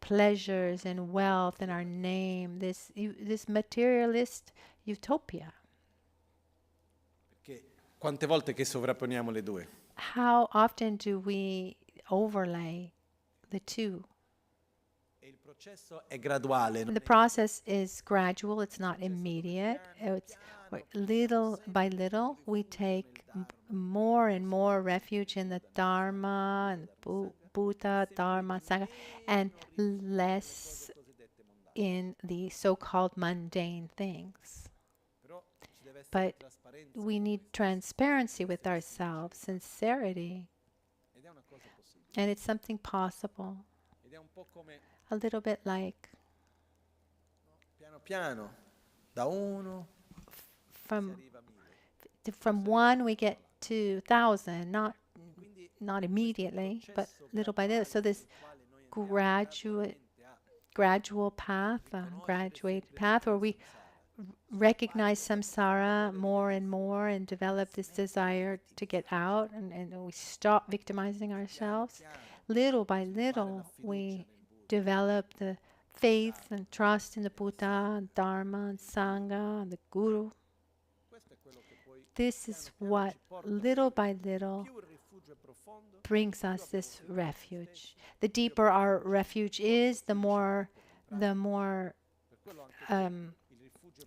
pleasures and wealth and our name, this materialist utopia. Perché quante volte che sovrapponiamo le due? How often do we overlay the two? E il processo è graduale. The process is gradual, it's not immediate. It's little by little we take more and more refuge in the Dharma and Buddha, Dharma, Sangha, and less in the so-called mundane things. But we need transparency with ourselves, sincerity, and it's something possible. A little bit like piano piano, da uno, from one we get to 1,000, not immediately, but little by little. So this gradual path, graduated path, where we recognize samsara more and more and develop this desire to get out, and we stop victimizing ourselves. Little by little, we develop the faith and trust in the Buddha, and Dharma, and Sangha, and the Guru. This is what, little by little, brings us this refuge. The deeper our refuge is, the more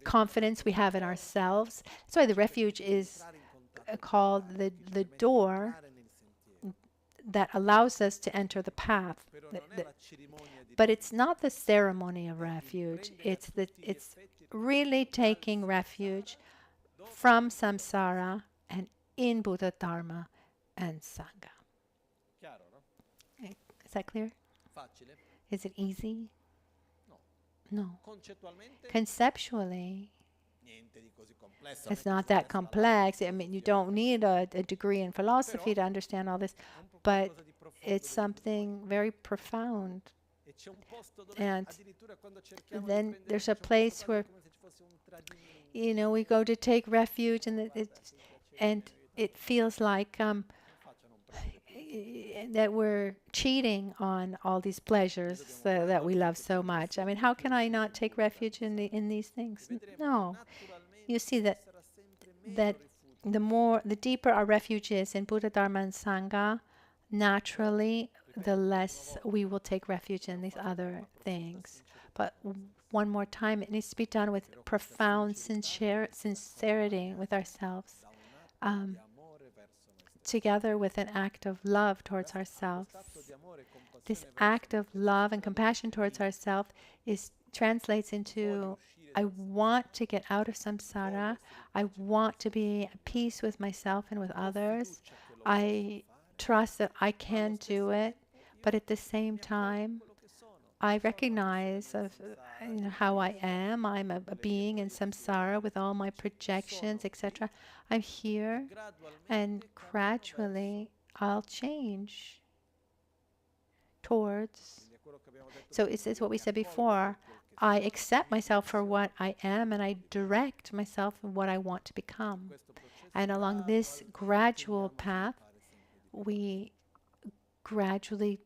confidence we have in ourselves. That's why the refuge is called the door that allows us to enter the path. But it's not the ceremony of refuge. It's really taking refuge from samsara and in Buddha, Dharma, and Sangha. Is that clear? Is it easy? No. Conceptually, it's not that complex. I mean, you don't need a degree in philosophy to understand all this, but it's something very profound. And then there's a place where, we go to take refuge, and it feels like that we're cheating on all these pleasures that we love so much. I mean, how can I not take refuge in these things? No. You see that the deeper our refuge is in Buddha, Dharma, and Sangha, naturally, the less we will take refuge in these other things. But one more time, it needs to be done with profound sincerity with ourselves, together with an act of love towards ourselves. This act of love and compassion towards ourselves translates into, I want to get out of samsara. I want to be at peace with myself and with others. I trust that I can do it, but at the same time, I recognize how I am. I'm a being in samsara with all my projections, etc. I'm here, and gradually I'll change towards. So it's what we said before. I accept myself for what I am, and I direct myself in what I want to become. And along this gradual path, we gradually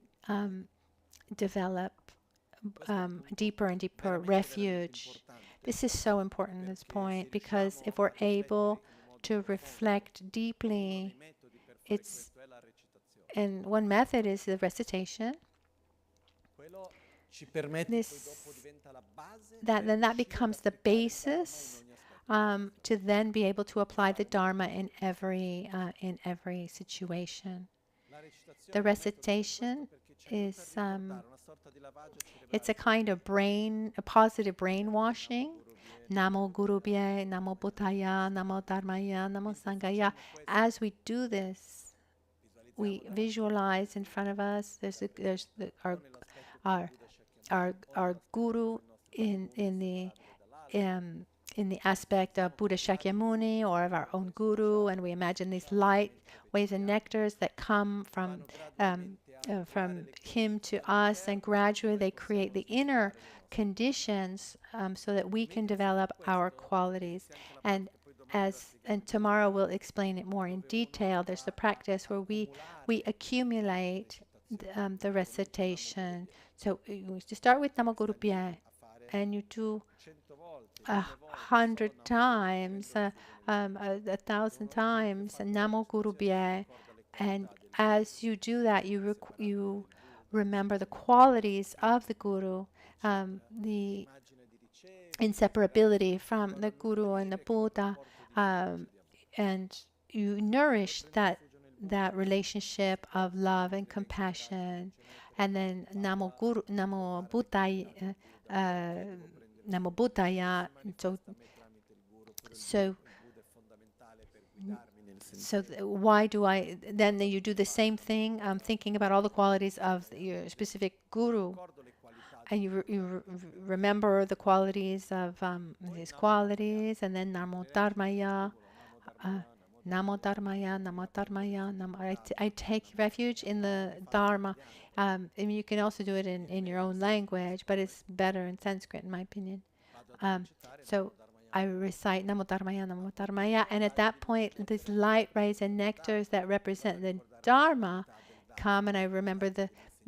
develop deeper and deeper refuge. This is so important, this point, because if we're able to reflect deeply, and one method is the recitation. Then that becomes the basis to then be able to apply the Dharma in every situation. The recitation is it's a kind of a positive brainwashing. Namo Gurubhye, Namo Buddhaya, Namo Dharmaya, Namo Sanghaya. As we do this, we visualize in front of us. Our guru in the aspect of Buddha Shakyamuni or of our own guru, and we imagine these light waves and nectars that come from him to us, and gradually they create the inner conditions so that we can develop our qualities. And tomorrow we'll explain it more in detail. There's the practice where we accumulate the recitation. So you start with Namo Guru Pye, and you do 100 times, 1,000 times Namo Guru Pye, and as you do that, you remember the qualities of the Guru, the inseparability from the Guru and the Buddha, and you nourish that relationship of love and compassion. And then Namo Buddhaya, Namo Buddhaya. So why do I? Then you do the same thing, thinking about all the qualities of your specific guru, and you remember the qualities of these qualities, and then Namo Dharmaya, Namo Dharmaya, Namo Dharmaya, Namo. I take refuge in the Dharma. I mean, you can also do it in your own language, but it's better in Sanskrit, in my opinion. So I recite Namo Dharmaya, Namo Dharmaya, and at that point, these light rays and nectars that represent the Dharma come, and I remember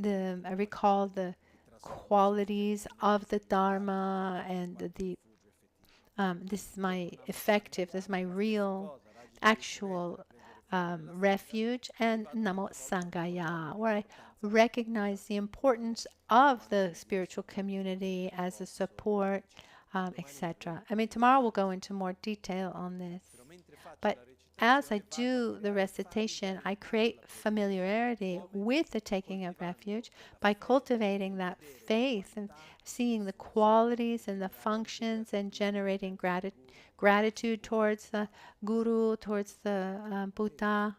I recall the qualities of the Dharma, and this is my real, actual refuge, and Namo Sanghaya, where I recognize the importance of the spiritual community as a support, etc. I mean, tomorrow we'll go into more detail on this. But as I do the recitation, I create familiarity with the taking of refuge by cultivating that faith and seeing the qualities and the functions and generating gratitude towards the Guru, towards the Buddha,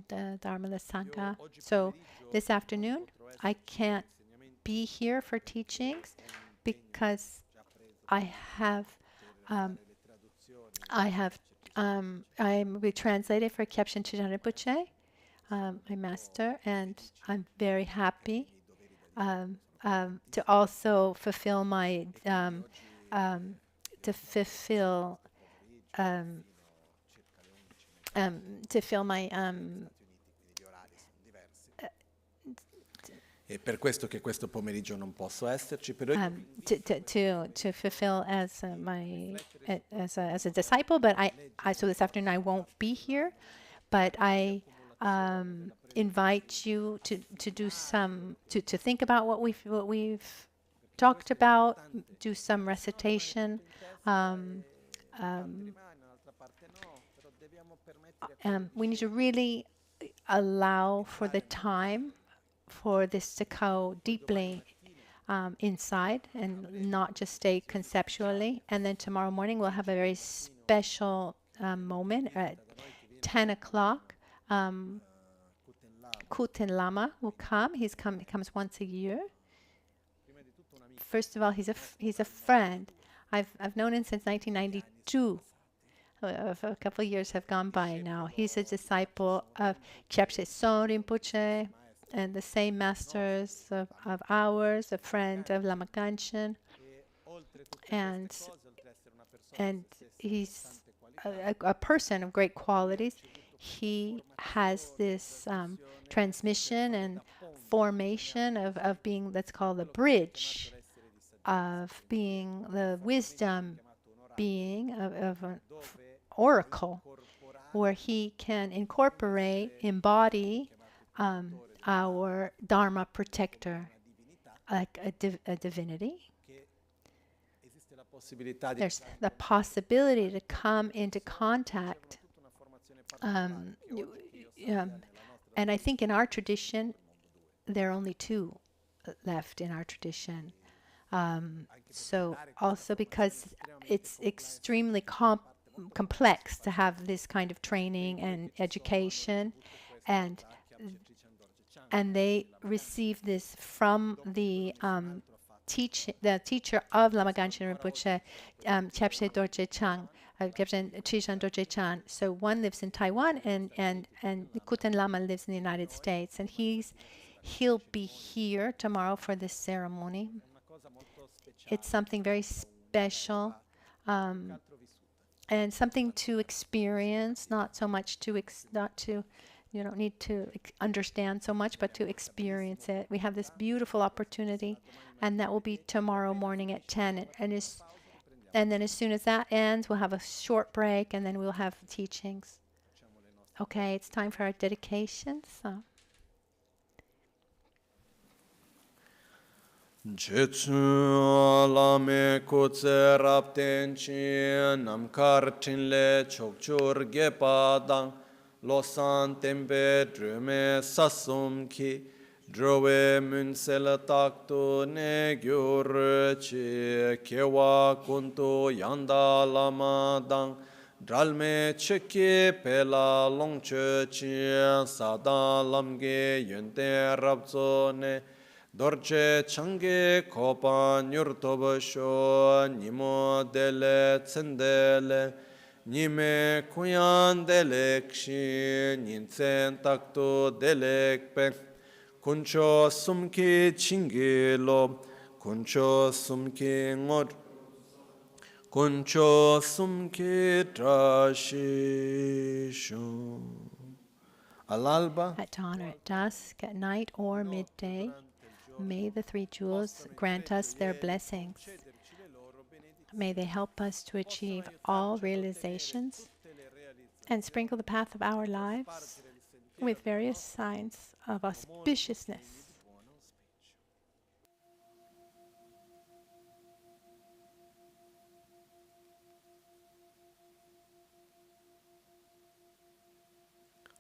the Dharma, the Sangha. So this afternoon, I can't be here for teachings because we translated for Kyabshin Chögyam Rinpoche, my master, and I'm very happy to also fulfill my E per questo che questo pomeriggio non posso esserci, però to fulfill as a disciple, but so this afternoon I won't be here, but I invite you to do to think about what we've talked about, do some recitation. We need to really allow for the time for this to go deeply inside and not just stay conceptually. And then tomorrow morning we'll have a very special moment at 10 o'clock. Kuten Lama will come. He comes once a year. First of all, he's a friend. I've known him since 1992. A couple of years have gone by now. He's a disciple of Kyabshin Rinpoche, and the same masters of ours, a friend of Lama Ganchen, and he's a person of great qualities. He has this transmission and formation of being, that's called the bridge, of being the wisdom being of an oracle, where he can embody our Dharma protector, like a divinity. there's the possibility to come into contact. And I think in our tradition, there are only two left in our tradition. So also because it's extremely complex to have this kind of training and education, and they receive this from the teacher of Lama Ganchen Rinpoche, Chapse Dorje Chang, Chishan Dorje Chan. So one lives in Taiwan, and Kuten Lama lives in the United States, and he'll be here tomorrow for this ceremony. It's something very special, and something to experience, not so much you don't need to understand so much, but to experience it. We have this beautiful opportunity, and that will be tomorrow morning at 10. And then as soon as that ends, we'll have a short break, and then we'll have teachings. Okay, it's time for our dedications. So. Jetsu lame kutse rapten chin namkar tinle chokchur gepadang losan tembe drume sasum ki drove munsel taktu ne gyur chi kewa kuntu yanda lama dang dralme cheki pela longche chi sada lamge yente rabzo ne Dorje change kopa nyurtoba sho nimo dele tsendele nime kuyan delek shi ninsen takto delek pe kuncho sumki chingelo kuncho sumki ngod kuncho sumki trashisho Al-alba At dawn or at dusk, at night or midday, may the three jewels grant us their blessings. May they help us to achieve all realizations and sprinkle the path of our lives with various signs of auspiciousness.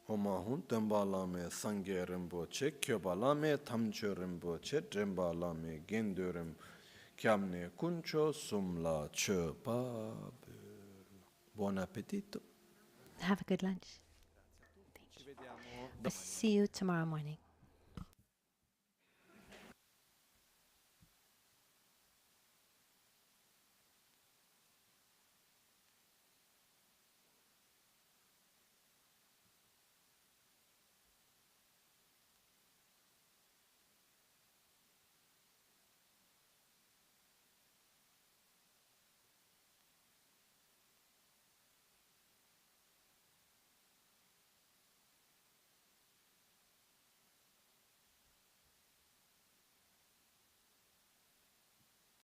Omahun tembalame Sangha Rinpoche, Kyobalame Tamcho Rinpoche, Drembalame Gendurem, Kyamne Kuncho Sumla Chopa. Buon appetito. Have a good lunch. Thank you. See you tomorrow morning.